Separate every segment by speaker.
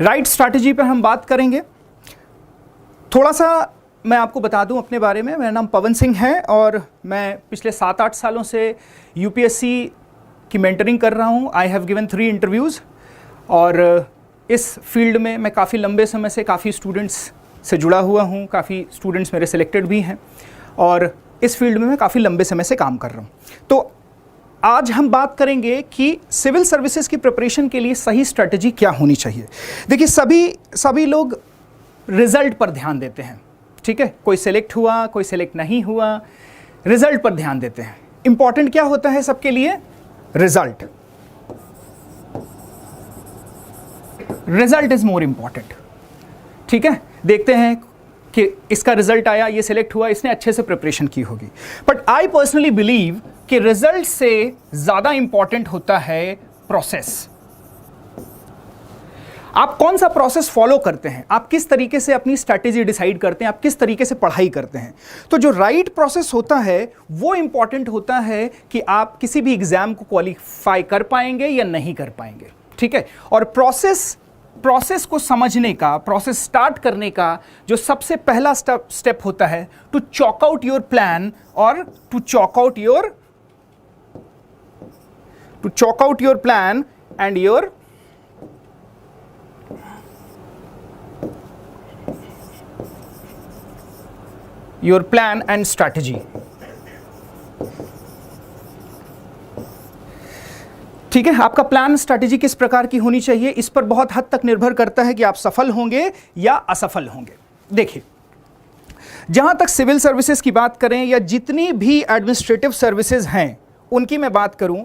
Speaker 1: Right strategy पर हम बात करेंगे। थोड़ा सा मैं आपको बता दूं अपने बारे में, मेरा नाम पवन सिंह है और मैं पिछले 7-8 सालों से यूपीएससी की मेंटरिंग कर रहा हूं। आई हैव गिवन 3 इंटरव्यूज़ और इस फील्ड में मैं काफ़ी लंबे समय से काफ़ी स्टूडेंट्स से जुड़ा हुआ हूं, काफ़ी स्टूडेंट्स मेरे सिलेक्टेड भी हैं और इस फील्ड में मैं काफ़ी लंबे समय से काम कर रहा हूं। तो आज हम बात करेंगे कि सिविल सर्विसेज की प्रिपरेशन के लिए सही स्ट्रैटेजी क्या होनी चाहिए। देखिए, सभी लोग रिजल्ट पर ध्यान देते हैं, ठीक है। कोई सेलेक्ट हुआ, कोई सेलेक्ट नहीं हुआ, रिजल्ट पर ध्यान देते हैं। इंपॉर्टेंट क्या होता है सबके लिए? Result. Result is more important, ठीक है। देखते हैं कि इसका रिजल्ट आया, ये सिलेक्ट हुआ, इसने अच्छे से प्रिपरेशन की होगी। बट आई पर्सनली बिलीव कि रिजल्ट से ज्यादा इंपॉर्टेंट होता है प्रोसेस। आप कौन सा प्रोसेस फॉलो करते हैं, आप किस तरीके से अपनी स्ट्रैटेजी डिसाइड करते हैं, आप किस तरीके से पढ़ाई करते हैं। तो जो राइट प्रोसेस होता है वो इंपॉर्टेंट होता है कि आप किसी भी एग्जाम को क्वालिफाई कर पाएंगे या नहीं कर पाएंगे, ठीक है। और प्रोसेस को समझने का, प्रोसेस स्टार्ट करने का जो सबसे पहला स्टेप होता है, to chalk out your plan और to chalk out your plan and your plan and strategy. ठीक है, आपका प्लान स्ट्रैटेजी किस प्रकार की होनी चाहिए, इस पर बहुत हद तक निर्भर करता है कि आप सफल होंगे या असफल होंगे। देखिए, जहां तक सिविल सर्विसेज की बात करें या जितनी भी एडमिनिस्ट्रेटिव सर्विसेज हैं उनकी मैं बात करूं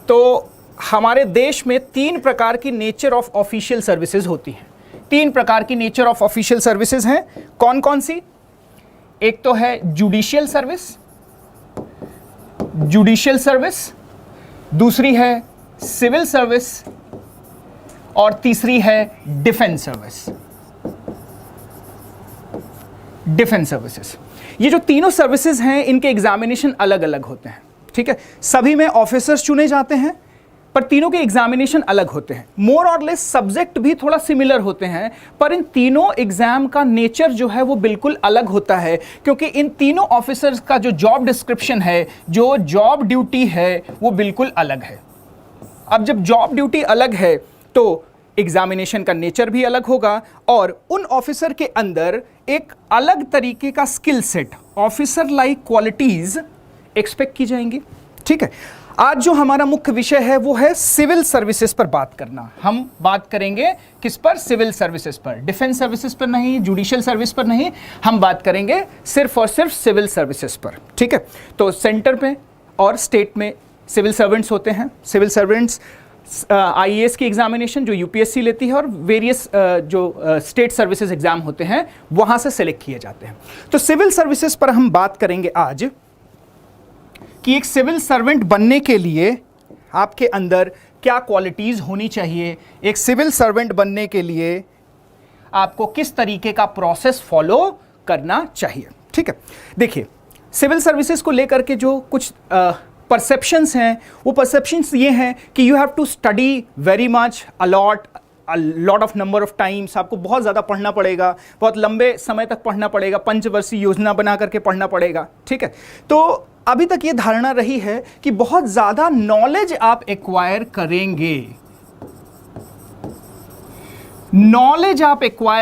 Speaker 1: तो हमारे देश में 3 प्रकार की नेचर ऑफ ऑफिशियल सर्विसेज होती हैं। 3 प्रकार की नेचर ऑफ ऑफिशियल सर्विसेज हैं। कौन कौन सी? एक तो है जुडिशियल सर्विस, दूसरी है सिविल सर्विस और तीसरी है डिफेंस सर्विसेज। ये जो तीनों सर्विसेज हैं इनके एग्जामिनेशन अलग अलग होते हैं, ठीक है। सभी में ऑफिसर्स चुने जाते हैं पर तीनों के एग्जामिनेशन अलग होते हैं। मोर और लेस सब्जेक्ट भी थोड़ा सिमिलर होते हैं पर इन तीनों एग्जाम का नेचर जो है वो बिल्कुल अलग होता है, क्योंकि इन तीनों ऑफिसर्स का जो जॉब डिस्क्रिप्शन है, जो जॉब ड्यूटी है, वो बिल्कुल अलग है। अब जब जॉब ड्यूटी अलग है तो एग्जामिनेशन का नेचर भी अलग होगा और उन ऑफिसर के अंदर एक अलग तरीके का skill set, officer like qualities expect की जाएंगी, ठीक है। आज जो हमारा मुख्य विषय है वो है सिविल सर्विसेज पर बात करना। हम बात करेंगे किस पर? सिविल सर्विसेज पर। डिफेंस सर्विसेज पर नहीं, जुडिशियल सर्विस पर नहीं, हम बात करेंगे सिर्फ और सिर्फ सिविल सर्विसेज पर, ठीक है। तो सेंटर पे और स्टेट में सिविल सर्वेंट्स होते हैं। सिविल सर्वेंट्स आईएएस की एग्जामिनेशन जो यूपीएससी लेती है और वेरियस जो स्टेट सर्विसेज एग्जाम होते हैं वहां से सेलेक्ट किए जाते हैं। तो सिविल सर्विसेज पर हम बात करेंगे आज कि एक सिविल सर्वेंट बनने के लिए आपके अंदर क्या क्वालिटीज होनी चाहिए, एक सिविल सर्वेंट बनने के लिए आपको किस तरीके का प्रोसेस फॉलो करना चाहिए, ठीक है। देखिए, सिविल सर्विसेज को लेकर के जो कुछ परसेप्शंस हैं, वो परसेप्शंस ये हैं कि you have to study very much, a lot of number of times. आपको बहुत ज़्यादा पढ़ना पड़ेगा, बहुत लंबे समय तक पढ़ना पड़ेगा, पंचवर्षीय योजना बना करके पढ़ना पड़ेगा, ठीक है। तो अभी तक ये धारणा रही है कि बहुत ज़्यादा नॉलेज आप एक्वायर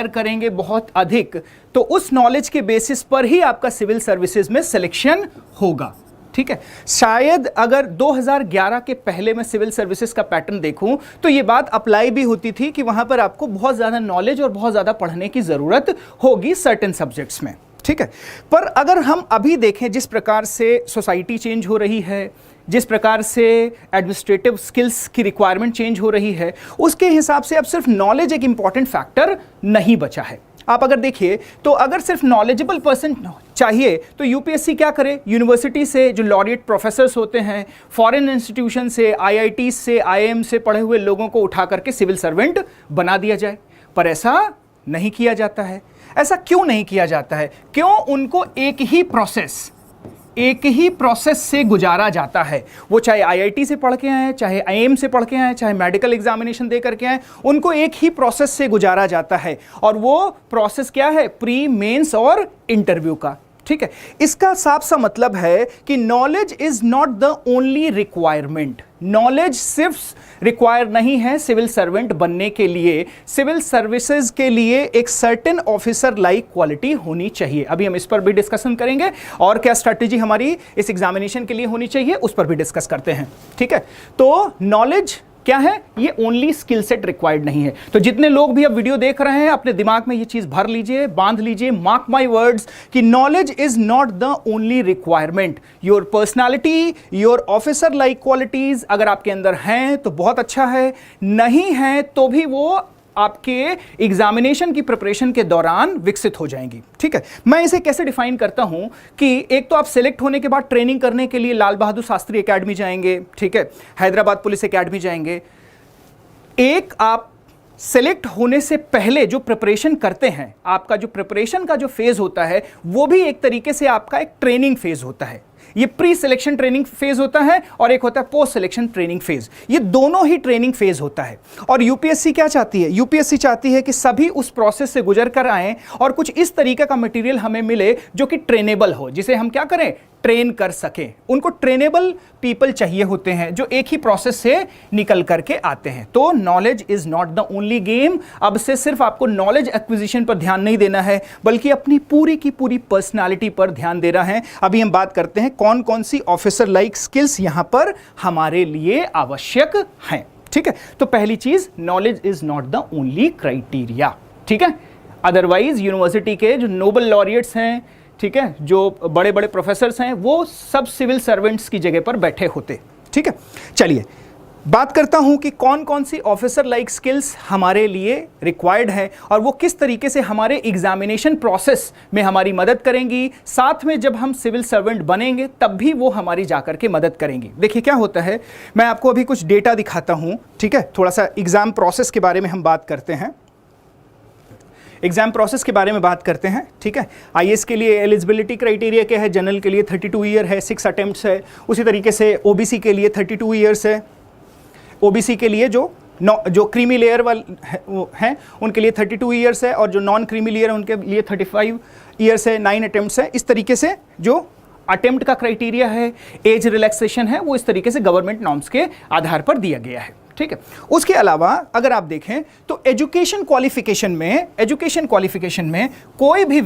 Speaker 1: करेंगे, बहुत अधिक, तो उस नॉलेज के बेसिस पर ही आपका सिविल सर्विसेज में सिलेक्शन होगा, ठीक है। शायद अगर 2011 के पहले मैं सिविल सर्विसेज का पैटर्न देखूं तो ये बात अप्लाई भी होती थी कि वहां पर आपको बहुत ज़्यादा नॉलेज और बहुत ज़्यादा पढ़ने की ज़रूरत होगी सर्टेन सब्जेक्ट्स में, ठीक है। पर अगर हम अभी देखें जिस प्रकार से सोसाइटी चेंज हो रही है, जिस प्रकार से एडमिनिस्ट्रेटिव स्किल्स की रिक्वायरमेंट चेंज हो रही है, उसके हिसाब से अब सिर्फ नॉलेज एक इंपॉर्टेंट फैक्टर नहीं बचा है। आप अगर देखिए तो अगर सिर्फ नॉलेजेबल पर्सन चाहिए तो यूपीएससी क्या करे? यूनिवर्सिटी से जो लॉरिएट प्रोफेसर्स होते हैं, फॉरेन इंस्टीट्यूशन से, आईआईटी से, आईएम से पढ़े हुए लोगों को उठा करके सिविल सर्वेंट बना दिया जाए, पर ऐसा नहीं किया जाता है। ऐसा क्यों नहीं किया जाता है? क्यों उनको एक ही प्रोसेस, एक ही प्रोसेस से गुजारा जाता है। वो चाहे आईआईटी से पढ़ के आए, चाहे आईएम से पढ़ के आए, चाहे मेडिकल एग्जामिनेशन दे करके आए, उनको एक ही प्रोसेस से गुजारा जाता है। और वो प्रोसेस क्या है? प्री, मेंस और इंटरव्यू का। ठीक है, इसका साफ सा मतलब है कि knowledge is not the only requirement. Knowledge सिर्फ रिक्वायर नहीं है सिविल सर्वेंट बनने के लिए। सिविल सर्विसेज के लिए एक सर्टेन ऑफिसर लाइक क्वालिटी होनी चाहिए। अभी हम इस पर भी डिस्कशन करेंगे और क्या स्ट्रैटेजी हमारी इस एग्जामिनेशन के लिए होनी चाहिए उस पर भी डिस्कस करते हैं। ठीक है, तो नॉलेज क्या है? ये ओनली स्किल सेट रिक्वायर्ड नहीं है। तो जितने लोग भी अब वीडियो देख रहे हैं अपने दिमाग में ये चीज भर लीजिए, बांध लीजिए, मार्क माय वर्ड्स कि knowledge is not the only requirement. Your personality, your officer like qualities अगर आपके अंदर हैं तो बहुत अच्छा है, नहीं है तो भी वो आपके एग्जामिनेशन की प्रिपरेशन के दौरान विकसित हो जाएंगी। ठीक है, मैं इसे कैसे डिफाइन करता हूं कि एक तो आप सिलेक्ट होने के बाद ट्रेनिंग करने के लिए लाल बहादुर शास्त्री एकेडमी जाएंगे, ठीक है, हैदराबाद पुलिस एकेडमी जाएंगे। एक आप सेलेक्ट होने से पहले जो प्रिपरेशन करते हैं, आपका जो प्रिपरेशन का जो फेज होता है वो भी एक तरीके से आपका एक ट्रेनिंग फेज होता है। ये प्री सिलेक्शन ट्रेनिंग फेज होता है और एक होता है पोस्ट सिलेक्शन ट्रेनिंग फेज। ये दोनों ही ट्रेनिंग फेज होता है। और यूपीएससी क्या चाहती है? यूपीएससी चाहती है कि सभी उस प्रोसेस से गुजर कर आएं और कुछ इस तरीके का मटेरियल हमें मिले जो कि ट्रेनेबल हो, जिसे हम क्या करें? ट्रेन कर सकें। उनको ट्रेनेबल पीपल चाहिए होते हैं जो एक ही प्रोसेस से निकल करके आते हैं। तो knowledge is not the only game. अब से सिर्फ आपको नॉलेज एक्विजिशन पर ध्यान नहीं देना है बल्कि अपनी पूरी की पूरी पर्सनालिटी पर ध्यान देना है। अभी हम बात करते हैं कौन कौन सी ऑफिसर लाइक स्किल्स यहां पर हमारे लिए आवश्यक हैं। ठीक है, तो पहली चीज, knowledge is not the only criteria. ठीक है, अदरवाइज यूनिवर्सिटी के जो नोबल लॉरिएट्स हैं, ठीक है, जो बड़े बड़े प्रोफेसर्स हैं, वो सब सिविल सर्वेंट्स की जगह पर बैठे होते। ठीक है, चलिए बात करता हूं कि कौन कौन सी ऑफिसर लाइक स्किल्स हमारे लिए रिक्वायर्ड है और वो किस तरीके से हमारे एग्जामिनेशन प्रोसेस में हमारी मदद करेंगी। साथ में जब हम सिविल सर्वेंट बनेंगे तब भी वो हमारी जाकर के मदद करेंगी। देखिए क्या होता है, मैं आपको अभी कुछ डेटा दिखाता हूं। ठीक है, थोड़ा सा एग्जाम प्रोसेस के बारे में हम बात करते हैं। एग्जाम प्रोसेस के बारे में बात करते हैं। ठीक है, आईएएस के लिए एलिजिबिलिटी क्राइटेरिया क्या है? जनरल के लिए 32 ईयर है, 6 अटेम्प्ट्स है। उसी तरीके से ओबीसी के लिए 32 ईयर्स है। ओबीसी के लिए जो क्रीमी लेयर वाले हैं उनके लिए 32 ईयर्स है और जो नॉन क्रीमी लेयर है उनके लिए 35 ईयर्स है, 9 अटेम्प्ट्स है। इस तरीके से जो अटेम्प्ट का क्राइटेरिया है, एज रिलैक्सेशन है, वो इस तरीके से गवर्नमेंट नॉर्म्स के आधार पर दिया गया है। ठीक है, उसके अलावा अगर आप देखें तो एजुकेशन क्वालिफिकेशन में कोई भी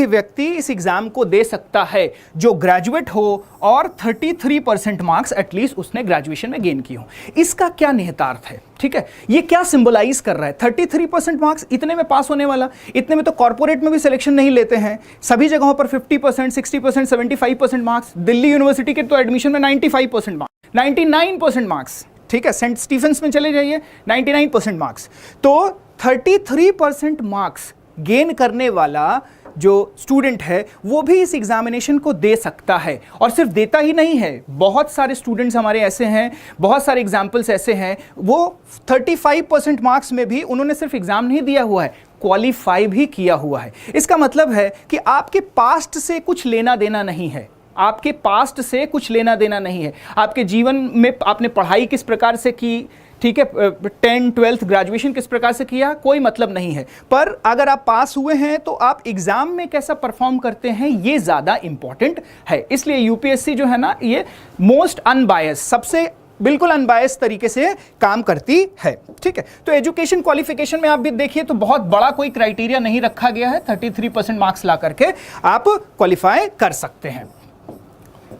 Speaker 1: व्यक्ति इस एग्जाम को दे सकता है जो ग्रेजुएट हो और 33% मार्क्स एटलीस्ट उसने ग्रेजुएशन में गेन की हो। इसका क्या निहितार्थ है? ठीक है, ये क्या सिंबलाइज कर रहा है? 33% मार्क्स, इतने में पास होने वाला, इतने में तो कॉर्पोरेट में भी सिलेक्शन नहीं लेते हैं। सभी जगहों पर 50%, 60%, 75% मार्क्स। दिल्ली यूनिवर्सिटी के तो एडमिशन में 95% मार्क्स, 99% मार्क्स। ठीक है, सेंट स्टीफेंस में चले जाइए 99% मार्क्स। तो 33% मार्क्स गेन करने वाला जो स्टूडेंट है वो भी इस एग्जामिनेशन को दे सकता है। और सिर्फ देता ही नहीं है, बहुत सारे स्टूडेंट्स हमारे ऐसे हैं, बहुत सारे एग्जाम्पल्स ऐसे हैं, वो 35% मार्क्स में भी उन्होंने सिर्फ एग्जाम नहीं दिया हुआ है, क्वालिफाई भी किया हुआ है। इसका मतलब है कि आपके पास्ट से कुछ लेना देना नहीं है, आपके पास्ट से कुछ लेना देना नहीं है। आपके जीवन में आपने पढ़ाई किस प्रकार से की, ठीक है, 10th 12th ग्रेजुएशन किस प्रकार से किया, कोई मतलब नहीं है। पर अगर आप पास हुए हैं तो आप एग्जाम में कैसा परफॉर्म करते हैं ये ज्यादा इंपॉर्टेंट है। इसलिए यूपीएससी जो है ना, ये मोस्ट अनबायस, सबसे बिल्कुल अनबायस तरीके से काम करती है। ठीक है, तो एजुकेशन क्वालिफिकेशन में आप भी देखिए तो बहुत बड़ा कोई क्राइटेरिया नहीं रखा गया है। 33% मार्क्स ला करके आप क्वालिफाई कर सकते हैं।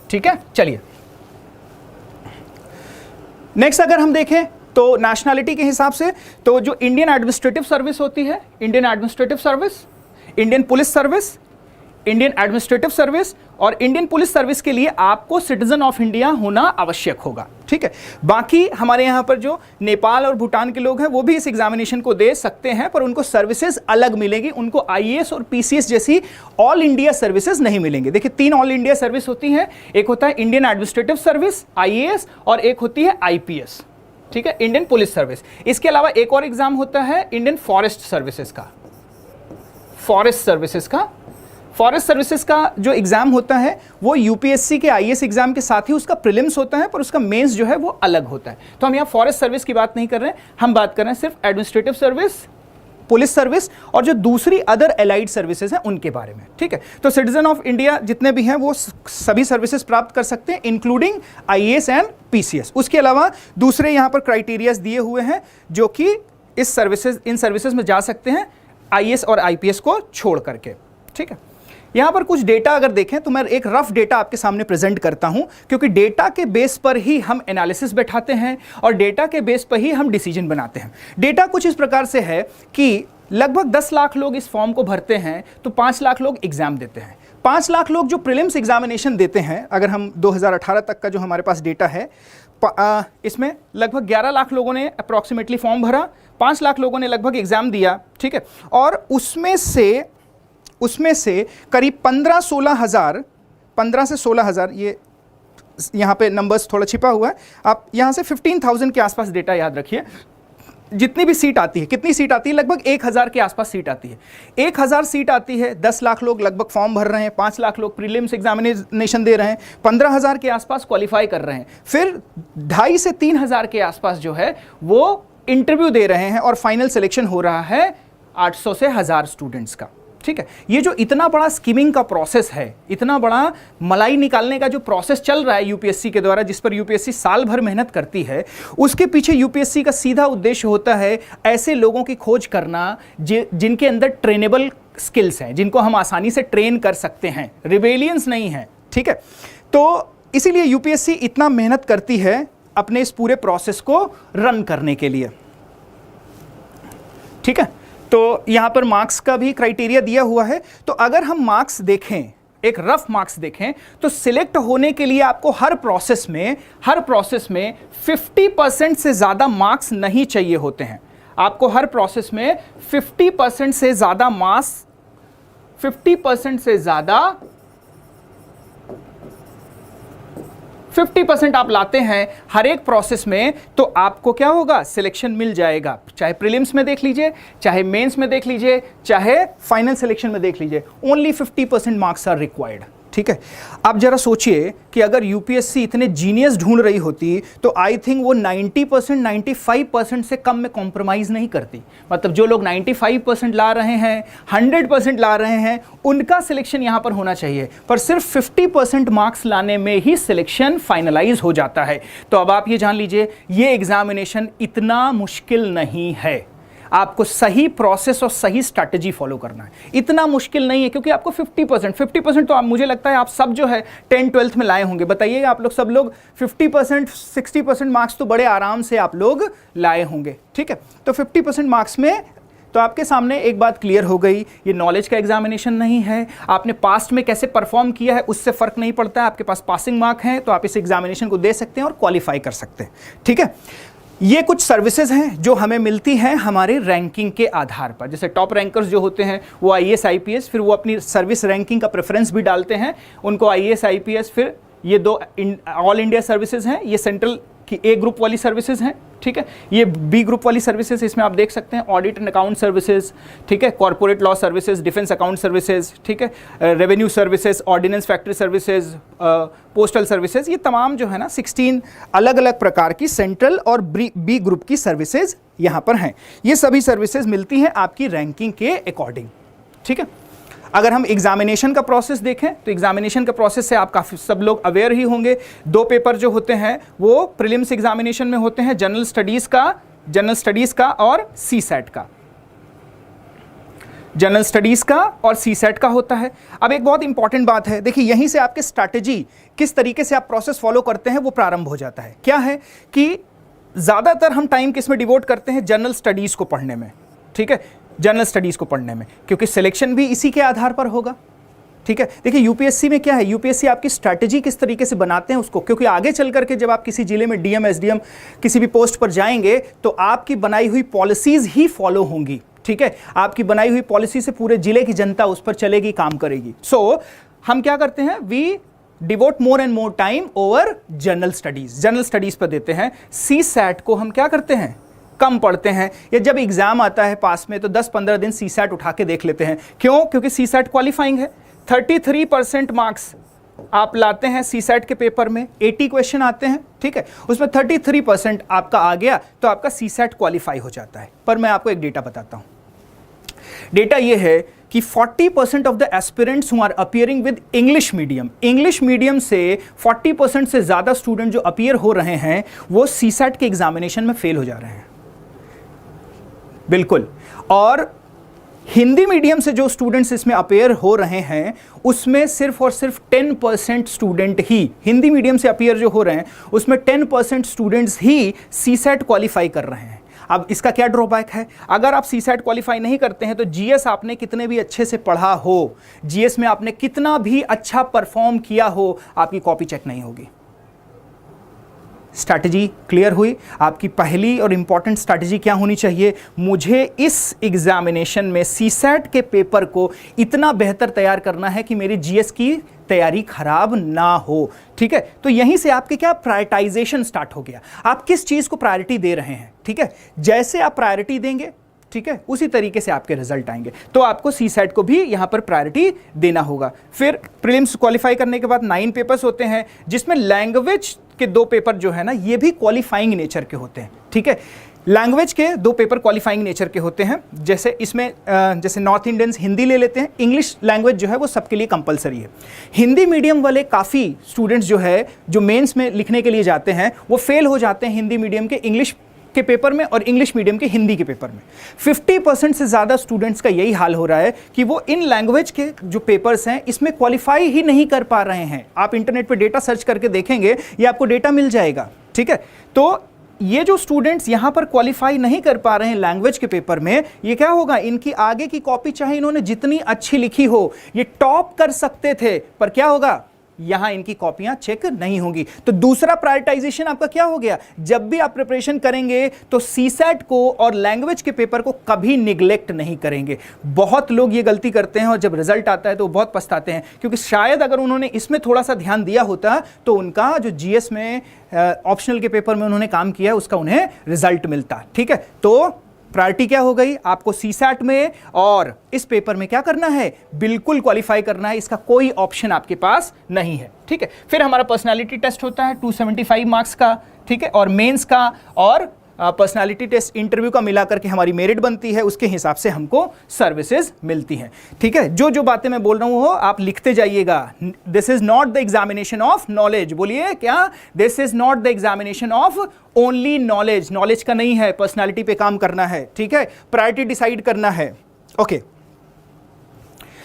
Speaker 1: ठीक है, चलिए नेक्स्ट अगर हम देखें तो नेशनैलिटी के हिसाब से तो जो इंडियन एडमिनिस्ट्रेटिव सर्विस होती है, Indian administrative service, Indian police service, Indian administrative service और इंडियन पुलिस सर्विस के लिए आपको सिटीजन ऑफ इंडिया होना आवश्यक होगा। ठीक है, बाकी हमारे यहाँ पर जो नेपाल और भूटान के लोग हैं वो भी इस एग्जामिनेशन को दे सकते हैं, पर उनको सर्विसेज अलग मिलेगी, उनको आईएएस और पीसीएस जैसी ऑल इंडिया सर्विसेज नहीं मिलेंगे। देखिए 3 ऑल इंडिया सर्विस होती हैं, एक होता है इंडियन एडमिनिस्ट्रेटिव सर्विस आईएएस और एक होती है आईपीएस। ठीक है, इंडियन पुलिस सर्विस। इसके अलावा एक और एग्जाम होता है इंडियन फॉरेस्ट सर्विसेज का, फॉरेस्ट सर्विसेज का, फॉरेस्ट सर्विसेज का जो एग्जाम होता है वो यूपीएससी के आईएएस एग्जाम के साथ ही उसका प्रीलिम्स होता है, पर उसका मेंस जो है वो अलग होता है। तो हम यहाँ फॉरेस्ट सर्विस की बात नहीं कर रहे हैं, हम बात कर रहे हैं सिर्फ एडमिनिस्ट्रेटिव सर्विस, पुलिस सर्विस और जो दूसरी अदर एलाइड सर्विसेज हैं उनके बारे में। ठीक है, तो सिटीजन ऑफ इंडिया जितने भी हैं वो सभी सर्विसेज प्राप्त कर सकते हैं, इंक्लूडिंग आईएएस एंड पीसीएस। उसके अलावा दूसरे यहाँ पर क्राइटेरियाज दिए हुए हैं जो कि इन सर्विसेज में जा सकते हैं आईएएस और आईपीएस को छोड़ करके। ठीक है, यहाँ पर कुछ डेटा अगर देखें तो मैं एक रफ डेटा आपके सामने प्रेजेंट करता हूँ, क्योंकि डेटा के बेस पर ही हम एनालिसिस बैठाते हैं और डेटा के बेस पर ही हम डिसीजन बनाते हैं। डेटा कुछ इस प्रकार से है कि लगभग 10 लाख लोग इस फॉर्म को भरते हैं तो 5 लाख लोग एग्जाम देते हैं। 5 लाख लोग जो प्रीलिम्स एग्जामिनेशन देते हैं, अगर हम 2018 तक का जो हमारे पास डेटा है, इसमें लगभग 11 लाख लोगों ने अप्रॉक्सीमेटली फॉर्म भरा, 5 लाख लोगों ने लगभग एग्जाम दिया। ठीक है, और उसमें से करीब 15 से 16 हज़ार, ये यहाँ पे नंबर्स थोड़ा छिपा हुआ है, आप यहाँ से 15,000 के आसपास डेटा याद रखिए। जितनी भी सीट आती है, कितनी सीट आती है, लगभग 1,000 के आसपास सीट आती है। 1,000 सीट आती है, 10 लाख लोग लगभग फॉर्म भर रहे हैं, 5 लाख लोग प्रीलिम्स एग्जामिनेशन दे रहे हैं, 15,000 के आसपास क्वालिफाई कर रहे हैं, फिर 2,500 से 3,000 के आसपास जो है वो इंटरव्यू दे रहे हैं और फाइनल सिलेक्शन हो रहा है 800 से 1,000 स्टूडेंट्स का। ठीक है, ये जो इतना बड़ा स्कीमिंग का प्रोसेस है, इतना बड़ा मलाई निकालने का जो प्रोसेस चल रहा है यूपीएससी के द्वारा, जिस पर यूपीएससी साल भर मेहनत करती है, उसके पीछे यूपीएससी का सीधा उद्देश्य होता है ऐसे लोगों की खोज करना जिनके अंदर ट्रेनेबल स्किल्स हैं, जिनको हम आसानी से ट्रेन कर सकते हैं, रिबेलियंस नहीं है। ठीक है, तो इसीलिए यूपीएससी इतना मेहनत करती है अपने इस पूरे प्रोसेस को रन करने के लिए। ठीक है, तो यहां पर मार्क्स का भी क्राइटेरिया दिया हुआ है। तो अगर हम मार्क्स देखें, एक रफ मार्क्स देखें, तो सिलेक्ट होने के लिए आपको हर प्रोसेस में 50% से ज्यादा मार्क्स नहीं चाहिए होते हैं। आपको हर प्रोसेस में 50% से ज्यादा मार्क्स, 50% से ज्यादा 50% आप लाते हैं हर एक प्रोसेस में, तो आपको क्या होगा, सिलेक्शन मिल जाएगा। चाहे प्रीलिम्स में देख लीजिए, चाहे मेंस में देख लीजिए, चाहे फाइनल सिलेक्शन में देख लीजिए, ओनली 50% मार्क्स आर रिक्वायर्ड। ठीक है, आप जरा सोचिए कि अगर यूपीएससी इतने जीनियस ढूंढ रही होती तो आई थिंक वो 90%, 95% से कम में कॉम्प्रोमाइज नहीं करती। मतलब जो लोग 95% ला रहे हैं, 100% ला रहे हैं, उनका सिलेक्शन यहां पर होना चाहिए, पर सिर्फ 50% मार्क्स लाने में ही सिलेक्शन फाइनलाइज हो जाता है। तो अब आप ये जान लीजिए, ये एग्जामिनेशन इतना मुश्किल नहीं है। आपको सही प्रोसेस और सही स्ट्रैटेजी फॉलो करना है, इतना मुश्किल नहीं है, क्योंकि आपको 50% तो मुझे लगता है आप सब जो है 10th-12th में लाए होंगे। बताइएगा आप लोग सब लोग 50%, 60% मार्क्स तो बड़े आराम से आप लोग लाए होंगे। ठीक है, तो 50% मार्क्स में तो आपके सामने एक बात क्लियर हो गई, ये नॉलेज का एग्जामिनेशन नहीं है। आपने पास्ट में कैसे परफॉर्म किया है उससे फर्क नहीं पड़ता है, आपके पास पासिंग मार्क हैं तो आप इस एग्जामिनेशन को दे सकते हैं और क्वालिफाई कर सकते हैं। ठीक है, ये कुछ सर्विसेज हैं जो हमें मिलती हैं हमारे रैंकिंग के आधार पर। जैसे टॉप रैंकर्स जो होते हैं वो आईएएस आईपीएस, फिर वो अपनी सर्विस रैंकिंग का प्रेफरेंस भी डालते हैं, उनको आईएएस आईपीएस, फिर ये 2 ऑल इंडिया सर्विसेज हैं, ये सेंट्रल की ए ग्रुप वाली सर्विसेज हैं। ठीक है, ये बी ग्रुप वाली सर्विसेज, इसमें आप देख सकते हैं ऑडिट एंड अकाउंट सर्विसेज, ठीक है, corporate law services, defence account services, ठीक है, revenue services, ordnance factory services, postal services, ये तमाम जो है ना 16 अलग अलग प्रकार की सेंट्रल और बी ग्रुप की सर्विसेज यहाँ पर हैं। ये सभी सर्विसेज मिलती हैं आपकी रैंकिंग के अकॉर्डिंग। ठीक है, अगर हम एग्जामिनेशन का प्रोसेस देखें तो एग्जामिनेशन का प्रोसेस से आप काफ़ी सब लोग अवेयर ही होंगे। 2 पेपर जो होते हैं वो प्रीलिम्स एग्जामिनेशन में होते हैं, जनरल स्टडीज़ का और सीसैट का। जनरल स्टडीज़ का और सीसैट का होता है। अब एक बहुत इंपॉर्टेंट बात है, देखिए यहीं से आपके स्ट्रैटेजी, किस तरीके से आप प्रोसेस फॉलो करते हैं वो प्रारंभ हो जाता है। क्या है कि ज़्यादातर हम टाइम किस में डिवोट करते हैं, जनरल स्टडीज़ को पढ़ने में। ठीक है, जनरल स्टडीज़ को पढ़ने में, क्योंकि सिलेक्शन भी इसी के आधार पर होगा। ठीक है, देखिए यूपीएससी में क्या है, यूपीएससी आपकी स्ट्रैटेजी किस तरीके से बनाते हैं उसको, क्योंकि आगे चल करके जब आप किसी जिले में डीएम एसडीएम किसी भी पोस्ट पर जाएंगे तो आपकी बनाई हुई पॉलिसीज ही फॉलो होंगी। ठीक है, आपकी बनाई हुई पॉलिसी से पूरे जिले की जनता उस पर चलेगी, काम करेगी। सो हम क्या करते हैं, we devote more and more time over general studies पर देते हैं। सीसैट को हम क्या करते हैं, कम पढ़ते हैं, या जब एग्जाम आता है पास में तो 10-15 दिन सीसैट उठा के देख लेते हैं। क्यों? क्योंकि सीसैट क्वालिफाइंग है, 33% मार्क्स आप लाते हैं सीसैट के पेपर में, 80 क्वेश्चन आते हैं, ठीक है, उसमें 33% आपका आ गया तो आपका सीसैट क्वालिफाई हो जाता है। पर मैं आपको एक डेटा बताता हूं। डेटा यह है कि 40% of the aspirants who are appearing with English medium से 40% से ज्यादा स्टूडेंट जो अपीयर हो रहे हैं वो सीसैट के एग्जामिनेशन में फेल हो जा रहे हैं, बिल्कुल। और हिंदी मीडियम से जो स्टूडेंट्स इसमें अपीयर हो रहे हैं उसमें सिर्फ और सिर्फ 10% स्टूडेंट ही, हिंदी मीडियम से अपीयर जो हो रहे हैं उसमें 10% स्टूडेंट्स ही सीसैट क्वालिफाई कर रहे हैं। अब इसका क्या ड्रॉबैक है? अगर आप सीसैट क्वालिफाई नहीं करते हैं तो जीएस आपने कितने भी अच्छे से पढ़ा हो, जीएस में आपने कितना भी अच्छा परफॉर्म किया हो, आपकी कॉपी चेक नहीं होगी। स्ट्रैटेजी क्लियर हुई? आपकी पहली और इंपॉर्टेंट स्ट्रैटेजी क्या होनी चाहिए? मुझे इस एग्जामिनेशन में सीसैट के पेपर को इतना बेहतर तैयार करना है कि मेरी जीएस की तैयारी खराब ना हो, ठीक है। तो यहीं से आपके क्या प्रायोरिटाइजेशन स्टार्ट हो गया, आप किस चीज को प्रायोरिटी दे रहे हैं, ठीक है। जैसे आप प्रायोरिटी देंगे, ठीक है, उसी तरीके से आपके रिजल्ट आएंगे। तो आपको सीसैट को भी यहां पर प्रायोरिटी देना होगा। फिर प्रीलिम्स क्वालिफाई करने के बाद 9 पेपर्स होते हैं, जिसमें लैंग्वेज के 2 पेपर जो है ना, ये भी क्वालिफाइंग नेचर के होते हैं, ठीक है। लैंग्वेज के 2 पेपर क्वालिफाइंग नेचर के होते हैं। जैसे इसमें जैसे नॉर्थ इंडियंस हिंदी ले लेते हैं, इंग्लिश लैंग्वेज जो है वो सबके लिए कंपलसरी है। हिंदी मीडियम वाले काफ़ी स्टूडेंट्स जो है जो मेंस में लिखने के लिए जाते हैं वो फेल हो जाते हैं हिंदी मीडियम के इंग्लिश के पेपर में और इंग्लिश मीडियम के हिंदी के पेपर में। 50% से ज़्यादा स्टूडेंट्स का यही हाल हो रहा है कि वो इन लैंग्वेज के जो पेपर्स हैं इसमें क्वालिफाई ही नहीं कर पा रहे हैं। आप इंटरनेट पे डेटा सर्च करके देखेंगे, ये आपको डेटा मिल जाएगा, ठीक है। तो ये जो स्टूडेंट्स यहां पर क्वालिफाई नहीं कर पा रहे हैं लैंग्वेज के पेपर में, ये क्या होगा, इनकी आगे की कॉपी चाहे इन्होंने जितनी अच्छी लिखी हो, ये टॉप कर सकते थे, पर क्या होगा, यहां इनकी कॉपियां चेक नहीं होंगी। तो दूसरा प्रायोरिटाइजेशन आपका क्या हो गया, जब भी आप प्रिपरेशन करेंगे तो सीसैट को और लैंग्वेज के पेपर को कभी निगलेक्ट नहीं करेंगे। बहुत लोग ये गलती करते हैं और जब रिजल्ट आता है तो बहुत पछताते हैं, क्योंकि शायद अगर उन्होंने इसमें थोड़ा सा ध्यान दिया होता तो उनका जो जीएस में ऑप्शनल के पेपर में उन्होंने काम किया उसका उन्हें रिजल्ट मिलता, ठीक है। तो प्रायोरिटी क्या हो गई, आपको सीसैट में और इस पेपर में क्या करना है, बिल्कुल क्वालिफाई करना है, इसका कोई ऑप्शन आपके पास नहीं है, ठीक है। फिर हमारा पर्सनालिटी टेस्ट होता है 275 मार्क्स का, ठीक है, और मेंस का और पर्सनालिटी टेस्ट इंटरव्यू का मिलाकर के हमारी मेरिट बनती है, उसके हिसाब से हमको सर्विसेज मिलती हैं, ठीक है। जो जो बातें मैं बोल रहा हूं वो आप लिखते जाइएगा। This is not the examination of knowledge, बोलिए क्या, this is not the examination of only knowledge, knowledge का नहीं है, पर्सनालिटी पे काम करना है, ठीक है, प्रायोरिटी डिसाइड करना है। ओके,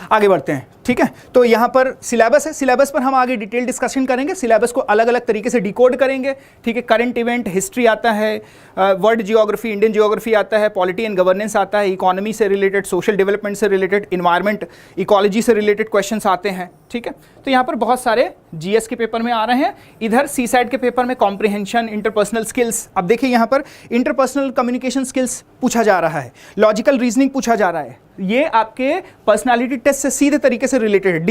Speaker 1: आगे बढ़ते हैं, ठीक है। तो यहां पर सिलेबस है, सिलेबस पर हम आगे डिटेल डिस्कशन करेंगे, सिलेबस को अलग अलग तरीके से डिकोड करेंगे, ठीक है। करंट इवेंट, हिस्ट्री आता है, वर्ल्ड जियोग्राफी, इंडियन जियोग्राफी आता है, पॉलिटी एंड गवर्नेंस आता है, इकोनॉमी से रिलेटेड, सोशल डेवलपमेंट से रिलेटेड, इन्वायरमेंट इकोलॉजी से रिलेटेड क्वेश्चंस आते हैं, ठीक है। तो यहाँ पर बहुत सारे जीएस के पेपर में आ रहे हैं। इधर सीसैट के पेपर में कॉम्प्रिहेंशन, इंटरपर्सनल स्किल्स, अब देखिए यहाँ पर इंटरपर्सनल कम्युनिकेशन स्किल्स पूछा जा रहा है, लॉजिकल रीजनिंग पूछा जा रहा है, ये आपके पर्सनालिटी टेस्ट से सीधे तरीके से रिलेटेड है।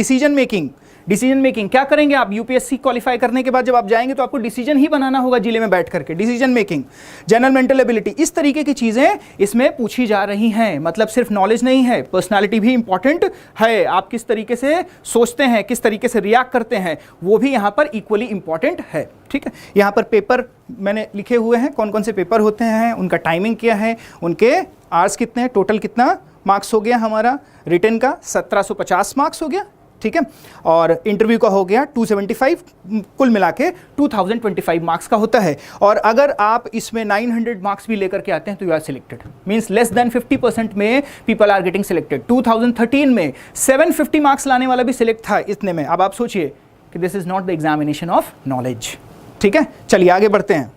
Speaker 1: डिसीजन मेकिंग क्या करेंगे आप, यूपीएससी क्वालिफाई करने के बाद जब आप जाएंगे तो आपको डिसीजन ही बनाना होगा जिले में बैठ करके, decision making, general mental ability, इस तरीके की चीजें इसमें पूछी जा रही हैं। मतलब सिर्फ नॉलेज नहीं है, पर्सनालिटी भी इंपॉर्टेंट है, आप किस तरीके से सोचते हैं, किस तरीके से रिएक्ट करते हैं, वो भी यहाँ पर इक्वली इंपॉर्टेंट है, ठीक है। यहाँ पर पेपर मैंने लिखे हुए हैं, कौन कौन से पेपर होते हैं, उनका टाइमिंग क्या है, उनके आवर्स कितने हैं, टोटल कितना मार्क्स हो गया हमारा, रिटन का 1750 मार्क्स हो गया, ठीक है, और इंटरव्यू का हो गया 275, कुल मिला के 2025 मार्क्स का होता है। और अगर आप इसमें 900 मार्क्स भी लेकर के आते हैं तो you are selected, means less than 50% में पीपल आर गेटिंग सिलेक्टेड। 2013 में 750 मार्क्स लाने वाला भी सिलेक्ट था इतने में। अब आप सोचिए कि this is not the examination of knowledge, ठीक है। चलिए आगे बढ़ते हैं।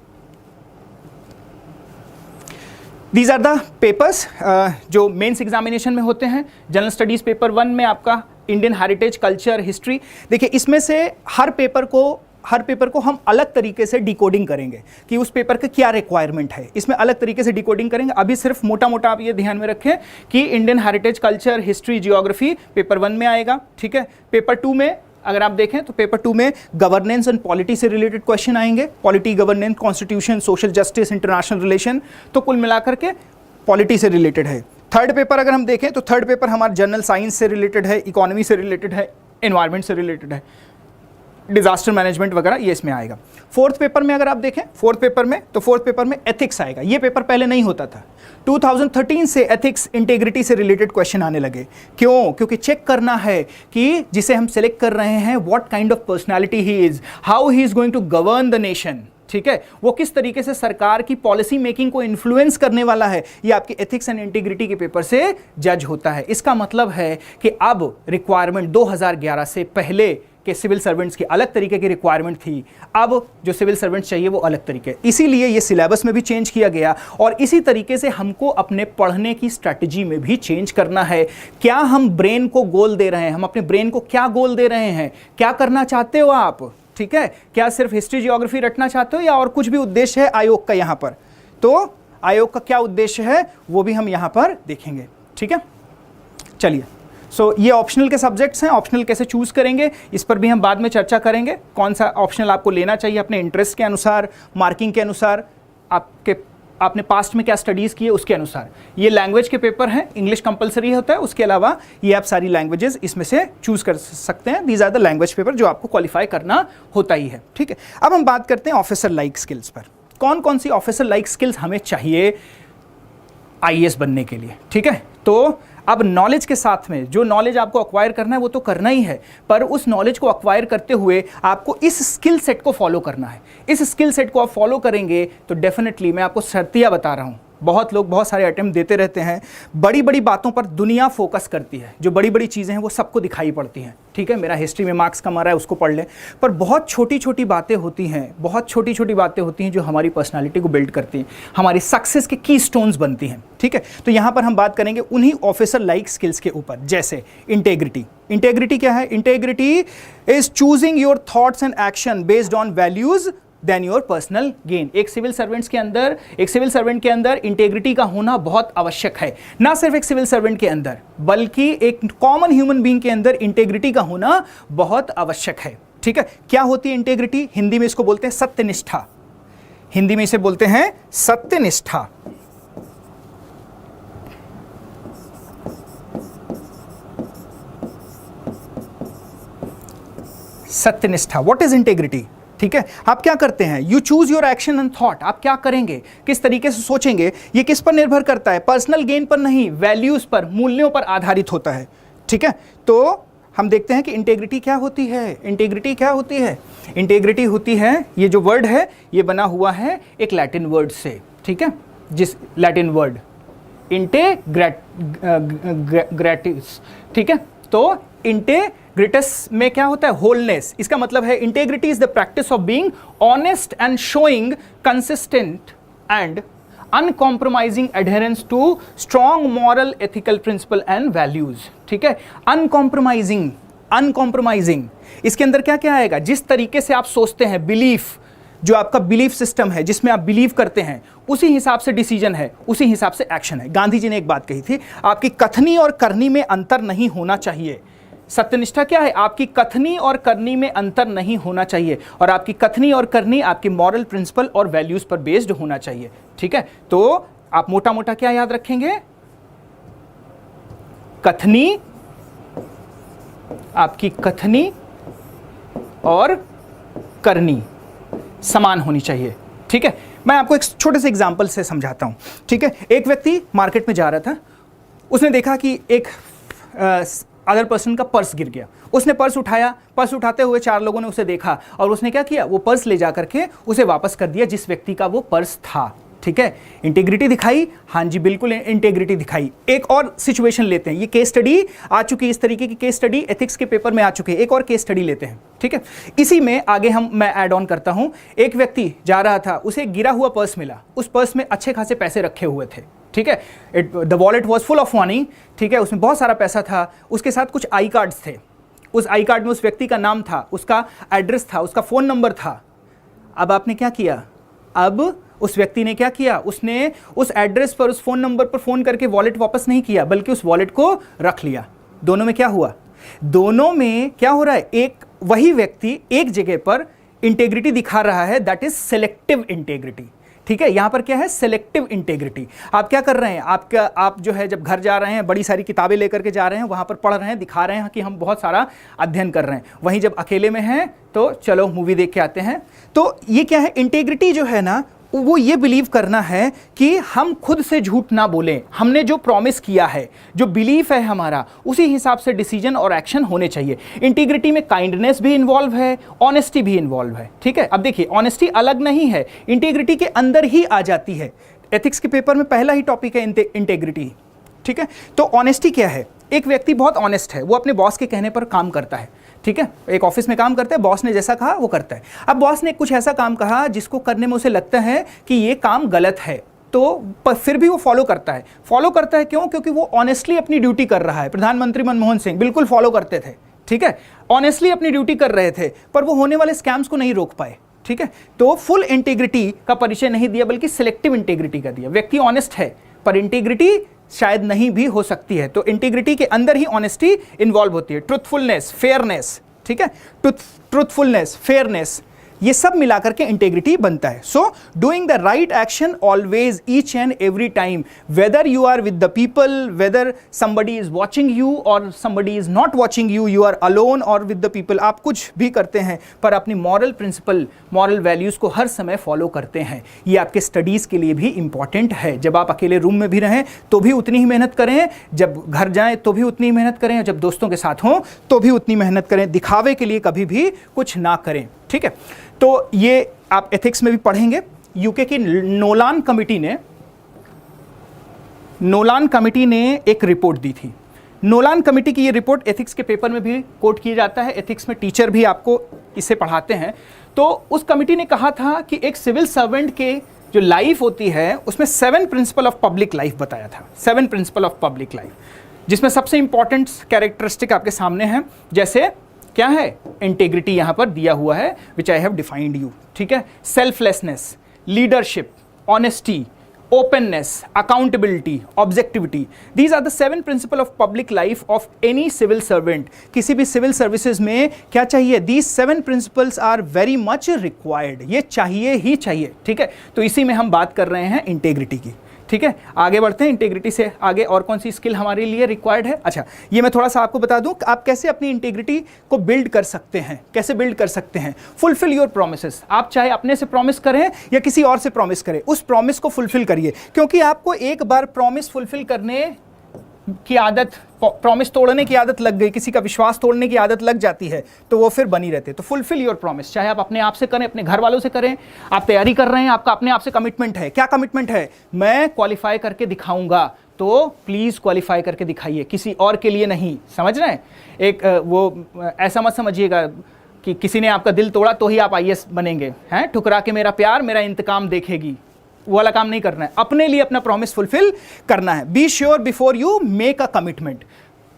Speaker 1: दीज आर द पेपर्स जो मेंस एग्जामिनेशन में होते हैं। जनरल स्टडीज पेपर 1 में आपका इंडियन हेरिटेज, कल्चर, हिस्ट्री, देखिए इसमें से हर पेपर को हम अलग तरीके से डिकोडिंग करेंगे कि उस पेपर का क्या रिक्वायरमेंट है, इसमें अलग तरीके से डिकोडिंग करेंगे। अभी सिर्फ मोटा मोटा आप ये ध्यान में रखें कि Indian heritage, culture, history, geography paper 1 में आएगा, ठीक है। पेपर 2 में अगर आप देखें तो पेपर 2 में गवर्नेंस एंड पॉलिटी से रिलेटेड क्वेश्चन आएंगे, polity, governance, constitution, social justice, international relation, तो कुल मिलाकर के पॉलिटी से रिलेटेड है। थर्ड पेपर अगर हम देखें तो थर्ड पेपर हमारा जनरल साइंस से रिलेटेड है, इकोनॉमी से रिलेटेड है, एनवायरनमेंट से रिलेटेड है, डिजास्टर मैनेजमेंट वगैरह ये इसमें आएगा। फोर्थ पेपर में अगर आप देखें, फोर्थ पेपर में एथिक्स आएगा। ये पेपर पहले नहीं होता था, 2013 से एथिक्स इंटीग्रिटी से रिलेटेड क्वेश्चन आने लगे। क्यों? क्योंकि चेक करना है कि जिसे हम सिलेक्ट कर रहे हैं what kind of personality he is, how he is going to govern the nation, ठीक है, वो किस तरीके से सरकार की पॉलिसी मेकिंग को इन्फ्लुएंस करने वाला है, ये आपके एथिक्स एंड इंटीग्रिटी के पेपर से जज होता है। इसका मतलब है कि अब रिक्वायरमेंट 2011 से पहले के सिविल सर्वेंट्स की अलग तरीके की रिक्वायरमेंट थी, अब जो सिविल सर्वेंट्स चाहिए वो अलग तरीके, इसीलिए ये सिलेबस में भी चेंज किया गया और इसी तरीके से हमको अपने पढ़ने की स्ट्रैटेजी में भी चेंज करना है। क्या हम ब्रेन को गोल दे रहे हैं, हम अपने ब्रेन को क्या गोल दे रहे हैं, क्या करना चाहते हो आप, ठीक है, क्या सिर्फ हिस्ट्री जियोग्राफी रटना चाहते हो या और कुछ भी उद्देश्य है आयोग का यहाँ पर, तो आयोग का क्या उद्देश्य है वो भी हम यहाँ पर देखेंगे, ठीक है। चलिए, सो ये ऑप्शनल के सब्जेक्ट्स हैं, ऑप्शनल कैसे चूज करेंगे इस पर भी हम बाद में चर्चा करेंगे, कौन सा ऑप्शनल आपको लेना चाहिए अपने इंटरेस्ट के अनुसार, मार्किंग के अनुसार, आपने पास्ट में क्या स्टडीज़ किए उसके अनुसार। ये लैंग्वेज के पेपर हैं, इंग्लिश कंपलसरी होता है, उसके अलावा ये आप सारी लैंग्वेजेस इसमें से चूज कर सकते हैं। These are the language paper जो आपको क्वालिफाई करना होता ही है, ठीक है। अब हम बात करते हैं ऑफिसर लाइक स्किल्स पर। कौन कौन सी ऑफिसर लाइक स्किल्स हमें चाहिए आईएएस बनने के लिए, ठीक है। तो अब नॉलेज के साथ में जो नॉलेज आपको अक्वायर करना है वो तो करना ही है, पर उस नॉलेज को अक्वायर करते हुए आपको इस स्किल सेट को फॉलो करना है। इस स्किल सेट को आप फॉलो करेंगे तो डेफिनेटली मैं आपको शर्तियाँ बता रहा हूँ, बहुत लोग बहुत सारे अटेम्प्ट देते रहते हैं, बड़ी बड़ी बातों पर दुनिया फोकस करती है, जो बड़ी बड़ी चीज़ें हैं वो सबको दिखाई पड़ती हैं, ठीक है, मेरा हिस्ट्री में मार्क्स कम आ रहा है उसको पढ़ लें, पर बहुत छोटी छोटी बातें होती हैं, बहुत छोटी छोटी बातें होती हैं जो हमारी पर्सनालिटी को बिल्ड करती हैं, हमारी सक्सेस के की स्टोन्स बनती हैं, ठीक है। तो यहाँ पर हम बात करेंगे उन्हीं ऑफिसर लाइक स्किल्स के ऊपर, जैसे इंटेग्रिटी। इंटेग्रिटी क्या है? Integrity is choosing your thoughts and action based on values then your personal gain. एक सिविल सर्वेंट के अंदर इंटेग्रिटी का होना बहुत आवश्यक है। ना सिर्फ एक सिविल सर्वेंट के अंदर बल्कि एक कॉमन ह्यूमन बीइंग के अंदर इंटेग्रिटी का होना बहुत आवश्यक है, ठीक है। क्या होती है इंटेग्रिटी? हिंदी में इसको बोलते हैं सत्यनिष्ठा, हिंदी में इसे बोलते हैं सत्यनिष्ठा। सत्यनिष्ठा, व्हाट इज इंटेग्रिटी? ठीक है, आप क्या करते हैं? You choose your action and thought. आप क्या करेंगे, किस तरीके से सोचेंगे, ये किस पर निर्भर करता है? पर्सनल गेन पर नहीं, वैल्यूज पर, मूल्यों पर आधारित होता है, ठीक है। तो हम देखते हैं कि इंटेग्रिटी क्या होती है। इंटेग्रिटी क्या होती है? इंटेग्रिटी होती है, ये जो वर्ड है ये बना हुआ है एक लैटिन वर्ड से, ठीक है, जिस लैटिन वर्ड इंटेग्रेटिस, ठीक है। तो इंटेग्रिटस में क्या होता है? होलनेस। इसका मतलब है integrity is the practice of being honest and showing consistent and uncompromising adherence to strong moral ethical principle and values, ठीक है। अनकॉम्प्रोमाइजिंग इसके अंदर क्या क्या आएगा? जिस तरीके से आप सोचते हैं, बिलीफ, जो आपका बिलीफ सिस्टम है, जिसमें आप बिलीव करते हैं, उसी हिसाब से डिसीजन है, उसी हिसाब से एक्शन है। गांधी जी ने एक बात कही थी, आपकी कथनी और करनी में अंतर नहीं होना चाहिए। सत्यनिष्ठा क्या है? आपकी कथनी और करनी में अंतर नहीं होना चाहिए, और आपकी कथनी और करनी आपकी मॉरल प्रिंसिपल और वैल्यूज पर बेस्ड होना चाहिए, ठीक है। तो आप मोटा मोटा क्या याद रखेंगे? कथनी, आपकी कथनी और करनी समान होनी चाहिए, ठीक है। मैं आपको एक छोटे से एग्जांपल से समझाता हूं, ठीक है। एक व्यक्ति मार्केट में जा रहा था, उसने देखा कि एक अदर पर्सन का पर्स गिर गया। उसने पर्स उठाया, पर्स उठाते हुए 4 लोगों ने उसे देखा और उसने क्या किया? वो पर्स ले जा करके उसे वापस कर दिया जिस व्यक्ति का वो पर्स था, ठीक है। इंटीग्रिटी दिखाई, हाँ जी बिल्कुल इंटीग्रिटी दिखाई। एक और सिचुएशन लेते हैं, ये केस स्टडी आ चुकी है, इस तरीके की केस स्टडी एथिक्स के पेपर में आ चुके हैं। एक और केस स्टडी लेते हैं, ठीक है। इसी में आगे मैं ऐड ऑन करता हूं। एक व्यक्ति जा रहा था, उसे गिरा हुआ पर्स मिला, उस पर्स में अच्छे खासे पैसे रखे हुए थे, ठीक है। The wallet was full of money, ठीक है, उसमें बहुत सारा पैसा था। उसके साथ कुछ आई कार्ड्स थे, उस आई कार्ड में उस व्यक्ति का नाम था, उसका एड्रेस था, उसका फ़ोन नंबर था। अब आपने क्या किया? अब उस व्यक्ति ने क्या किया? उसने उस एड्रेस पर, उस फ़ोन नंबर पर फ़ोन करके वॉलेट वापस नहीं किया, बल्कि उस वॉलेट को रख लिया। दोनों में क्या हुआ? दोनों में क्या हो रहा है? एक वही व्यक्ति एक जगह पर इंटेग्रिटी दिखा रहा है, दैट इज सेलेक्टिव इंटेग्रिटी, ठीक है, यहां पर क्या है, सिलेक्टिव इंटेग्रिटी। आप क्या कर रहे हैं, आप जो है जब घर जा रहे हैं बड़ी सारी किताबें लेकर के जा रहे हैं, वहां पर पढ़ रहे हैं, दिखा रहे हैं कि हम बहुत सारा अध्ययन कर रहे हैं, वहीं जब अकेले में हैं तो चलो मूवी देख के आते हैं। तो ये क्या है, इंटेग्रिटी जो है ना, वो ये बिलीव करना है कि हम खुद से झूठ ना बोलें, हमने जो प्रॉमिस किया है, जो बिलीफ है हमारा, उसी हिसाब से डिसीजन और एक्शन होने चाहिए। इंटीग्रिटी में काइंडनेस भी इन्वॉल्व है, ऑनेस्टी भी इन्वॉल्व है। ठीक है, अब देखिए ऑनेस्टी अलग नहीं है, इंटीग्रिटी के अंदर ही आ जाती है। एथिक्स के पेपर में पहला ही टॉपिक है इंटीग्रिटी। ठीक है, तो ऑनेस्टी क्या है, एक व्यक्ति बहुत ऑनेस्ट है, वो अपने बॉस के कहने पर काम करता है। ठीक है, एक ऑफिस में काम करते हैं, बॉस ने जैसा कहा वो करता है। अब बॉस ने कुछ ऐसा काम कहा जिसको करने में उसे लगता है कि ये काम गलत है, तो फिर भी वो फॉलो करता है। फॉलो करता है क्यों? क्योंकि वो ऑनेस्टली अपनी ड्यूटी कर रहा है। प्रधानमंत्री मनमोहन सिंह बिल्कुल फॉलो करते थे। ठीक है, ऑनेस्टली अपनी ड्यूटी कर रहे थे, पर वो होने वाले स्कैम्स को नहीं रोक पाए। ठीक है, तो फुल इंटीग्रिटी का परिचय नहीं दिया, बल्कि सिलेक्टिव इंटीग्रिटी का दिया। व्यक्ति ऑनेस्ट है, पर इंटीग्रिटी शायद नहीं भी हो सकती है। तो इंटीग्रिटी के अंदर ही ऑनेस्टी इन्वॉल्व होती है। ट्रुथफुलनेस, फेयरनेस, ठीक है, ट्रुथफुलनेस, फेयरनेस, ये सब मिलाकर के इंटेग्रिटी बनता है। So doing the right action always, each and every time, whether you are with the people, whether somebody is watching you और somebody is not watching you, you are alone or with the people, आप कुछ भी करते हैं पर अपनी moral principal, moral values को हर समय फॉलो करते हैं। ये आपके स्टडीज के लिए भी इंपॉर्टेंट है। जब आप अकेले रूम में भी रहें तो भी उतनी ही मेहनत करें, जब घर जाएं तो भी उतनी ही मेहनत करें, जब दोस्तों के साथ हों तो भी उतनी मेहनत करें। दिखावे के लिए कभी भी कुछ ना करें। ठीक है, तो ये आप एथिक्स में भी पढ़ेंगे। यूके की नोलान कमिटी ने एक रिपोर्ट दी थी। नोलान कमिटी की ये रिपोर्ट एथिक्स के पेपर में भी कोट किया जाता है, एथिक्स में टीचर भी आपको इसे पढ़ाते हैं। तो उस कमिटी ने कहा था कि एक सिविल सर्वेंट के जो लाइफ होती है उसमें 7 प्रिंसिपल ऑफ पब्लिक लाइफ बताया था। 7 प्रिंसिपल ऑफ पब्लिक लाइफ, जिसमें सबसे इंपॉर्टेंट कैरेक्टरिस्टिक आपके सामने हैं। जैसे क्या है, इंटेग्रिटी यहां पर दिया हुआ है, विच आई हैव डिफाइंड यू। ठीक है, selflessness, leadership, honesty, openness, accountability, objectivity. These are the 7 principles of public life of any civil servant. किसी भी सिविल सर्विसेज में क्या चाहिए? These 7 principles are very much required. ये चाहिए ही चाहिए। ठीक है, तो इसी में हम बात कर रहे हैं इंटेग्रिटी की। ठीक है, आगे बढ़ते हैं। इंटेग्रिटी से आगे और कौन सी स्किल हमारे लिए रिक्वायर्ड है? अच्छा, ये मैं थोड़ा सा आपको बता दूं आप कैसे अपनी इंटेग्रिटी को बिल्ड कर सकते हैं। कैसे बिल्ड कर सकते हैं? Fulfil your promises. आप चाहे अपने से प्रॉमिस करें या किसी और से प्रॉमिस करें, उस प्रॉमिस को फुलफिल करिए। क्योंकि आपको एक बार प्रॉमिस फुलफिल करने की आदत, प्रॉमिस तोड़ने की आदत लग गई, किसी का विश्वास तोड़ने की आदत लग जाती है, तो वो फिर बनी रहती है। तो फुलफिल योर प्रॉमिस, चाहे आप अपने आप से करें, अपने घर वालों से करें। आप तैयारी कर रहे हैं, आपका अपने आप से कमिटमेंट है। क्या कमिटमेंट है? मैं क्वालिफाई करके दिखाऊंगा, तो प्लीज क्वालिफाई करके दिखाइए, किसी और के लिए नहीं। समझ रहे हैं? एक वो ऐसा मत समझिएगा कि किसी ने आपका दिल तोड़ा तो ही आप IAS बनेंगे, हैं? ठुकरा के मेरा प्यार मेरा इंतकाम देखेगी, वो वाला काम नहीं करना है। अपने लिए अपना प्रॉमिस फुलफिल करना है। Be sure before you make a commitment.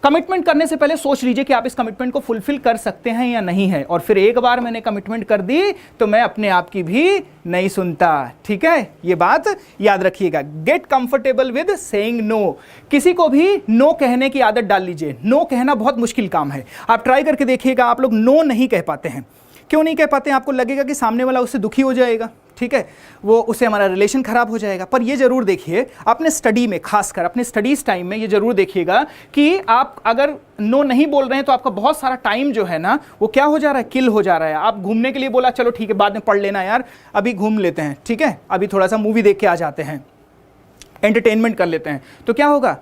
Speaker 1: Commitment करने से पहले सोच लीजिए कि आप इस कमिटमेंट को फुलफिल कर सकते हैं या नहीं है। और फिर एक बार मैंने कमिटमेंट कर दी तो मैं अपने आप की भी नहीं सुनता। ठीक है, ये बात याद रखिएगा। Get comfortable with saying no. किसी को भी नो कहने की आदत डाल लीजिए। नो कहना बहुत मुश्किल काम है। आप ट्राई करके देखिएगा, आप लोग नो नहीं कह पाते हैं। क्यों नहीं कह पाते हैं? आपको लगेगा कि सामने वाला उससे दुखी हो जाएगा, ठीक है, वो उससे हमारा रिलेशन खराब हो जाएगा। पर ये जरूर देखिए अपने स्टडी में, खासकर अपने स्टडीज टाइम में ये जरूर देखिएगा कि आप अगर नो नहीं बोल रहे हैं तो आपका बहुत सारा टाइम जो है ना वो क्या हो जा रहा है, किल हो जा रहा है। आप घूमने के लिए बोला, चलो ठीक है बाद में पढ़ लेना यार, अभी घूम लेते हैं, ठीक है, अभी थोड़ा सा मूवी देख के आ जाते हैं, एंटरटेनमेंट कर लेते हैं, तो क्या होगा?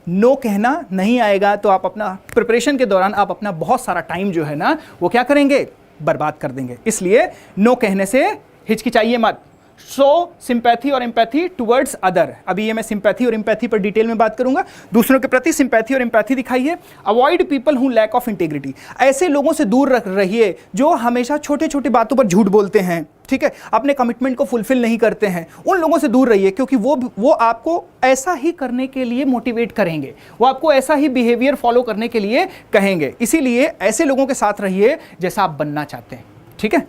Speaker 1: नो कहना नहीं आएगा तो आप अपना प्रिपरेशन के दौरान आप अपना बहुत सारा टाइम जो है ना वो क्या करेंगे? बर्बाद कर देंगे। इसलिए नो कहने से हिचकिचाइए मत। शो सिंपैथी और एम्पैथी टुवर्ड्स अदर। अभी ये मैं सिंपैथी और एम्पैथी पर डिटेल में बात करूंगा। दूसरों के प्रति सिंपैथी और एम्पैथी दिखाइए। Avoid people who lack of integrity. ऐसे लोगों से दूर रहिए जो हमेशा छोटे छोटे बातों पर झूठ बोलते हैं, ठीक है, अपने कमिटमेंट को फुलफिल नहीं करते हैं। उन लोगों से दूर रहिए, क्योंकि वो आपको ऐसा ही करने के लिए मोटिवेट करेंगे, वो आपको ऐसा ही बिहेवियर फॉलो करने के लिए कहेंगे। इसीलिए ऐसे लोगों के साथ रहिए जैसा आप बनना चाहते हैं, ठीक है।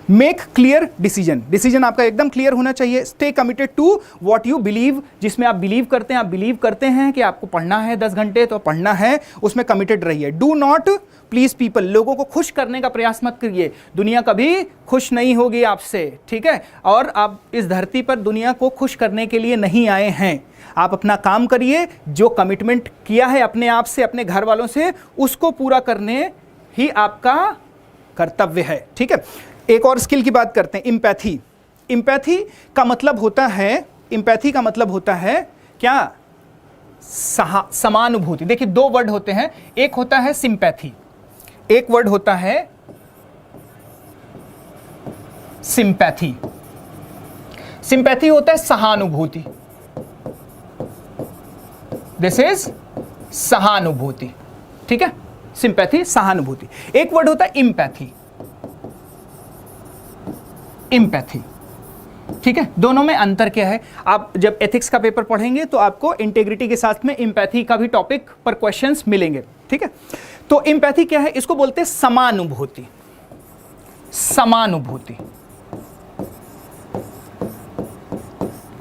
Speaker 1: मेक क्लियर डिसीजन, डिसीजन आपका एकदम क्लियर होना चाहिए। Stay committed to what you believe, जिसमें आप बिलीव करते हैं, आप बिलीव करते हैं कि आपको पढ़ना है 10 घंटे तो पढ़ना है, उसमें कमिटेड रहिए। डू नॉट प्लीज पीपल, लोगों को खुश करने का प्रयास मत करिए, दुनिया कभी खुश नहीं होगी आपसे, ठीक है। और आप इस धरती पर दुनिया को खुश करने के लिए नहीं आए हैं। आप अपना काम करिए, जो कमिटमेंट किया है अपने आप से, अपने घर वालों से, उसको पूरा करने ही आपका कर्तव्य है, ठीक है। एक और स्किल की बात करते हैं, इम्पैथी। इम्पैथी का मतलब होता है, इम्पैथी का मतलब होता है क्या? समानुभूति। देखिए 2 वर्ड होते हैं, एक होता है सिंपैथी, एक वर्ड होता है सिंपैथी। सिंपैथी होता है सहानुभूति, दिस इज सहानुभूति, ठीक है। सिंपैथी सहानुभूति। एक वर्ड होता है इम्पैथी, इम्पैथी, ठीक है। दोनों में अंतर क्या है? आप जब एथिक्स का पेपर पढ़ेंगे तो आपको इंटेग्रिटी के साथ में इम्पैथी का भी टॉपिक पर क्वेश्चंस मिलेंगे, ठीक है। तो इम्पैथी क्या है? इसको बोलते हैं समानुभूति, समानुभूति,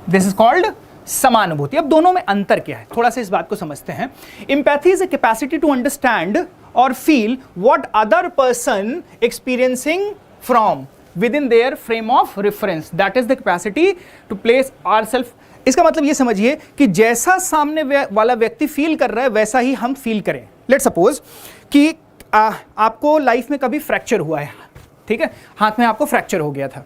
Speaker 1: दिस इज कॉल्ड समानुभूति। अब दोनों में अंतर क्या है, थोड़ा सा इस बात को समझते हैं। Empathy is a capacity to understand और feel what other person experiencing from within their frame of reference, that is the capacity to place ourselves। इसका मतलब ये समझिए कि जैसा सामने वाला व्यक्ति फील कर रहा है वैसा ही हम फील करें। लेट सपोज कि आपको लाइफ में कभी फ्रैक्चर हुआ है, ठीक है, हाथ में आपको फ्रैक्चर हो गया था,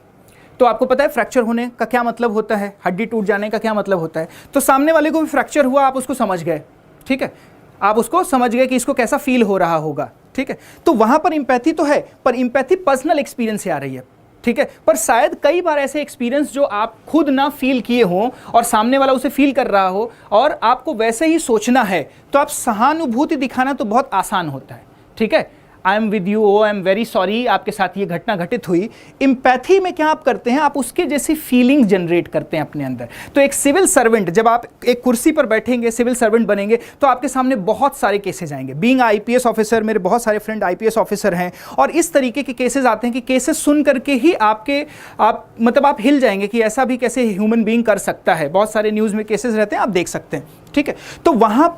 Speaker 1: तो आपको पता है फ्रैक्चर होने का क्या मतलब होता है, हड्डी टूट जाने का क्या मतलब होता है। तो सामने वाले को भी फ्रैक्चर हुआ, आप उसको समझ गए, ठीक है, आप उसको समझ गए कि इसको कैसा फील हो रहा होगा, ठीक है। तो वहां पर इंपैथी तो है, पर इंपैथी पर्सनल एक्सपीरियंस से आ रही है, ठीक है। पर शायद कई बार ऐसे एक्सपीरियंस जो आप खुद ना फील किए हो और सामने वाला उसे फील कर रहा हो और आपको वैसे ही सोचना है, तो आप सहानुभूति दिखाना तो बहुत आसान होता है, ठीक है। I am with you, oh I am very sorry, आपके साथ ये घटना घटित हुई। इम्पैथी में क्या आप करते हैं? आप उसके जैसी फीलिंग जनरेट करते हैं अपने अंदर। तो एक सिविल सर्वेंट, जब आप एक कुर्सी पर बैठेंगे, सिविल सर्वेंट बनेंगे, तो आपके सामने बहुत सारे केसेस आएंगे। बीइंग आईपीएस ऑफिसर, मेरे बहुत सारे फ्रेंड आईपीएस ऑफिसर हैं, और इस तरीके के केसेस आते हैं कि केसेस सुन करके ही आप हिल जाएंगे कि ऐसा भी कैसे ह्यूमन बीइंग कर सकता है। बहुत सारे न्यूज़ में केसेस रहते हैं, आप देख सकते हैं, ठीक है। तो वहाँ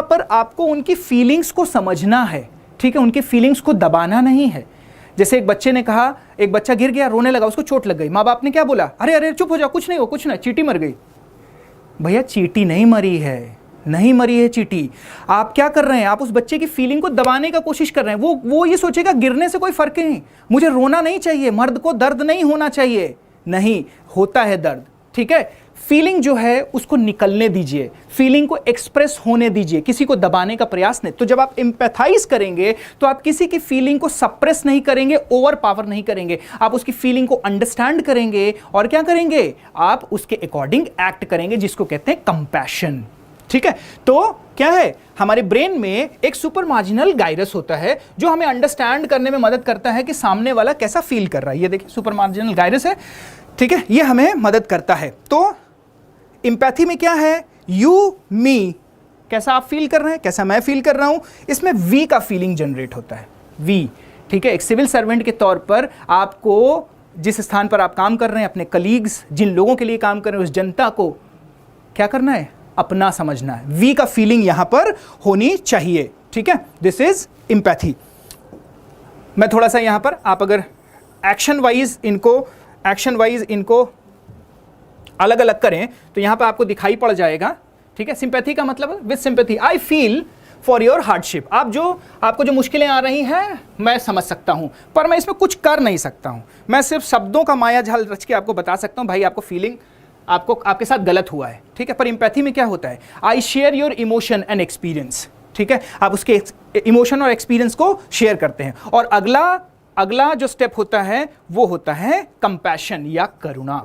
Speaker 1: पर आपको उनकी फीलिंग्स को समझना है, ठीक है, उनकी फीलिंग्स को दबाना नहीं है। जैसे एक बच्चे ने कहा, एक बच्चा गिर गया, रोने लगा, उसको चोट लग गई, माँ बाप ने क्या बोला? अरे अरे चुप हो जाओ, कुछ नहीं हो, कुछ नहीं, चींटी मर गई। भैया चींटी नहीं मरी है, नहीं मरी है चींटी। आप क्या कर रहे हैं? आप उस बच्चे की फीलिंग को दबाने का कोशिश कर रहे हैं। वो ये सोचेगा गिरने से कोई फर्क नहीं, मुझे रोना नहीं चाहिए, मर्द को दर्द नहीं होना चाहिए। नहीं होता है दर्द, ठीक है। फीलिंग जो है उसको निकलने दीजिए, फीलिंग को एक्सप्रेस होने दीजिए, किसी को दबाने का प्रयास नहीं। तो जब आप एम्पैथाइज करेंगे तो आप किसी की फीलिंग को सप्रेस नहीं करेंगे, ओवर पावर नहीं करेंगे, आप उसकी फीलिंग को अंडरस्टैंड करेंगे और क्या करेंगे? आप उसके अकॉर्डिंग एक्ट करेंगे, जिसको कहते हैं कंपैशन, ठीक है। तो क्या है, हमारे ब्रेन में एक सुपर मार्जिनल गाइरस होता है जो हमें अंडरस्टैंड करने में मदद करता है कि सामने वाला कैसा फील कर रहा है। ये देखिए सुपर मार्जिनल गाइरस है, ठीक है, ये हमें मदद करता है। तो इंपैथी में क्या है? यू मी, कैसा आप फील कर रहे हैं, कैसा मैं फील कर रहा हूं, इसमें वी का फीलिंग जनरेट होता है, वी, ठीक है। एक सिविल सर्वेंट के तौर पर आपको जिस स्थान पर आप काम कर रहे हैं, अपने कलीग्स, जिन लोगों के लिए काम कर रहे हैं, उस जनता को क्या करना है? अपना समझना है। वी का फीलिंग यहां पर होनी चाहिए, ठीक है। This is empathy. मैं थोड़ा सा यहां पर, आप अगर एक्शन वाइज इनको अलग अलग करें तो यहां पर आपको दिखाई पड़ जाएगा, ठीक है। सिंपैथी का मतलब with sympathy I feel for your hardship. आपको जो मुश्किलें आ रही हैं मैं समझ सकता हूं, पर मैं इसमें कुछ कर नहीं सकता हूं। मैं सिर्फ शब्दों का माया जाल रच के आपको बता सकता हूं, भाई आपको फीलिंग, आपके साथ गलत हुआ है, ठीक है। पर इंपैथी में क्या होता है? I share your emotion and experience, ठीक है। आप उसके इमोशन और एक्सपीरियंस को शेयर करते हैं। और अगला जो स्टेप होता है वो होता है कंपैशन या करुणा,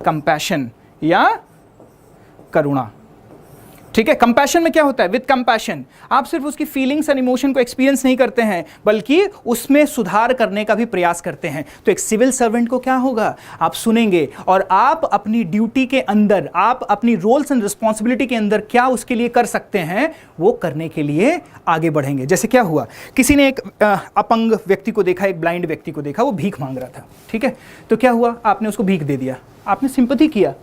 Speaker 1: कंपैशन या करुणा, ठीक है। कंपैशन में क्या होता है? विद कंपैशन आप सिर्फ उसकी फीलिंग्स एंड इमोशन को एक्सपीरियंस नहीं करते हैं, बल्कि उसमें सुधार करने का भी प्रयास करते हैं। तो एक सिविल सर्वेंट को क्या होगा? आप सुनेंगे और आप अपनी ड्यूटी के अंदर, आप अपनी रोल्स एंड रिस्पॉन्सिबिलिटी के अंदर क्या उसके लिए कर सकते हैं, वो करने के लिए आगे बढ़ेंगे। जैसे क्या हुआ, किसी ने एक अपंग व्यक्ति को देखा, एक ब्लाइंड व्यक्ति को देखा, वो भीख मांग रहा था। ठीक है, तो क्या हुआ? आपने उसको भीख दे दिया, आपने सिंपैथी किया,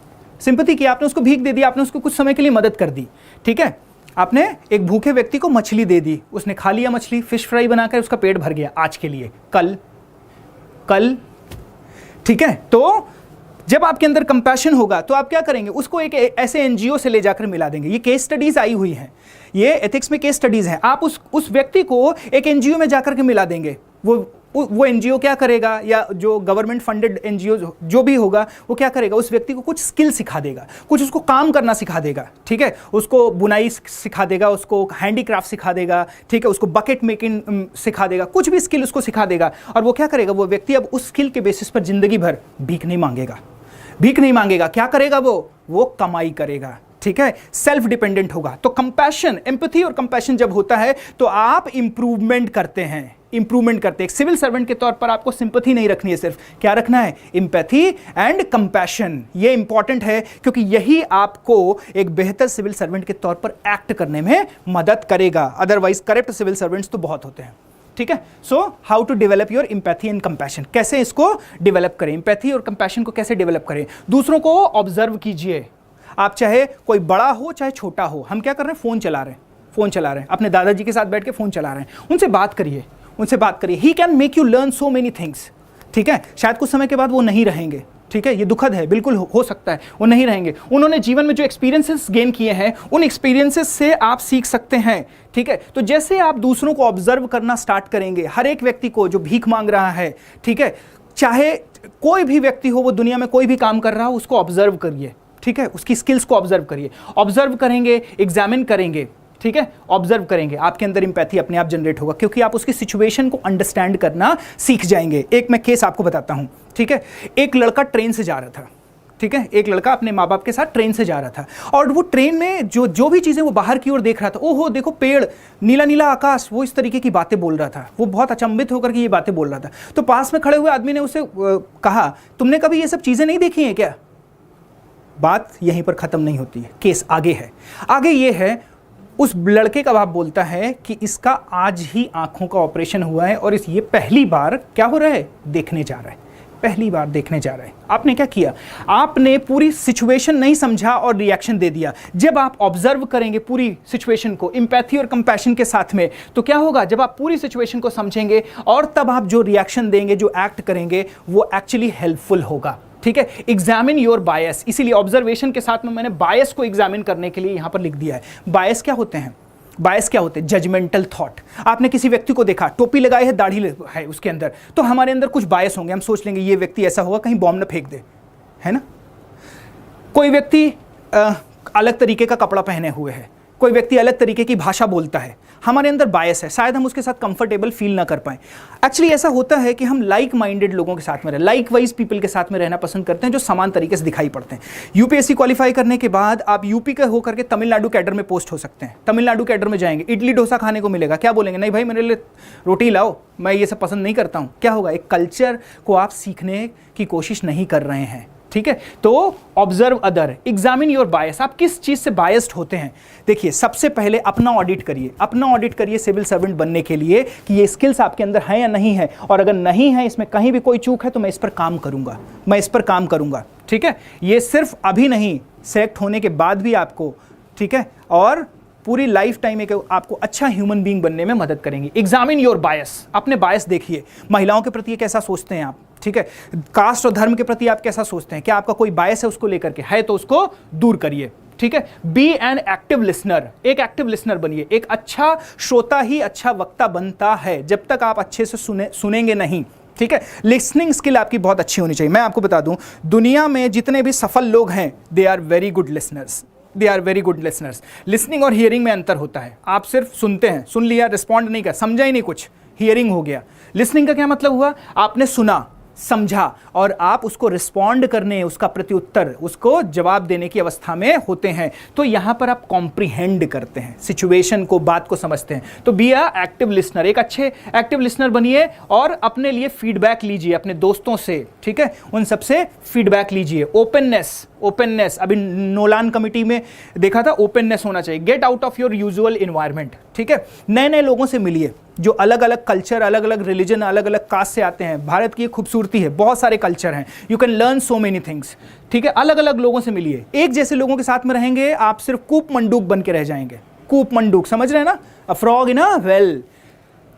Speaker 1: आपने उसको भीख दे दी, आपने उसको कुछ समय के लिए मदद कर दी। ठीक है, आपने एक भूखे व्यक्ति को मछली दे दी, उसने खा लिया मछली, फिश फ्राई बनाकर उसका पेट भर गया आज के लिए, कल। ठीक है, तो जब आपके अंदर कंपैशन होगा तो आप क्या करेंगे? उसको एक ऐसे एनजीओ से ले जाकर मिला देंगे। ये केस स्टडीज आई हुई हैं, ये एथिक्स में केस स्टडीज हैं। आप उस व्यक्ति को एक एनजीओ में जाकर के मिला देंगे। वो एनजीओ क्या करेगा, या जो गवर्नमेंट फंडेड एनजीओ जो भी होगा, वो क्या करेगा? उस व्यक्ति को कुछ स्किल सिखा देगा, कुछ उसको काम करना सिखा देगा। ठीक है, उसको बुनाई सिखा देगा, उसको हैंडीक्राफ्ट सिखा देगा। ठीक है, उसको बकेट मेकिंग सिखा देगा, कुछ भी स्किल उसको सिखा देगा। और वो क्या करेगा? वो व्यक्ति अब उस स्किल के बेसिस पर जिंदगी भर भीख नहीं मांगेगा। क्या करेगा? वो कमाई करेगा। ठीक है, सेल्फ डिपेंडेंट होगा। तो कंपैशन, एम्पैथी और कंपैशन जब होता है तो आप इंप्रूवमेंट करते हैं। एक सिविल सर्वेंट के तौर पर आपको सिंपैथी नहीं रखनी है, सिर्फ क्या रखना है? Empathy and compassion. ये इंपॉर्टेंट है, क्योंकि यही आपको एक बेहतर सिविल सर्वेंट के तौर पर एक्ट करने में मदद करेगा। अदरवाइज करप्ट सिविल सर्वेंट्स तो बहुत होते हैं। ठीक है, so how to develop your empathy and compassion, कैसे इसको डेवलप करें? एम्पैथी और कंपैशन को कैसे डेवलप करें? दूसरों को ऑब्जर्व कीजिए। आप चाहे कोई बड़ा हो चाहे छोटा हो, हम क्या कर रहे हैं? फोन चला रहे हैं, अपने दादाजी के साथ बैठ के फोन चला रहे हैं। उनसे बात करिए। He can make you learn so many things. ठीक है, शायद कुछ समय के बाद वो नहीं रहेंगे। ठीक है, ये दुखद है, बिल्कुल हो सकता है वो नहीं रहेंगे। उन्होंने जीवन में जो एक्सपीरियंसेस गेन किए हैं, उन एक्सपीरियंसेस से आप सीख सकते हैं। ठीक है, तो जैसे आप दूसरों को ऑब्जर्व करना स्टार्ट करेंगे, हर एक व्यक्ति को जो भीख मांग रहा है, ठीक है, चाहे कोई भी व्यक्ति हो, वो दुनिया में कोई भी काम कर रहा हो, उसको ऑब्जर्व करिए। ठीक है, उसकी स्किल्स को ऑब्जर्व करिए। ऑब्जर्व करेंगे, एग्जामिन करेंगे। ठीक है, ऑब्जर्व करेंगे, आपके अंदर एम्पैथी अपने आप जनरेट होगा, क्योंकि आप उसकी सिचुएशन को अंडरस्टैंड करना सीख जाएंगे। एक मैं केस आपको बताता हूं। ठीक है, एक लड़का ट्रेन से जा रहा था। ठीक है, एक लड़का अपने माँ बाप के साथ ट्रेन से जा रहा था, और वो ट्रेन में जो भी चीजें वो बाहर की ओर देख रहा था, ओहो देखो पेड़, नीला नीला आकाश, वो इस तरीके की बातें बोल रहा था। वो बहुत अचंभित होकर के ये बातें बोल रहा था। तो पास में खड़े हुए आदमी ने उसे कहा, तुमने कभी ये सब चीजें नहीं देखी हैं क्या? बात यहीं पर खत्म नहीं होती है, केस आगे है। आगे ये है, उस लड़के का बाप बोलता है कि इसका आज ही आंखों का ऑपरेशन हुआ है, और ये पहली बार क्या हो रहा है? देखने जा रहा है, पहली बार देखने जा रहा है। आपने क्या किया? आपने पूरी सिचुएशन नहीं समझा और रिएक्शन दे दिया। जब आप ऑब्जर्व करेंगे पूरी सिचुएशन को एम्पैथी और कंपैशन के साथ में, तो क्या होगा? जब आप पूरी सिचुएशन को समझेंगे और तब आप जो रिएक्शन देंगे, जो एक्ट करेंगे, वो एक्चुअली हेल्पफुल होगा। ठीक है, एग्जामिन योर बायस। इसीलिए ऑब्जर्वेशन के साथ में मैंने बायस को एग्जामिन करने के लिए यहां पर लिख दिया है। बायस क्या होते हैं? Judgemental thought. आपने किसी व्यक्ति को देखा, टोपी लगाई है, दाढ़ी है उसके अंदर, तो हमारे अंदर कुछ बायस होंगे। हम सोच लेंगे ये व्यक्ति ऐसा होगा, कहीं बॉम्ब न फेंक दे, है ना? कोई व्यक्ति अलग तरीके का कपड़ा पहने हुए है, कोई व्यक्ति अलग तरीके की भाषा बोलता है, हमारे अंदर बायस है, शायद हम उसके साथ कंफर्टेबल फील ना कर पाएं। एक्चुअली ऐसा होता है कि हम लाइक माइंडेड लोगों के साथ में लाइक वाइज पीपल के साथ में रहना पसंद करते हैं, जो समान तरीके से दिखाई पड़ते हैं। यूपीएससी क्वालिफाई करने के बाद आप यूपी के होकर के तमिलनाडु कैडर में पोस्ट हो सकते हैं। तमिलनाडु कैडर में जाएंगे, इडली डोसा खाने को मिलेगा, क्या बोलेंगे? नहीं भाई, मेरे लिए रोटी लाओ, मैं ये सब पसंद नहीं करता हूँ। क्या होगा? एक कल्चर को आप सीखने की कोशिश नहीं कर रहे हैं। ठीक है, तो ऑब्जर्व अदर, एग्जामिन योर बायस। आप किस चीज से बायस्ड होते हैं? देखिए, सबसे पहले अपना ऑडिट करिए सिविल सर्वेंट बनने के लिए, कि ये स्किल्स आपके अंदर हैं या नहीं है, और अगर नहीं है, इसमें कहीं भी कोई चूक है, तो मैं इस पर काम करूंगा। ठीक है, ये सिर्फ अभी नहीं, सेलेक्ट होने के बाद भी आपको, ठीक है, और पूरी लाइफ टाइम एक आपको अच्छा ह्यूमन बीइंग बनने में मदद करेंगे। एग्जामिन योर बायस, अपने बायस देखिए। महिलाओं के प्रति कैसा सोचते हैं आप? ठीक है, कास्ट और धर्म के प्रति आप कैसा सोचते हैं? क्या आपका कोई बायस है उसको लेकर के? है तो उसको दूर करिए। ठीक है, बी एन एक्टिव लिसनर, एक एक्टिव लिसनर बनिए। एक अच्छा श्रोता ही अच्छा वक्ता बनता है, जब तक आप अच्छे से सुनेंगे नहीं। ठीक है, लिसनिंग स्किल आपकी बहुत अच्छी होनी चाहिए। मैं आपको बता दूं, दुनिया में जितने भी सफल लोग हैं, they are very good listeners. Listening और हियरिंग में अंतर होता है। आप सिर्फ सुनते हैं, सुन लिया, रिस्पॉन्ड नहीं कर, समझा ही नहीं कुछ, हियरिंग हो गया। लिसनिंग का क्या मतलब हुआ? आपने सुना, समझा और आप उसको रिस्पॉन्ड करने, उसका प्रत्युत्तर, उसको जवाब देने की अवस्था में होते हैं। तो यहां पर आप कॉम्प्रिहेंड करते हैं सिचुएशन को, बात को समझते हैं। तो बी अ एक्टिव लिसनर, एक अच्छे एक्टिव लिसनर बनिए और अपने लिए फीडबैक लीजिए अपने दोस्तों से, ठीक है, उन सबसे फीडबैक लीजिए। ओपननेस, अभी नोलान कमिटी में देखा था, ओपननेस होना चाहिए। Gate out of your usual environment, ठीक है, नए नए लोगों से मिलिए जो अलग अलग कल्चर, अलग अलग रिलीजन, अलग अलग कास्ट से आते हैं। भारत की खूबसूरती है, बहुत सारे कल्चर हैं, you can learn so many things, ठीक है। अलग अलग लोगों से मिलिए। एक जैसे लोगों के साथ में रहेंगे आप सिर्फ कूप मंडूक बन के रह जाएंगे। कूप मंडूक समझ रहे हैं ना, a frog in a well.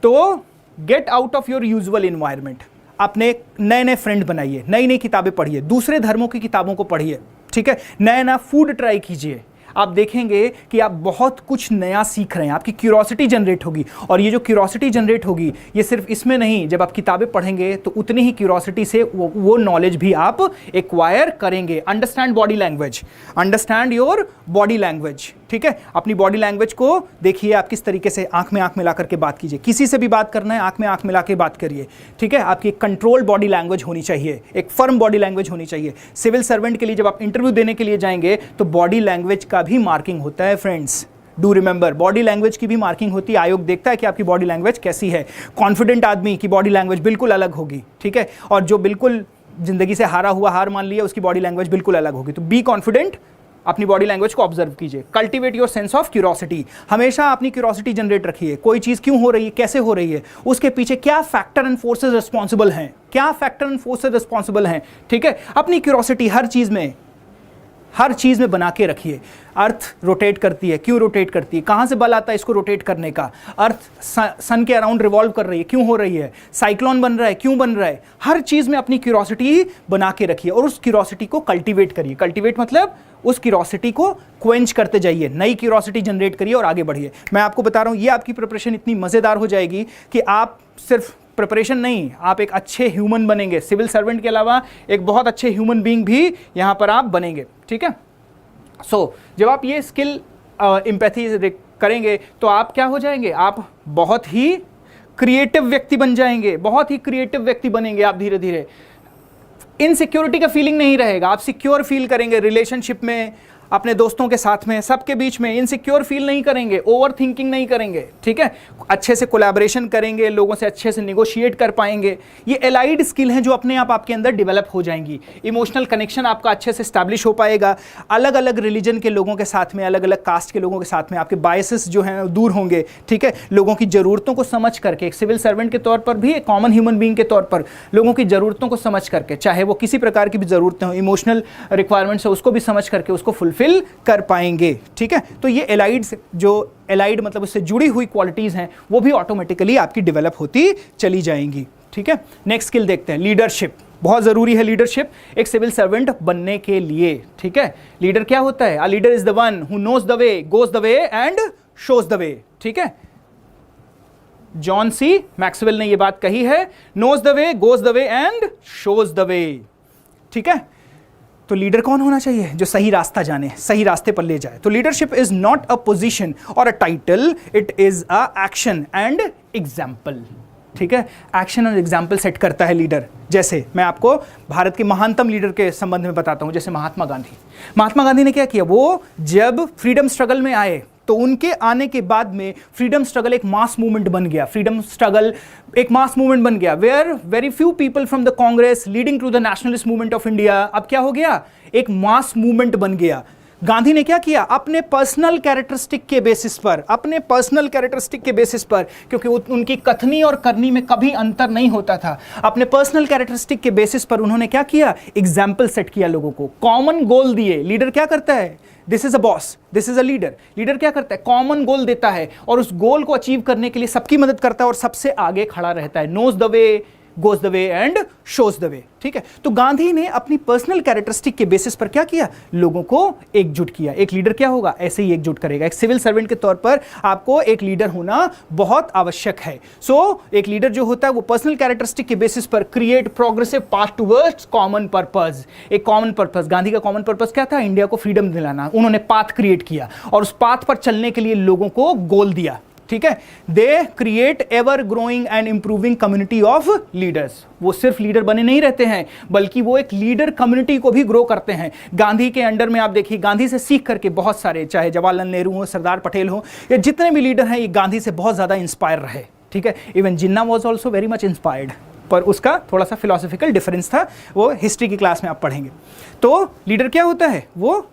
Speaker 1: तो get out of your usual environment, अपने नए नए फ्रेंड बनाइए, नई नई किताबें पढ़िए, दूसरे धर्मों की किताबों को पढ़िए, ठीक है, नया नया फूड ट्राई कीजिए। आप देखेंगे कि आप बहुत कुछ नया सीख रहे हैं, आपकी क्यूरोसिटी जनरेट होगी। और ये जो क्यूरोसिटी जनरेट होगी ये सिर्फ इसमें नहीं, जब आप किताबें पढ़ेंगे तो उतनी ही क्यूरोसिटी से वो नॉलेज भी आप एक्वायर करेंगे। Understand body language, understand your body language, ठीक है। अपनी बॉडी लैंग्वेज को देखिए, आप किस तरीके से आंख में आंख मिला करके बात कीजिए। किसी से भी बात करना है आंख में आंख मिला के बात करिए, ठीक है। आपकी कंट्रोल बॉडी लैंग्वेज होनी चाहिए, एक फर्म बॉडी लैंग्वेज होनी चाहिए। सिविल सर्वेंट के लिए जब आप इंटरव्यू देने के लिए जाएंगे तो बॉडी लैंग्वेज का भी मार्किंग होता है friends. Do remember, body language की भी मार्किंग होती है। आयोग देखता है कि आपकी बॉडी लैंग्वेज कैसी है। कॉन्फिडेंट आदमी की बॉडी लैंग्वेज बिल्कुल अलग होगी, ठीक है, और जो बिल्कुल जिंदगी से हारा हुआ, हार मान लिया, उसकी बॉडी लैंग्वेज बिल्कुल अलग होगी। तो बी कॉन्फिडेंट, अपनी बॉडी लैंग्वेज को ऑब्जर्व कीजिए। Cultivate your sense of curiosity, हमेशा अपनी क्यूरोसिटी जनरेट रखिए। कोई चीज़ क्यों हो रही है, कैसे हो रही है, उसके पीछे क्या फैक्टर एंड फोर्सेस रिस्पॉन्सिबल हैं, क्या फैक्टर एंड फोर्सेस रिस्पॉन्सिबल हैं, ठीक है। अपनी क्यूरोसिटी हर चीज़ में बना के रखिए। अर्थ रोटेट करती है, क्यों रोटेट करती है, कहाँ से बल आता है इसको रोटेट करने का। अर्थ सन के अराउंड रिवॉल्व कर रही है, क्यों हो रही है। साइक्लोन बन रहा है, क्यों बन रहा है। हर चीज़ में अपनी क्यूरोसिटी बना के रखिए और उस क्यूरोसिटी को कल्टिवेट करिए। कल्टिवेट मतलब उस क्यूरोसिटी को क्वेंच करते जाइए, नई क्यूरोसिटी जनरेट करिए और आगे बढ़िए। मैं आपको बता रहा हूँ, ये आपकी प्रिपरेशन इतनी मज़ेदार हो जाएगी कि आप सिर्फ प्रिपरेशन नहीं, आप एक अच्छे ह्यूमन बनेंगे। सिविल सर्वेंट के अलावा एक बहुत अच्छे ह्यूमन बीइंग भी यहाँ पर आप बनेंगे, ठीक है। सो जब आप ये स्किल एम्पैथी करेंगे तो आप क्या हो जाएंगे, आप बहुत ही क्रिएटिव व्यक्ति बन जाएंगे, बहुत ही क्रिएटिव व्यक्ति बनेंगे आप धीरे धीरे। इनसिक्योरिटी का फीलिंग नहीं रहेगा, आप सिक्योर फील करेंगे रिलेशनशिप में, अपने दोस्तों के साथ में, सबके बीच में इनसिक्योर फील नहीं करेंगे, ओवर थिंकिंग नहीं करेंगे, ठीक है। अच्छे से कोलैबोरेशन करेंगे, लोगों से अच्छे से निगोशिएट कर पाएंगे। ये एलाइड स्किल हैं जो अपने आप आपके अंदर डेवलप हो जाएंगी। इमोशनल कनेक्शन आपका अच्छे से स्टैब्लिश हो पाएगा। अलग अलग रिलीजन के लोगों के साथ में, अलग अलग कास्ट के लोगों के साथ में आपके बायसेस जो हैं दूर होंगे, ठीक है। लोगों की ज़रूरतों को समझ करके, एक सिविल सर्वेंट के तौर पर भी, एक कॉमन ह्यूमन बीइंग के तौर पर लोगों की ज़रूरतों को समझ करके, चाहे वो किसी प्रकार की भी ज़रूरतें हों, इमोशनल रिक्वायरमेंट्स है उसको भी समझ करके उसको फुलफिल कर पाएंगे, ठीक है। तो ये एलाइड मतलब उससे जुड़ी हुई क्वालिटीज़ हैं वो भी ऑटोमेटिकली आपकी डेवलप होती चली जाएंगी, ठीक है। नेक्स्ट स्किल देखते हैं, लीडरशिप। बहुत ज़रूरी है लीडरशिप एक सिविल सर्वेंट बनने के लिए, ठीक है। लीडर क्या होता है, a leader is the one who knows the way, goes the way and shows the way, ठीक है। जॉन सी मैक्सवेल ने ये बात कही है, knows the way, goes the way and shows the way, ठीक है। तो लीडर कौन होना चाहिए, जो सही रास्ता जाने, सही रास्ते पर ले जाए। तो leadership is not a position or a title, it is a action and example, ठीक है। एक्शन और एग्जाम्पल सेट करता है लीडर। जैसे मैं आपको भारत के महानतम लीडर के संबंध में बताता हूं, जैसे महात्मा गांधी। महात्मा गांधी ने क्या किया, वो जब फ्रीडम स्ट्रगल में आए तो उनके आने के बाद में फ्रीडम स्ट्रगल एक मास मूवमेंट बन गया। फ्रीडम स्ट्रगल एक मास मूवमेंट बन गया, where very few people from the Congress leading to the nationalist movement of India. अब क्या हो गया, एक मास मूवमेंट बन गया। गांधी ने क्या किया, अपने पर्सनल कैरेक्टरिस्टिक के बेसिस पर, अपने पर्सनल कैरेक्टरिस्टिक के बेसिस पर, क्योंकि उनकी कथनी और करनी में कभी अंतर नहीं होता था, अपने पर्सनल कैरेक्टरिस्टिक के बेसिस पर उन्होंने क्या किया, एग्जाम्पल सेट किया लोगों को, कॉमन गोल दिए। लीडर क्या करता है, this is a boss, this is a leader. Leader क्या करता है, कॉमन गोल देता है और उस गोल को अचीव करने के लिए सबकी मदद करता है और सबसे आगे खड़ा रहता है। Knows the way, goes the way and shows the way, ठीक है। तो गांधी ने अपनी पर्सनल कैरेक्टरिस्टिक के बेसिस पर क्या किया, लोगों को एकजुट किया। एक लीडर क्या होगा, ऐसे ही एकजुट करेगा। एक सिविल सर्वेंट के तौर पर आपको एक लीडर होना बहुत आवश्यक है। एक लीडर जो होता है वो पर्सनल कैरेक्टरिस्टिक के बेसिस पर create progressive path towards common purpose. एक कॉमन पर्पस, गांधी का कॉमन पर्पस क्या था, इंडिया को फ्रीडम दिलाना। उन्होंने पाथ क्रिएट किया और उस पाथ पर चलने के लिए लोगों को गोल दिया, ठीक है। They create ever growing and improving community of leaders. वो सिर्फ लीडर बने नहीं रहते हैं, बल्कि वो एक लीडर कम्युनिटी को भी ग्रो करते हैं। गांधी के अंडर में आप देखिए, गांधी से सीख करके बहुत सारे, चाहे जवाहरलाल नेहरू हो, सरदार पटेल हो, या जितने भी लीडर हैं, ये गांधी से बहुत ज्यादा इंस्पायर रहे, ठीक है। Even Jinnah was also very much inspired, पर उसका थोड़ा सा फिलोसफिकल डिफरेंस था, वो हिस्ट्री की क्लास में आप पढ़ेंगे। तो लीडर क्या होता है, वो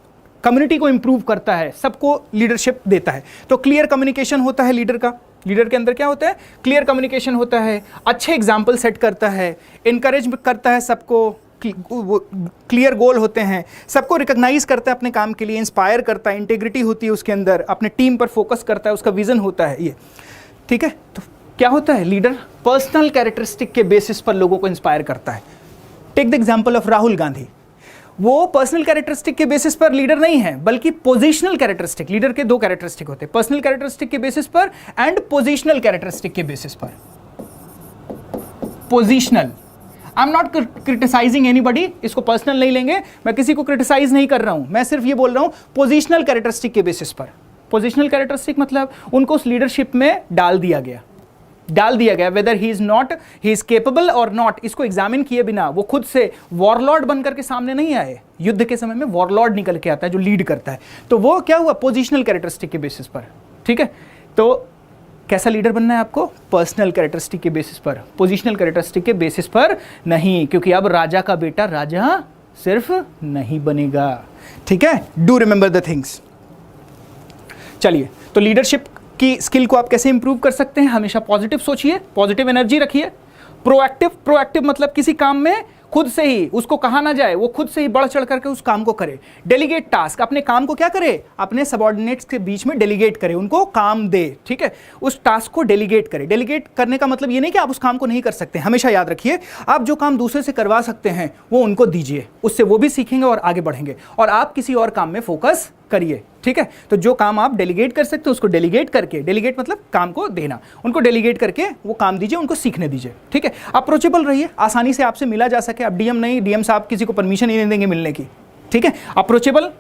Speaker 1: कम्युनिटी को इंप्रूव करता है, सबको लीडरशिप देता है। तो क्लियर कम्युनिकेशन होता है लीडर का। लीडर के अंदर क्या होता है, क्लियर कम्युनिकेशन होता है, अच्छे एग्जाम्पल सेट करता है, इनकरेज करता है सबको, क्लियर गोल होते हैं, सबको रिकॉग्नाइज करता है अपने काम के लिए, इंस्पायर करता है, इंटेग्रिटी होती है उसके अंदर, अपने टीम पर फोकस करता है, उसका विजन होता है ये, ठीक है। तो क्या होता है, लीडर पर्सनल कैरेक्टरिस्टिक के बेसिस पर लोगों को इंस्पायर करता है। Take the example of Rahul Gandhi. वो पर्सनल कैरेक्टरिस्टिक के बेसिस पर लीडर नहीं है, बल्कि पोजिशनल कैरेक्टरिस्टिक। लीडर के दो कैरेक्टरिस्टिक होते हैं, पर्सनल कैरेक्टरिस्टिक के बेसिस पर एंड पोजिशनल कैरेक्टरिस्टिक के बेसिस पर। Positional, I am not criticising anybody, इसको पर्सनल नहीं लेंगे, मैं किसी को क्रिटिसाइज नहीं कर रहा हूं, मैं सिर्फ ये बोल रहा हूं पोजिशनल कैरेक्टरिस्टिक के बेसिस पर। पोजिशनल कैरेक्टरिस्टिक मतलब उनको उस लीडरशिप में डाल दिया गया, वेदर ही इज केपेबल और नॉट, इसको एग्जामिन किए बिना वो खुद से वॉरलॉर्ड बनकर के सामने नहीं आए। युद्ध के समय में वॉरलॉर्ड निकल के आता है जो लीड करता है, तो वो क्या हुआ, पोजिशनल कैरेक्टरिस्टिक के बेसिस पर, ठीक है। तो कैसा लीडर बनना है आपको, पर्सनल कैरेक्टरिस्टिक के बेसिस पर, पोजिशनल कैरेक्टरिस्टिक के बेसिस पर नहीं, क्योंकि अब राजा का बेटा राजा सिर्फ नहीं बनेगा, ठीक है। Do remember the things. चलिए, तो लीडरशिप की स्किल को आप कैसे इंप्रूव कर सकते हैं, हमेशा पॉजिटिव सोचिए, पॉजिटिव एनर्जी रखिए। प्रोएक्टिव मतलब किसी काम में खुद से ही, उसको कहा ना जाए, वो खुद से ही बढ़ चढ़ करके उस काम को करे। डेलीगेट टास्क, अपने काम को क्या करे, अपने सबऑर्डिनेट्स के बीच में डेलीगेट करे, उनको काम दे, ठीक है। उस टास्क को डेलीगेट करे। डेलीगेट करने का मतलब ये नहीं कि आप उस काम को नहीं कर सकते, हमेशा याद रखिए, आप जो काम दूसरे से करवा सकते हैं वो उनको दीजिए, उससे वो भी सीखेंगे और आगे बढ़ेंगे, और आप किसी और काम में फोकस करिए, ठीक है। तो जो काम आप डेलीगेट कर सकते हो उसको डेलीगेट करके, डेलीगेट मतलब काम को देना, उनको डेलीगेट करके वो काम दीजिए, उनको सीखने दीजिए, ठीक है। अप्रोचेबल रहिए, आसानी से आपसे मिला जा सके। आप डीएम नहीं, डीएम साहब किसी को परमिशन ही नहीं देंगे मिलने की, ठीक है। Approachable,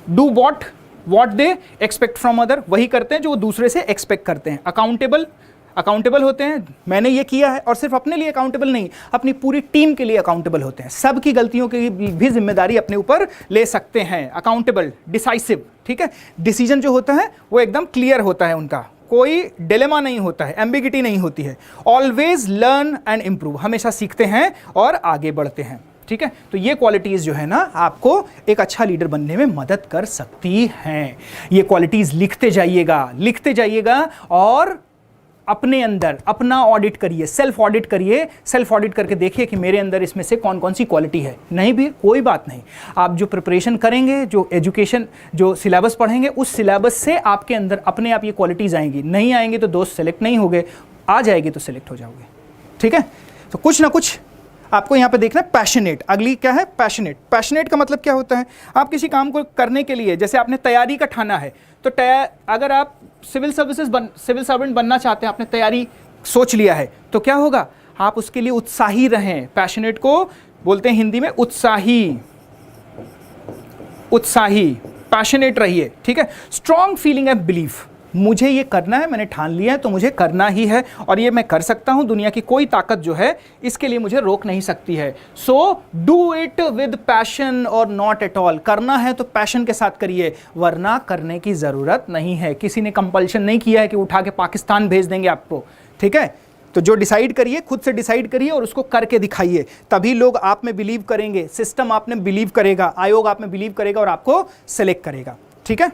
Speaker 1: do what they expect from other, वही करते हैं जो वो दूसरे से एक्सपेक्ट करते हैं। अकाउंटेबल होते हैं, मैंने ये किया है, और सिर्फ अपने लिए अकाउंटेबल नहीं, अपनी पूरी टीम के लिए अकाउंटेबल होते हैं, सबकी गलतियों की भी जिम्मेदारी अपने ऊपर ले सकते हैं। अकाउंटेबल, डिसाइसिव, ठीक है। डिसीजन जो होता है वो एकदम क्लियर होता है उनका, कोई डिलेमा नहीं होता है, एम्बिगिटी नहीं होती है। ऑलवेज लर्न एंड इंप्रूव, हमेशा सीखते हैं और आगे बढ़ते हैं, ठीक है। तो ये क्वालिटीज जो है ना, आपको एक अच्छा लीडर बनने में मदद कर सकती हैं। ये क्वालिटीज लिखते जाइएगा और अपने अंदर अपना ऑडिट करिए, सेल्फ ऑडिट करके देखिए कि मेरे अंदर इसमें से कौन कौन सी क्वालिटी है। नहीं भी कोई बात नहीं, आप जो प्रिपरेशन करेंगे, जो एजुकेशन, जो सिलेबस पढ़ेंगे, उस सिलेबस से आपके अंदर अपने आप ये क्वालिटीज आएंगी। नहीं आएंगे तो दोस्त सेलेक्ट नहीं होंगे, आ जाएगी तो सेलेक्ट हो जाओगे, ठीक है। तो कुछ ना कुछ आपको यहाँ पे देखना है। पैशनेट, अगली क्या है, पैशनेट का मतलब क्या होता है, आप किसी काम को करने के लिए, जैसे आपने तैयारी का ठाना है, तो अगर आप सिविल सर्वेंट बनना चाहते हैं, आपने तैयारी सोच लिया है, तो क्या होगा, आप उसके लिए उत्साही रहें। पैशनेट को बोलते हैं हिंदी में उत्साही, पैशनेट रहिए, ठीक है। स्ट्रॉन्ग फीलिंग ऑफ बिलीफ, मुझे ये करना है, मैंने ठान लिया है तो मुझे करना ही है, और ये मैं कर सकता हूं, दुनिया की कोई ताकत जो है इसके लिए मुझे रोक नहीं सकती है। So do it with passion और नॉट एट ऑल, करना है तो पैशन के साथ करिए, वरना करने की जरूरत नहीं है। किसी ने कंपल्शन नहीं किया है कि उठा के पाकिस्तान भेज देंगे आपको, ठीक है। तो जो डिसाइड करिए, खुद से डिसाइड करिए और उसको करके दिखाइए, तभी लोग आप में बिलीव करेंगे, सिस्टम आप में बिलीव करेगा, आयोग आप में बिलीव करेगा और आपको सेलेक्ट करेगा, ठीक है।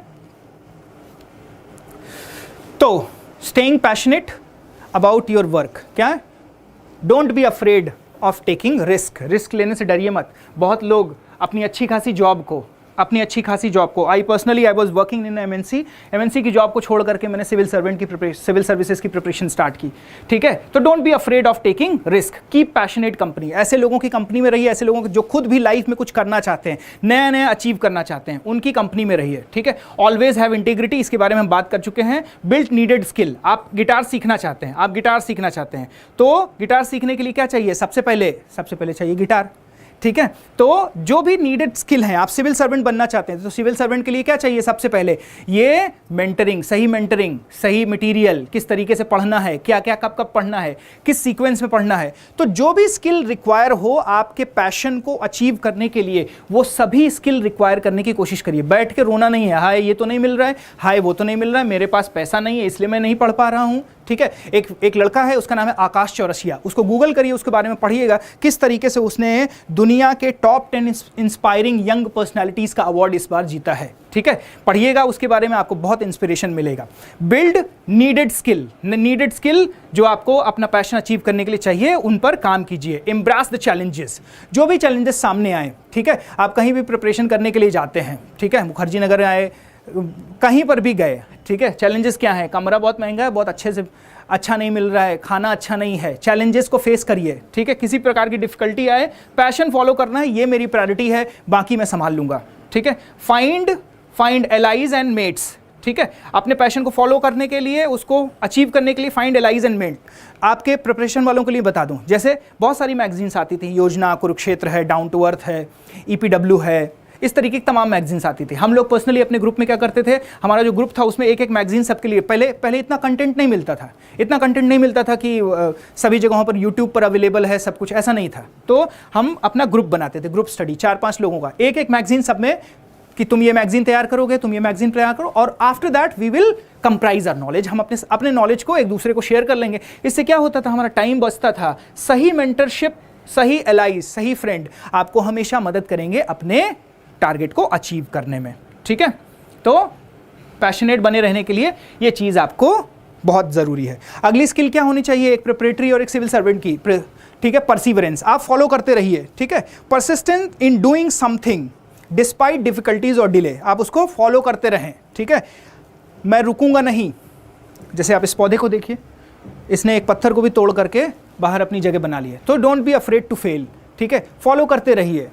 Speaker 1: तो staying passionate about your work, क्या है, don't be afraid of taking risk लेने से डरिए मत। बहुत लोग अपनी अच्छी खासी जॉब को, I was working in MNC की जॉब को छोड़ करके मैंने सिविल सर्विसेज की प्रिपरेशन स्टार्ट की, ठीक है। तो don't be afraid of taking risk, keep passionate company, ऐसे लोगों की कंपनी में रहिए, ऐसे लोगों जो खुद भी लाइफ में कुछ करना चाहते हैं, नया अचीव करना चाहते हैं, उनकी कंपनी में रहिए, ठीक है। ऑलवेज हैव इंटीग्रिटी, इसके बारे में हम बात कर चुके हैं। बिल्ट नीडेड स्किल, आप गिटार सीखना चाहते हैं, तो गिटार सीखने के लिए क्या चाहिए, सबसे पहले चाहिए गिटार। ठीक है। तो जो भी नीडेड स्किल है, आप सिविल सर्वेंट बनना चाहते हैं तो सिविल सर्वेंट के लिए क्या चाहिए? सबसे पहले ये मेंटरिंग, सही मटेरियल, किस तरीके से पढ़ना है, क्या क्या कब कब पढ़ना है, किस सीक्वेंस में पढ़ना है। तो जो भी स्किल रिक्वायर हो आपके पैशन को अचीव करने के लिए, वो सभी स्किल रिक्वायर करने की कोशिश करिए। बैठ के रोना नहीं है, हाय ये तो नहीं मिल रहा है, हाय वो तो नहीं मिल रहा है, मेरे पास पैसा नहीं है इसलिए मैं नहीं पढ़ पा रहा हूं। ठीक है, एक लड़का है, उसका नाम है आकाश चौरसिया, उसको गूगल करिए, उसके बारे में पढ़िएगा किस तरीके से उसने दुनिया के टॉप 10 इंस्पायरिंग यंग पर्सनालिटीज का अवार्ड इस बार जीता है। ठीक है, पढ़िएगा उसके बारे में, आपको बहुत इंस्पिरेशन मिलेगा। बिल्ड नीडेड स्किल जो आपको अपना पैशन अचीव करने के लिए चाहिए, उन पर काम कीजिए। एम्ब्रेस द चैलेंजेस, जो भी चैलेंजेस सामने आए, ठीक है, आप कहीं भी प्रिपरेशन करने के लिए जाते हैं, ठीक है, मुखर्जी नगर आए, कहीं पर भी गए, ठीक है, चैलेंजेस क्या है? कमरा बहुत महंगा है, बहुत अच्छे से अच्छा नहीं मिल रहा है, खाना अच्छा नहीं है, चैलेंजेस को फेस करिए। ठीक है, किसी प्रकार की डिफिकल्टी आए, पैशन फॉलो करना है, ये मेरी प्रायोरिटी है, बाकी मैं संभाल लूंगा। ठीक है, फाइंड एलाइज एंड मेट्स। ठीक है, अपने पैशन को फॉलो करने के लिए, उसको अचीव करने के लिए फाइंड एलाइज एंड मेट। आपके प्रिपरेशन वालों के लिए बता दूं, जैसे बहुत सारी मैगजीन्स आती थी, योजना, कुरुक्षेत्र है, डाउन टू अर्थ है, EPW है, इस तरीके की तमाम मैगजीन्स आती थी। हम लोग पर्सनली अपने ग्रुप में क्या करते थे, हमारा जो ग्रुप था उसमें एक मैगजीन सबके लिए, पहले इतना कंटेंट नहीं मिलता था कि सभी जगहों पर यूट्यूब पर अवेलेबल है सब कुछ, ऐसा नहीं था। तो हम अपना ग्रुप बनाते थे, ग्रुप स्टडी, 4-5 लोगों का, एक मैगजीन सब में, कि तुम ये मैगजीन तैयार करोगे, तुम ये मैगजीन तैयार करो, और after that we will comprise our knowledge. हम अपने नॉलेज को एक दूसरे को शेयर कर लेंगे। इससे क्या होता था, हमारा टाइम बचता था। सही मेंटरशिप, सही एलाइज, सही फ्रेंड आपको हमेशा मदद करेंगे अपने टारगेट को अचीव करने में। ठीक है, तो पैशनेट बने रहने के लिए ये चीज़ आपको बहुत ज़रूरी है। अगली स्किल क्या होनी चाहिए एक प्रिपरेटरी और एक सिविल सर्वेंट की? ठीक है, परसिवरेंस, आप फॉलो करते रहिए। ठीक है, persistent in doing something despite difficulties और डिले, आप उसको फॉलो करते रहें। ठीक है, मैं रुकूंगा नहीं। जैसे आप इस पौधे को देखिए, इसने एक पत्थर को भी तोड़ करके बाहर अपनी जगह बना ली है। तो don't be afraid to fail. ठीक है, फॉलो करते रहिए।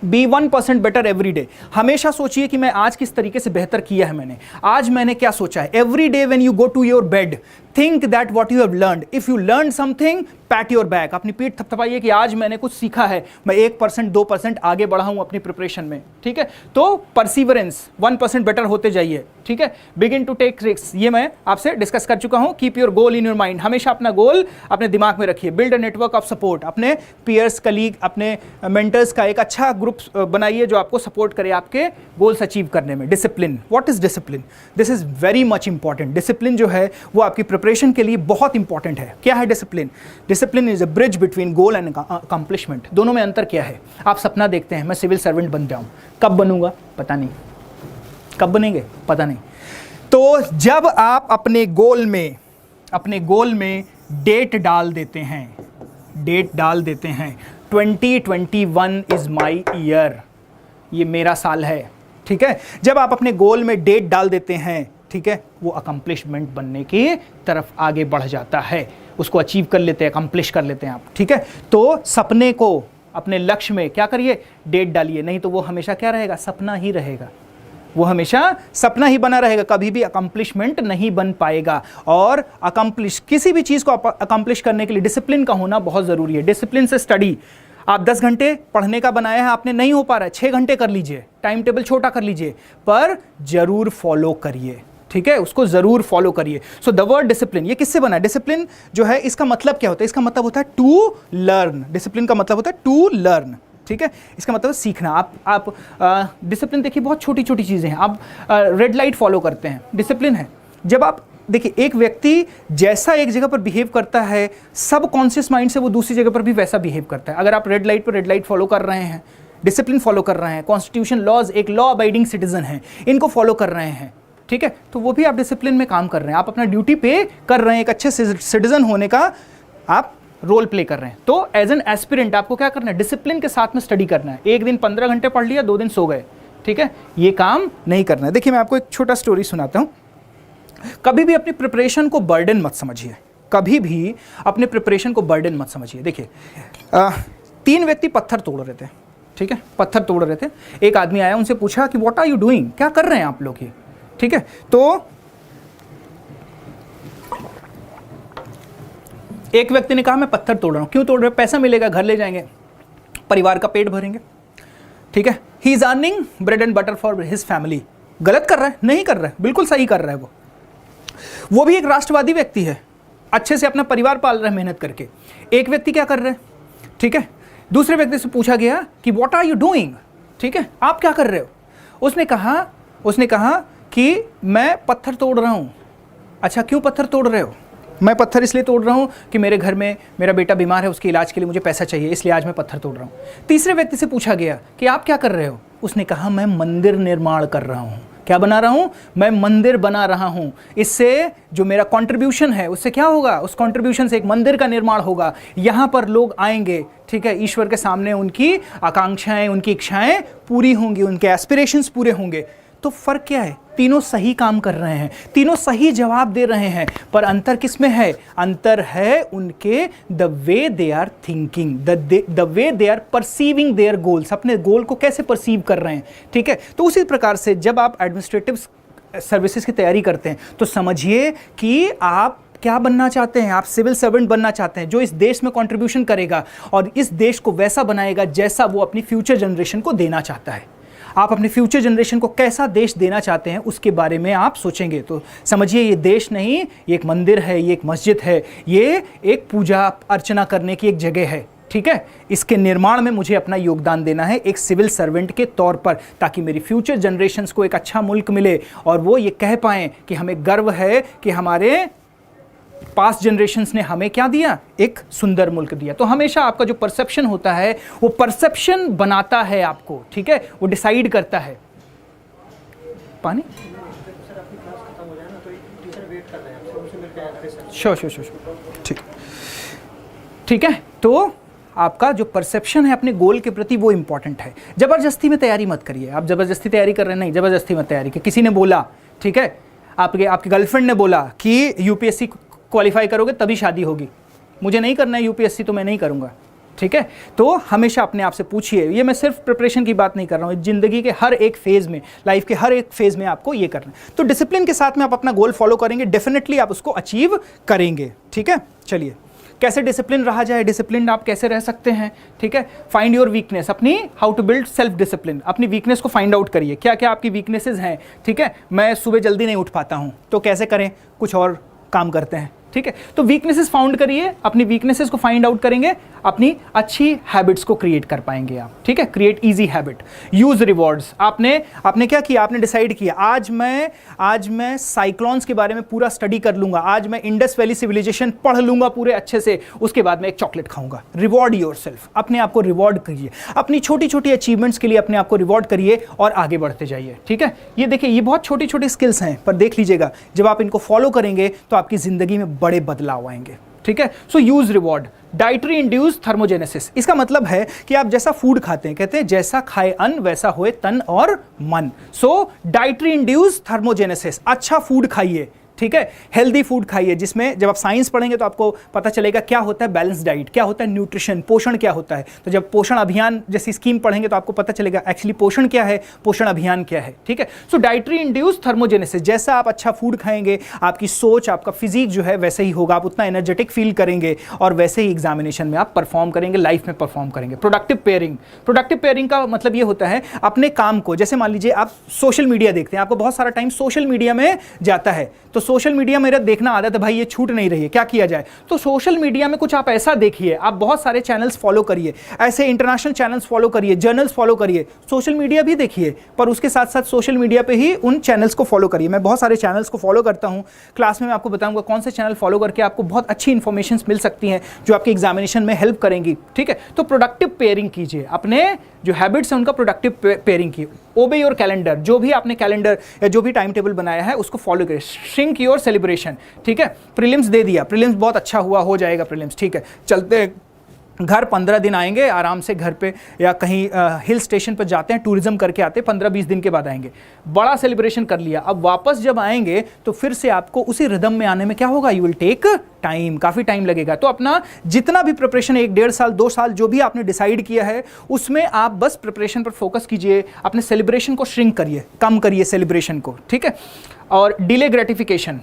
Speaker 1: बी 1% बेटर एवरी डे, हमेशा सोचिए कि मैं आज किस तरीके से बेहतर किया है, आज मैंने क्या सोचा है। Every day when you go to your bed, think that what you have learned. If you learn something, pat your back, अपनी पीठ थपथपाइए कि आज मैंने कुछ सीखा है, मैं 1% 2% आगे बढ़ा हूं अपनी प्रिपरेशन में। ठीक है, तो परसिवरेंस, 1% बेटर होते जाइए। ठीक है, बिगिन टू टेक रिस्क, ये मैं आपसे डिस्कस कर चुका हूं। Keep your goal in your mind, हमेशा अपना गोल अपने दिमाग में रखिए। Build a network of support, अपने पीयर्स, कलीग, अपने मेंटर्स का एक अच्छा ग्रुप बनाइए जो आपको सपोर्ट करे आपके गोल्स अचीव करने में। Discipline, what is discipline? This is very much important. Discipline जो है वो आपकी प्रिपरेशन के लिए बहुत इंपॉर्टेंट है। क्या है discipline? Discipline is a bridge between goal and accomplishment. दोनों में अंतर क्या है? आप सपना देखते हैं मैं सिविल सर्वेंट बन जाऊं, कब बनूंगा पता नहीं, कब बनेंगे पता नहीं। तो जब आप अपने गोल में डेट डाल देते हैं, 2021 इज माई ईयर, ये मेरा साल है। ठीक है, जब आप अपने गोल में डेट डाल देते हैं, ठीक है, वो अकम्प्लिशमेंट बनने की तरफ आगे बढ़ जाता है, उसको अचीव कर लेते हैं, अकम्प्लिश कर लेते हैं आप। ठीक है, तो सपने को, अपने लक्ष्य में क्या करिए, डेट डालिए, नहीं तो वो हमेशा क्या रहेगा, सपना ही रहेगा, वो हमेशा सपना ही बना रहेगा, कभी भी अकम्प्लिशमेंट नहीं बन पाएगा। और किसी भी चीज़ को अकम्प्लिश करने के लिए डिसिप्लिन का होना बहुत ज़रूरी है। डिसिप्लिन से स्टडी, आप 10 घंटे पढ़ने का बनाया है, आपने नहीं हो पा रहा है, 6 घंटे कर लीजिए, टाइम टेबल छोटा कर लीजिए, पर जरूर फॉलो करिए। ठीक है, उसको जरूर फॉलो करिए। सो द वर्ड डिसिप्लिन, ये किससे बना है? डिसिप्लिन जो है इसका मतलब क्या होता है? इसका मतलब होता है टू लर्न। डिसिप्लिन का मतलब होता है टू लर्न। ठीक है, इसका मतलब सीखना। आप डिसिप्लिन देखिए, बहुत छोटी छोटी चीज़ें हैं। आप रेड लाइट फॉलो करते हैं, डिसिप्लिन है। जब आप देखिए, एक व्यक्ति जैसा एक जगह पर बिहेव करता है, सब कॉन्शियस माइंड से वो दूसरी जगह पर भी वैसा बिहेव करता है। अगर आप रेड लाइट पर रेड लाइट फॉलो कर रहे हैं, डिसिप्लिन फॉलो कर रहे हैं, कॉन्स्टिट्यूशन लॉज, एक लॉ अबाइडिंग सिटीजन है, इनको फॉलो कर रहे हैं, ठीक है, तो वो भी आप डिसिप्लिन में काम कर रहे हैं, आप अपना ड्यूटी पे कर रहे हैं, एक अच्छे सिटीजन होने का आप रोल प्ले कर रहे हैं। तो एज एन एस्पिरेंट आपको क्या करना है? डिसिप्लिन के साथ में स्टडी करना है। एक दिन 15 घंटे पढ़ लिया, 2 दिन सो गए, ठीक है, ये काम नहीं करना है। देखिए, मैं आपको एक छोटा स्टोरी सुनाता हूँ। कभी भी अपनी प्रिपरेशन को बर्डन मत समझिए, कभी भी अपने प्रिपरेशन को बर्डन मत समझिए। देखिए, 3 व्यक्ति पत्थर तोड़ रहे थे, ठीक है, पत्थर तोड़ रहे थे। एक आदमी आया, उनसे पूछा कि व्हाट आर यू डूइंग, क्या कर रहे हैं आप लोग ये, ठीक है। तो एक व्यक्ति ने कहा मैं पत्थर तोड़ रहा हूं। क्यों तोड़ रहे हो? पैसा मिलेगा, घर ले जाएंगे। परिवार का पेट भरेंगे, ठीक है। He is earning bread and butter for his family. गलत कर रहा है? नहीं कर रहा है, बिल्कुल सही कर रहा है। वो भी एक राष्ट्रवादी व्यक्ति है, अच्छे से अपना परिवार पाल रहा है मेहनत करके। एक व्यक्ति क्या कर रहे हैं, ठीक है, दूसरे व्यक्ति से पूछा गया कि व्हाट आर यू डूइंग, ठीक है, आप क्या कर रहे हो? उसने कहा कि मैं पत्थर तोड़ रहा हूँ। अच्छा, क्यों पत्थर तोड़ रहे हो? मैं पत्थर इसलिए तोड़ रहा हूँ कि मेरे घर में मेरा बेटा बीमार है, उसके इलाज के लिए मुझे पैसा चाहिए, इसलिए आज मैं पत्थर तोड़ रहा हूँ। तीसरे व्यक्ति से पूछा गया कि आप क्या कर रहे हो? उसने कहा मैं मंदिर निर्माण कर रहा हूँ। क्या बना रहा हूँ? मैं मंदिर बना रहा हूँ। इससे जो मेरा कंट्रीब्यूशन है उससे क्या होगा? उस कंट्रीब्यूशन से एक मंदिर का निर्माण होगा। यहाँ पर लोग आएंगे, ठीक है, ईश्वर के सामने उनकी आकांक्षाएं, उनकी इच्छाएं पूरी होंगी, उनके एस्पिरेशंस पूरे होंगे। तो फर्क क्या है? तीनों सही काम कर रहे हैं, तीनों सही जवाब दे रहे हैं, पर अंतर किस में है? अंतर है उनके the way they are thinking, the way they are perceiving their goals, अपने गोल को कैसे परसीव कर रहे हैं, ठीक है। तो उसी प्रकार से जब आप एडमिनिस्ट्रेटिव सर्विसेज की तैयारी करते हैं तो समझिए कि आप क्या बनना चाहते हैं। आप सिविल सर्वेंट बनना चाहते हैं जो इस देश में कंट्रीब्यूशन करेगा और इस देश को वैसा बनाएगा जैसा वो अपनी फ्यूचर जनरेशन को देना चाहता है। आप अपने फ्यूचर जनरेशन को कैसा देश देना चाहते हैं उसके बारे में आप सोचेंगे। तो समझिए ये देश नहीं, ये एक मंदिर है, ये एक मस्जिद है, ये एक पूजा अर्चना करने की एक जगह है, ठीक है। इसके निर्माण में मुझे अपना योगदान देना है एक सिविल सर्वेंट के तौर पर, ताकि मेरी फ्यूचर जनरेशन्स को एक अच्छा मुल्क मिले और वो ये कह पाएँ कि हमें गर्व है कि हमारे पास्ट जनरेशन्स ने हमें क्या दिया? एक सुंदर मुल्क दिया। तो हमेशा आपका जो परसेप्शन होता है वो परसेप्शन बनाता है आपको, ठीक है, वो डिसाइड करता है। पानी श्योर, ठीक है। तो आपका जो परसेप्शन है अपने गोल के प्रति वो इंपॉर्टेंट है। जबरदस्ती में तैयारी मत करिए। आप जबरदस्ती तैयारी कर रहे हैं, नहीं, जबरदस्ती मत तैयारी कि किसी ने बोला, ठीक है, आपके गर्लफ्रेंड ने बोला कि यूपीएससी क्वालिफाई करोगे तभी शादी होगी, मुझे नहीं करना है यूपीएससी तो मैं नहीं करूंगा, ठीक है। तो हमेशा अपने आप से पूछिए, ये मैं सिर्फ प्रिपरेशन की बात नहीं कर रहा हूँ, जिंदगी के हर एक फेज में, लाइफ के हर एक फेज में आपको ये करना है। तो डिसिप्लिन के साथ में आप अपना गोल फॉलो करेंगे, डेफिनेटली आप उसको अचीव करेंगे, ठीक है। चलिए, कैसे डिसिप्लिन रहा जाए, डिसिप्लिन आप कैसे रह सकते हैं, ठीक है। फाइंड योर वीकनेस, अपनी how to build self discipline, अपनी वीकनेस को फाइंड आउट करिए, क्या क्या आपकी वीकनेसेस हैं, ठीक है। मैं सुबह जल्दी नहीं उठ पाता हूँ, तो कैसे करें? कुछ और काम करते हैं, ठीक है। तो वीकनेसेस फाउंड करिए, अपनी वीकनेसेस को फाइंड आउट करेंगे, अपनी अच्छी हैबिट्स को क्रिएट कर पाएंगे आप, ठीक है। Create easy habit, use rewards. आपने क्या किया? आपने डिसाइड किया आज मैं साइक्लोन्स के बारे में पूरा स्टडी कर लूंगा, आज मैं इंडस वैली सिविलाइजेशन पढ़ लूंगा पूरे अच्छे से, उसके बाद मैं एक चॉकलेट खाऊंगा। रिवॉर्ड योरसेल्फ, अपने आप को रिवॉर्ड करिए, अपनी छोटी छोटी अचीवमेंट्स के लिए अपने आप को रिवॉर्ड करिए और आगे बढ़ते जाइए, ठीक है। ये देखिए, ये बहुत छोटी छोटी स्किल्स हैं, पर देख लीजिएगा जब आप इनको फॉलो करेंगे तो आपकी जिंदगी में बड़े बदलाव आएंगे, ठीक है। So use reward. Dietary induced thermogenesis, इसका मतलब है कि आप जैसा फूड खाते हैं, कहते हैं जैसा खाए अन्न वैसा होए तन और मन। सो डाइटरी इंड्यूस थर्मोजेनेसिस, अच्छा फूड खाइए, ठीक है, हेल्दी फूड खाइए, जिसमें जब आप साइंस पढ़ेंगे तो आपको पता चलेगा क्या होता है बैलेंस डाइट, क्या होता है न्यूट्रिशन, पोषण क्या होता है। तो जब पोषण अभियान जैसी स्कीम पढ़ेंगे तो आपको पता चलेगा एक्चुअली पोषण क्या है, पोषण अभियान क्या है, ठीक है। सो डाइटरी इंड्यूस थर्मोजेनेसिस, जैसा आप अच्छा फूड खाएंगे आपकी सोच, आपका फिजिक जो है वैसे ही होगा, आप उतना एनर्जेटिक फील करेंगे और वैसे ही एग्जामिनेशन में आप परफॉर्म करेंगे, लाइफ में परफॉर्म करेंगे। प्रोडक्टिव पेयरिंग, प्रोडक्टिव पेयरिंग का मतलब ये होता है अपने काम को, जैसे मान लीजिए आप सोशल मीडिया देखते हैं, आपको बहुत सारा टाइम सोशल मीडिया में जाता है, तो सोशल मीडिया मेरा देखना आदत है भाई, ये छूट नहीं रही है, क्या किया जाए? तो सोशल मीडिया में कुछ आप ऐसा देखिए, आप बहुत सारे चैनल्स फॉलो करिए, ऐसे इंटरनेशनल चैनल्स फॉलो करिए, जर्नल्स फॉलो करिए, सोशल मीडिया भी देखिए, पर उसके साथ साथ सोशल मीडिया पे ही उन चैनल्स को फॉलो करिए। मैं बहुत सारे चैनल्स को फॉलो करता हूं, क्लास में मैं आपको बताऊंगा कौन से चैनल फॉलो करके आपको बहुत अच्छी इंफॉर्मेशन मिल सकती हैं जो आपके एग्जामिनेशन में हेल्प करेंगी, ठीक है। तो प्रोडक्टिव पेयरिंग कीजिए, अपने जो हैबिट्स हैं उनका प्रोडक्टिव पेयरिंग की। ओबे योर कैलेंडर, जो भी आपने कैलेंडर या जो भी टाइम टेबल बनाया है उसको फॉलो करें। श्रिंक योर सेलिब्रेशन, ठीक है। प्रीलिम्स दे दिया, प्रीलिम्स बहुत अच्छा हुआ, हो जाएगा प्रीलिम्स, ठीक है, चलते घर 15 दिन आएंगे आराम से, घर पे या कहीं हिल स्टेशन पर जाते हैं, टूरिज्म करके आते हैं, 15-20 दिन के बाद आएंगे, बड़ा सेलिब्रेशन कर लिया। अब वापस जब आएंगे तो फिर से आपको उसी रिदम में आने में क्या होगा, यू विल टेक टाइम, काफ़ी टाइम लगेगा। तो अपना जितना भी प्रिपरेशन 1-1.5 साल 2 साल जो भी आपने डिसाइड किया है उसमें आप बस प्रिपरेशन पर फोकस कीजिए, अपने सेलिब्रेशन को श्रिंक करिए, कम करिए सेलिब्रेशन को, ठीक है। और डिले ग्रेटिफिकेशन,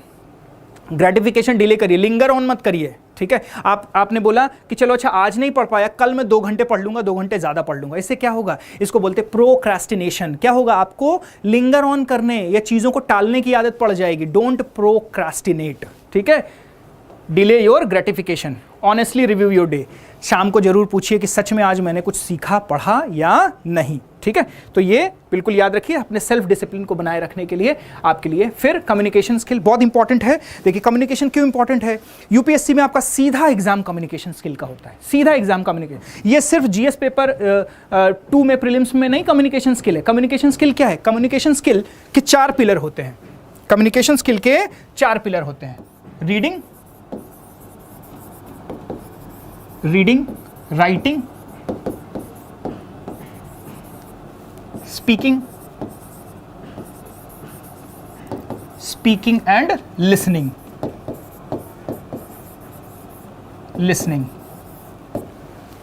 Speaker 1: ग्रेटिफिकेशन डिले करिए, लिंगर ऑन मत करिए, ठीक है। आपने बोला कि चलो अच्छा आज नहीं पढ़ पाया, कल मैं 2 घंटे पढ़ लूंगा, 2 घंटे ज्यादा पढ़ लूंगा, इससे क्या होगा, इसको बोलते प्रोक्रेस्टिनेशन। क्या होगा, आपको लिंगर ऑन करने या चीजों को टालने की आदत पड़ जाएगी। डोंट प्रोक्रेस्टिनेट, ठीक है। Delay your gratification, honestly review your day. शाम को जरूर पूछिए कि सच में आज मैंने कुछ सीखा, पढ़ा या नहीं, ठीक है। तो ये बिल्कुल याद रखिए अपने सेल्फ डिसिप्लिन को बनाए रखने के लिए, आपके लिए। फिर कम्युनिकेशन स्किल बहुत इंपॉर्टेंट है। देखिए कम्युनिकेशन क्यों इंपॉर्टेंट है, यूपीएससी में आपका सीधा एग्जाम कम्युनिकेशन स्किल का होता है, सीधा एग्जाम कम्युनिकेशन। ये सिर्फ जीएस पेपर 2 में, प्रीलिम्स में नहीं कम्युनिकेशन स्किल है। कम्युनिकेशन स्किल क्या है, कम्युनिकेशन स्किल के 4 पिलर होते हैं। कम्युनिकेशन स्किल के 4 पिलर होते हैं, reading, writing, speaking and listening.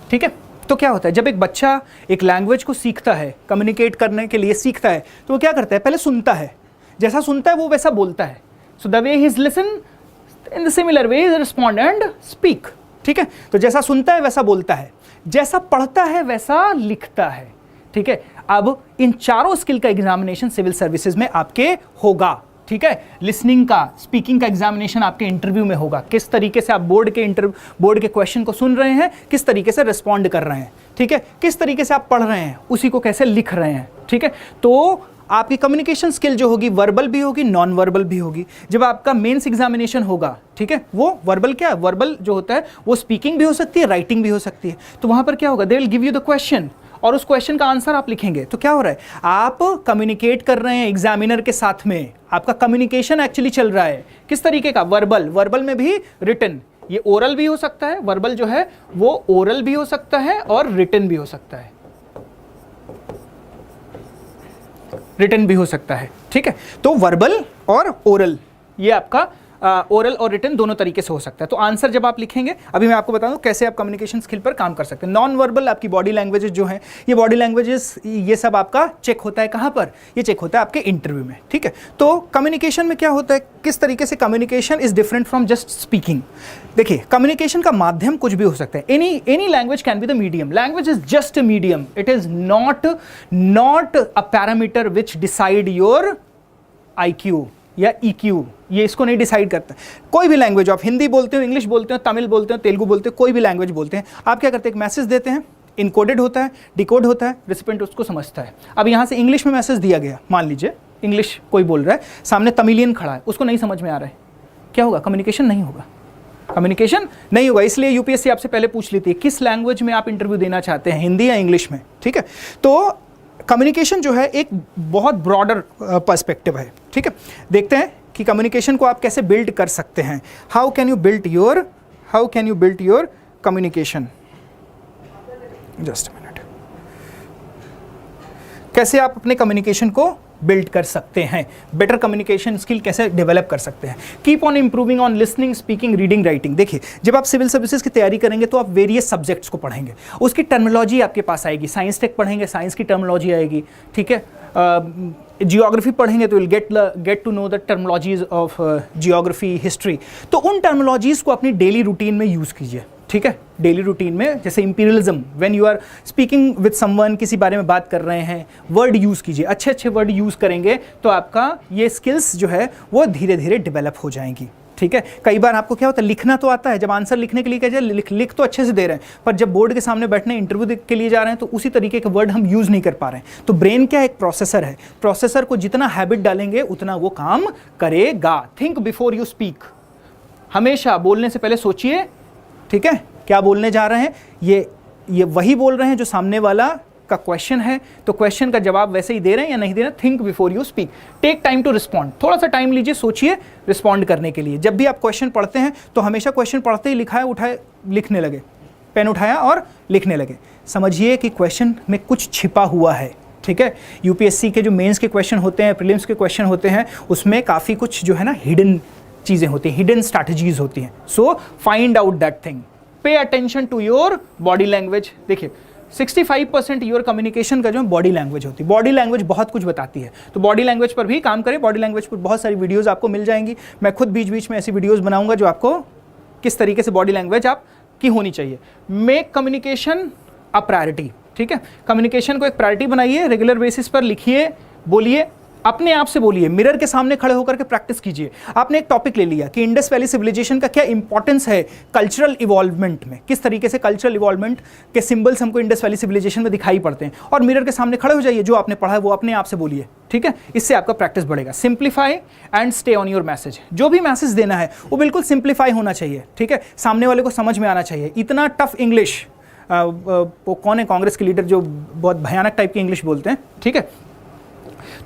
Speaker 1: ठीक है। तो क्या होता है, जब एक बच्चा एक लैंग्वेज को सीखता है, कम्युनिकेट करने के लिए सीखता है, तो वो क्या करता है, पहले सुनता है, जैसा सुनता है वो वैसा बोलता है। So the way he is listen, in the similar way is respond and speak, ठीक है। तो जैसा सुनता है वैसा बोलता है, जैसा पढ़ता है वैसा लिखता है, ठीक है। अब इन चारों स्किल का एग्जामिनेशन सिविल सर्विसेज में आपके होगा, ठीक है। लिसनिंग का, स्पीकिंग का एग्जामिनेशन आपके इंटरव्यू में होगा। किस तरीके से आप बोर्ड के क्वेश्चन को सुन रहे हैं, किस तरीके से रिस्पॉन्ड कर रहे हैं, ठीक है। किस तरीके से आप पढ़ रहे हैं, उसी को कैसे लिख रहे हैं, ठीक है। तो आपकी कम्युनिकेशन स्किल जो होगी वर्बल भी होगी, नॉन वर्बल भी होगी। जब आपका मेंस एग्जामिनेशन होगा, ठीक है, वो वर्बल क्या है, वर्बल जो होता है वो स्पीकिंग भी हो सकती है, राइटिंग भी हो सकती है। तो वहां पर क्या होगा, they will give you the question और उस क्वेश्चन का आंसर आप लिखेंगे। तो क्या हो रहा है, आप कम्युनिकेट कर रहे हैं एग्जामिनर के साथ में, आपका कम्युनिकेशन एक्चुअली चल रहा है। किस तरीके का, वर्बल में भी रिटन, ये ओरल भी हो सकता है, वर्बल जो है वो ओरल भी हो सकता है और रिटन भी हो सकता है, रिटन भी हो सकता है, ठीक है। तो वर्बल और ओरल, ये आपका ओरल और रिटन दोनों तरीके से हो सकता है। तो आंसर जब आप लिखेंगे, अभी मैं आपको बता दूं कैसे आप कम्युनिकेशन स्किल पर काम कर सकते हैं। नॉन वर्बल आपकी बॉडी लैंग्वेजेस जो हैं, ये बॉडी लैंग्वेजेस ये सब आपका चेक होता है कहाँ पर, ये चेक होता है आपके इंटरव्यू में, ठीक है। तो कम्युनिकेशन में क्या होता है, किस तरीके से communication is different from just speaking. देखिए कम्युनिकेशन का माध्यम कुछ भी हो सकता है, any language can be the medium. Language is just a medium, it is not a parameter which decide your IQ या EQ, ये इसको नहीं डिसाइड करता। कोई भी लैंग्वेज, आप हिंदी बोलते हो, इंग्लिश बोलते हो, तमिल बोलते हो, तेलुगु बोलते हो, कोई भी लैंग्वेज बोलते हैं, आप क्या करते हैं, एक मैसेज देते हैं, इनकोडेड होता है, डिकोड होता है, रिसिपेंट उसको समझता है। अब यहाँ से इंग्लिश में मैसेज दिया गया, मान लीजिए इंग्लिश कोई बोल रहा है, सामने तमिलियन खड़ा है, उसको नहीं समझ में आ रहा है, क्या होगा, कम्युनिकेशन नहीं होगा, कम्युनिकेशन नहीं होगा। इसलिए यूपीएससी आपसे पहले पूछ लेती है किस लैंग्वेज में आप इंटरव्यू देना चाहते हैं, हिंदी या इंग्लिश में, ठीक है। तो कम्युनिकेशन जो है एक बहुत ब्रॉडर पर्सपेक्टिव है, ठीक है। देखते हैं कि कम्युनिकेशन को आप कैसे बिल्ड कर सकते हैं। How can you build your communication, just a minute. कैसे आप अपने कम्युनिकेशन को बिल्ड कर सकते हैं, बेटर कम्युनिकेशन स्किल कैसे डेवलप कर सकते हैं। Keep on improving on listening, speaking, reading, writing. देखिए जब आप सिविल सर्विसेज की तैयारी करेंगे तो आप वेरियस सब्जेक्ट्स को पढ़ेंगे, उसकी टर्मिनोलॉजी आपके पास आएगी। साइंस टेक पढ़ेंगे, साइंस की टर्मिनोलॉजी आएगी, ठीक है। जियोग्राफी पढ़ेंगे तो will get to know the terminologies of geography, history. तो उन टर्मिनोलॉजीज को अपनी डेली रूटीन में यूज़ कीजिए, ठीक है। डेली रूटीन में जैसे imperialism, when you are speaking with someone, किसी बारे में बात कर रहे हैं, वर्ड यूज़ कीजिए, अच्छे अच्छे वर्ड यूज़ करेंगे तो आपका ये स्किल्स जो है वो धीरे धीरे डेवलप हो जाएंगी, ठीक है। कई बार आपको क्या होता है, लिखना तो आता है, जब आंसर लिखने के लिए कह जाए लिख तो अच्छे से दे रहे हैं, पर जब बोर्ड के सामने बैठने इंटरव्यू के लिए जा रहे हैं तो उसी तरीके के वर्ड हम यूज़ नहीं कर पा रहे हैं। तो ब्रेन क्या एक प्रोसेसर है, प्रोसेसर को जितना हैबिट डालेंगे उतना वो काम करेगा। थिंक बिफोर यू स्पीक, हमेशा बोलने से पहले सोचिए, ठीक है, क्या बोलने जा रहे हैं। ये वही बोल रहे हैं जो सामने वाला का क्वेश्चन है, तो क्वेश्चन का जवाब वैसे ही दे रहे हैं या नहीं दे रहे हैं। Think before you speak, take time to respond, थोड़ा सा टाइम लीजिए, सोचिए रिस्पॉन्ड करने के लिए। जब भी आप क्वेश्चन पढ़ते हैं तो हमेशा क्वेश्चन पढ़ते ही लिखा है, उठाए, लिखने लगे, पेन उठाया और लिखने लगे। समझिए कि क्वेश्चन में कुछ छिपा हुआ है, ठीक है। यूपीएससी के जो मेंस के क्वेश्चन होते हैं, प्रीलिम्स के क्वेश्चन होते हैं, उसमें काफ़ी कुछ जो है ना हिडन चीज़ें होती हैं, हिडन स्ट्रैटेजीज होती हैं। So find out that thing, pay attention to your body language. देखिए 65% योर कम्युनिकेशन का जो है बॉडी लैंग्वेज होती है। बॉडी लैंग्वेज बहुत कुछ बताती है, तो बॉडी लैंग्वेज पर भी काम करें। बॉडी लैंग्वेज पर बहुत सारी वीडियोस आपको मिल जाएंगी। मैं खुद बीच बीच में ऐसी वीडियोस बनाऊंगा जो आपको किस तरीके से बॉडी लैंग्वेज आपकी होनी चाहिए। मेक कम्युनिकेशन अ प्रायोरिटी, ठीक है। कम्युनिकेशन को एक प्रायोरिटी बनाइए, रेगुलर बेसिस पर लिखिए, बोलिए, अपने आप से बोलिए, मिरर के सामने खड़े होकर के प्रैक्टिस कीजिए। आपने एक टॉपिक ले लिया कि इंडस वैली सिविलाइजेशन का क्या इंपॉर्टेंस है कल्चरल इवॉल्वमेंट में, किस तरीके से कल्चरल इवॉल्वमेंट के सिंबल्स हमको इंडस वैली सिविलाइजेशन में दिखाई पड़ते हैं, और मिरर के सामने खड़े हो जाइए, जो आपने पढ़ा है वो अपने आप से बोलिए, ठीक है। इससे आपका प्रैक्टिस बढ़ेगा। Simplify and stay on your message. जो भी मैसेज देना है वो बिल्कुल सिंप्लीफाई होना चाहिए, ठीक है, सामने वाले को समझ में आना चाहिए। इतना टफ इंग्लिश, वो कौन है कांग्रेस के लीडर जो बहुत भयानक टाइप की इंग्लिश बोलते हैं, ठीक है,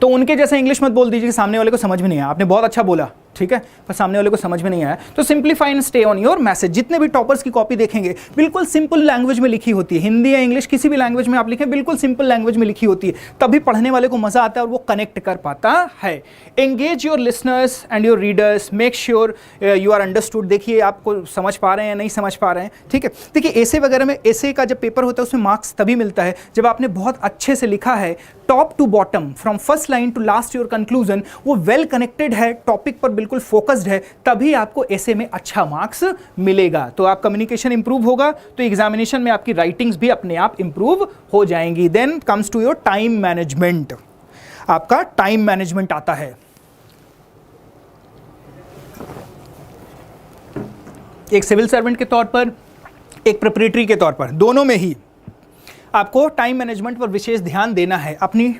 Speaker 1: तो उनके जैसा इंग्लिश मत बोल दीजिए कि सामने वाले को समझ में नहीं आया। आपने बहुत अच्छा बोला, ठीक है, पर सामने वाले को समझ में नहीं आया। तो simplify and stay on your message. जितने भी टॉपर्स की कॉपी देखेंगे बिल्कुल सिंपल लैंग्वेज में लिखी होती है, हिंदी या इंग्लिश किसी भी लैंग्वेज में आप लिखें, बिल्कुल सिंपल लैंग्वेज में लिखी होती है, तभी पढ़ने वाले को मजा आता है और वो कनेक्ट कर पाता है। Engage your listeners and your readers, make sure you are understood. देखिए आपको समझ पा रहे हैं, नहीं समझ पा रहे हैं, ठीक है। देखिए ऐसे वगैरह में, ऐसे का जब पेपर होता है उसमें मार्क्स तभी मिलता है जब आपने बहुत अच्छे से लिखा है, top to bottom, from first line to last your conclusion, वो वेल कनेक्टेड है, टॉपिक पर बिल्कुल फोकस्ड है, तभी आपको ऐसे में अच्छा मार्क्स मिलेगा। तो आप कम्युनिकेशन इंप्रूव होगा तो एग्जामिनेशन में आपकी राइटिंग्स भी अपने आप इंप्रूव हो जाएंगी। Then comes to your time management. आपका टाइम मैनेजमेंट आता है। एक सिविल सर्वेंट के तौर पर, एक प्रिपरेटरी के तौर पर, दोनों में ही आपको टाइम मैनेजमेंट पर विशेष ध्यान देना है। अपनी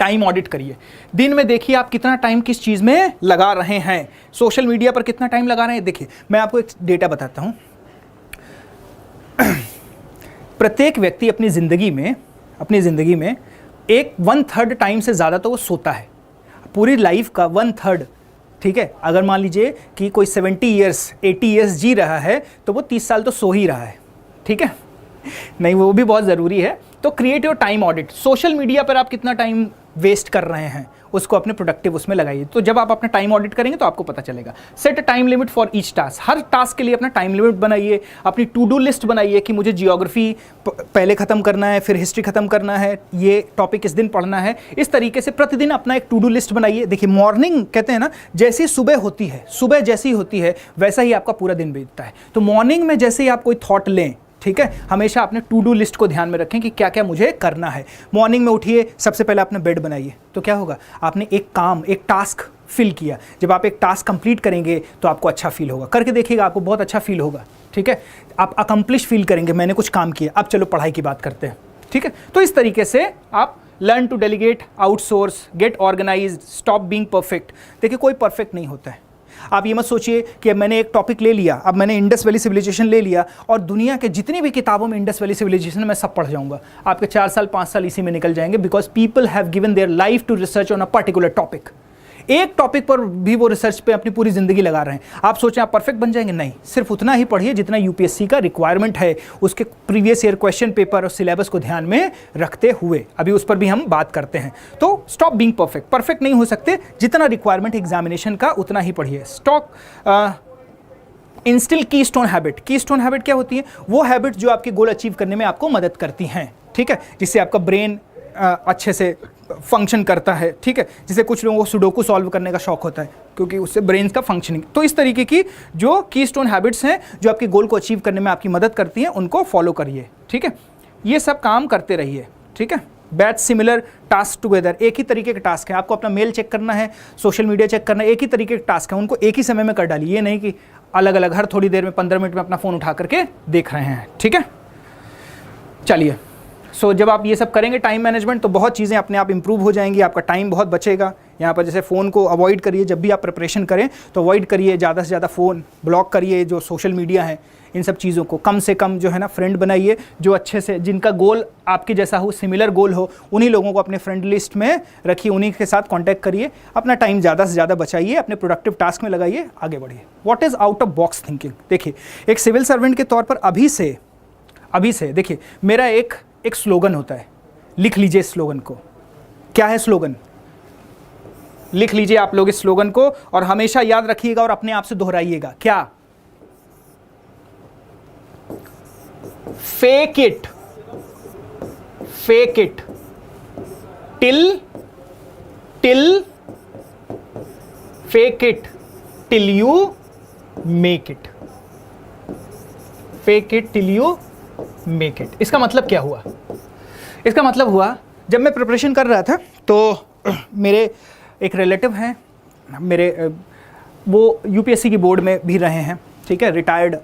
Speaker 1: टाइम ऑडिट करिए। दिन में देखिए आप कितना टाइम किस चीज़ में लगा रहे हैं, सोशल मीडिया पर कितना टाइम लगा रहे हैं। देखिए मैं आपको एक डेटा बताता हूं। प्रत्येक व्यक्ति अपनी ज़िंदगी में एक 1/3 टाइम से ज़्यादा तो वो सोता है, पूरी लाइफ का 1/3, ठीक है। अगर मान लीजिए कि कोई 70 ईयर्स 80 ईयर्स जी रहा है तो वो 30 साल तो सो ही रहा है, ठीक है, नहीं वो भी बहुत ज़रूरी है। तो create your time audit. Social media पर आप कितना टाइम वेस्ट कर रहे हैं उसको अपने प्रोडक्टिव उसमें लगाइए। तो जब आप अपना टाइम ऑडिट करेंगे तो आपको पता चलेगा। Set a time limit for each task. Her task के लिए अपना टाइम लिमिट बनाइए। अपनी टू डू लिस्ट बनाइए कि मुझे जियोग्राफी पहले ख़त्म करना है, फिर हिस्ट्री ख़त्म करना है, ये टॉपिक इस दिन पढ़ना है। इस तरीके से प्रतिदिन अपना एक टू डू लिस्ट बनाइए। देखिए मॉर्निंग कहते हैं ना, जैसी सुबह होती है, सुबह जैसी होती है वैसा ही आपका पूरा दिन बीतता है। तो मॉर्निंग में जैसे ही आप कोई थॉट लें, ठीक है, हमेशा अपने टू डू लिस्ट को ध्यान में रखें कि क्या क्या मुझे करना है। मॉर्निंग में उठिए, सबसे पहले अपना बेड बनाइए। तो क्या होगा, आपने एक काम, एक टास्क फिल किया। जब आप एक टास्क कंप्लीट करेंगे तो आपको अच्छा फील होगा। करके देखिएगा, आपको बहुत अच्छा फील होगा, ठीक है। आप अकम्प्लिश फील करेंगे, मैंने कुछ काम किया। अब चलो पढ़ाई की बात करते हैं, ठीक है। तो इस तरीके से आप learn to delegate, outsource, get organised, stop being perfect. देखिए कोई परफेक्ट नहीं होता है। आप ये मत सोचिए कि अब मैंने एक टॉपिक ले लिया, अब मैंने इंडस वैली सिविलाइजेशन ले लिया और दुनिया के जितनी भी किताबों में इंडस वैली सिविलाइजेशन मैं सब पढ़ जाऊंगा। आपके 4 साल 5 साल इसी में निकल जाएंगे, because people have given their life to research on a particular topic. एक टॉपिक पर भी वो रिसर्च पे अपनी पूरी जिंदगी लगा रहे हैं। आप सोचें आप परफेक्ट बन जाएंगे? नहीं, सिर्फ उतना ही पढ़िए जितना यूपीएससी का रिक्वायरमेंट है, उसके प्रीवियस ईयर क्वेश्चन पेपर और सिलेबस को ध्यान में रखते हुए। अभी उस पर भी हम बात करते हैं। तो स्टॉप बीइंग परफेक्ट। परफेक्ट नहीं हो सकते, जितना रिक्वायरमेंट एग्जामिनेशन का उतना ही पढ़िए। इंस्टिल की स्टोन हैबिट। की स्टोन हैबिट क्या होती है? वो हैबिट जो आपके गोल अचीव करने में आपको मदद करती हैं, ठीक है, जिससे आपका ब्रेन अच्छे से फंक्शन करता है, ठीक है। जिसे कुछ लोगों को सुडोकू सॉल्व करने का शौक होता है क्योंकि उससे ब्रेन का फंक्शनिंग। तो इस तरीके की जो कीस्टोन हैबिट्स हैं जो आपके गोल को अचीव करने में आपकी मदद करती हैं, उनको फॉलो करिए, ठीक है। ये सब काम करते रहिए, ठीक है। Batch similar task together. एक ही तरीके के टास्क है। आपको अपना मेल चेक करना है, सोशल मीडिया चेक करना है, एक ही तरीके के टास्क है, उनको एक ही समय में कर डालिए। ये नहीं कि अलग अलग हर थोड़ी देर में 15 मिनट में अपना फ़ोन उठा करके देख रहे हैं, ठीक है। चलिए, सो जब आप ये सब करेंगे टाइम मैनेजमेंट, तो बहुत चीज़ें अपने आप इंप्रूव हो जाएंगी, आपका टाइम बहुत बचेगा। यहाँ पर जैसे फ़ोन को अवॉइड करिए, जब भी आप प्रिपरेशन करें तो अवॉइड करिए, ज़्यादा से ज़्यादा फ़ोन ब्लॉक करिए। जो सोशल मीडिया है इन सब चीज़ों को कम से कम जो है ना फ्रेंड बनाइए, जो अच्छे से, जिनका गोल आपके जैसा हो, सिमिलर गोल हो, उन्हीं लोगों को अपने फ्रेंड लिस्ट में रखिए, उन्हीं के साथ कॉन्टैक्ट करिए। अपना टाइम ज़्यादा से ज़्यादा बचाइए, अपने प्रोडक्टिव टास्क में लगाइए, आगे बढ़िए। What is out of box thinking? देखिए एक सिविल सर्वेंट के तौर पर अभी से देखिए मेरा एक स्लोगन होता है, लिख लीजिए इस स्लोगन को। क्या है स्लोगन? लिख लीजिए आप लोग इस स्लोगन को और हमेशा याद रखिएगा और अपने आप से दोहराइएगा। क्या? Fake it fake it till fake it till you make it, fake it till you make it. इसका मतलब क्या हुआ? इसका मतलब हुआ, जब मैं प्रिपरेशन कर रहा था तो मेरे एक रिलेटिव हैं, मेरे वो यूपीएससी की बोर्ड में भी रहे हैं, ठीक है, रिटायर्ड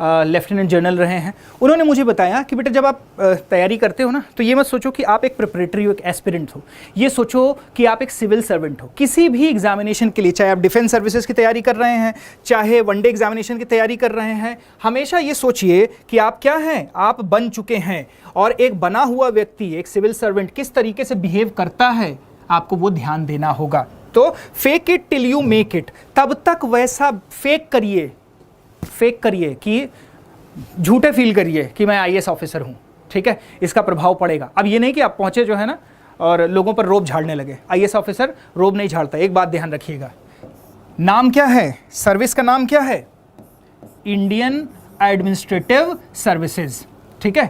Speaker 1: लेफ्टिनेंट जनरल रहे हैं। उन्होंने मुझे बताया कि बेटा जब आप तैयारी करते हो ना, तो ये मत सोचो कि आप एक प्रिपरेटरी हो, एक एस्पिरेंट हो, ये सोचो कि आप एक सिविल सर्वेंट हो। किसी भी एग्जामिनेशन के लिए, चाहे आप डिफेंस सर्विसेज की तैयारी कर रहे हैं, चाहे वनडे एग्जामिनेशन की तैयारी कर रहे हैं, हमेशा ये सोचिए कि आप क्या हैं, आप बन चुके हैं। और एक बना हुआ व्यक्ति, एक सिविल सर्वेंट किस तरीके से बिहेव करता है, आपको वो ध्यान देना होगा। तो fake it till you make it, तब तक वैसा फेक करिए कि झूठे फील करिए कि मैं आईएएस ऑफिसर हूं, ठीक है, इसका प्रभाव पड़ेगा। अब ये नहीं कि आप पहुंचे जो है ना और लोगों पर रोब झाड़ने लगे। आईएएस ऑफिसर रोब नहीं झाड़ता। एक बात ध्यान रखिएगा, नाम क्या है, सर्विस का नाम क्या है? इंडियन एडमिनिस्ट्रेटिव सर्विसेज, ठीक है।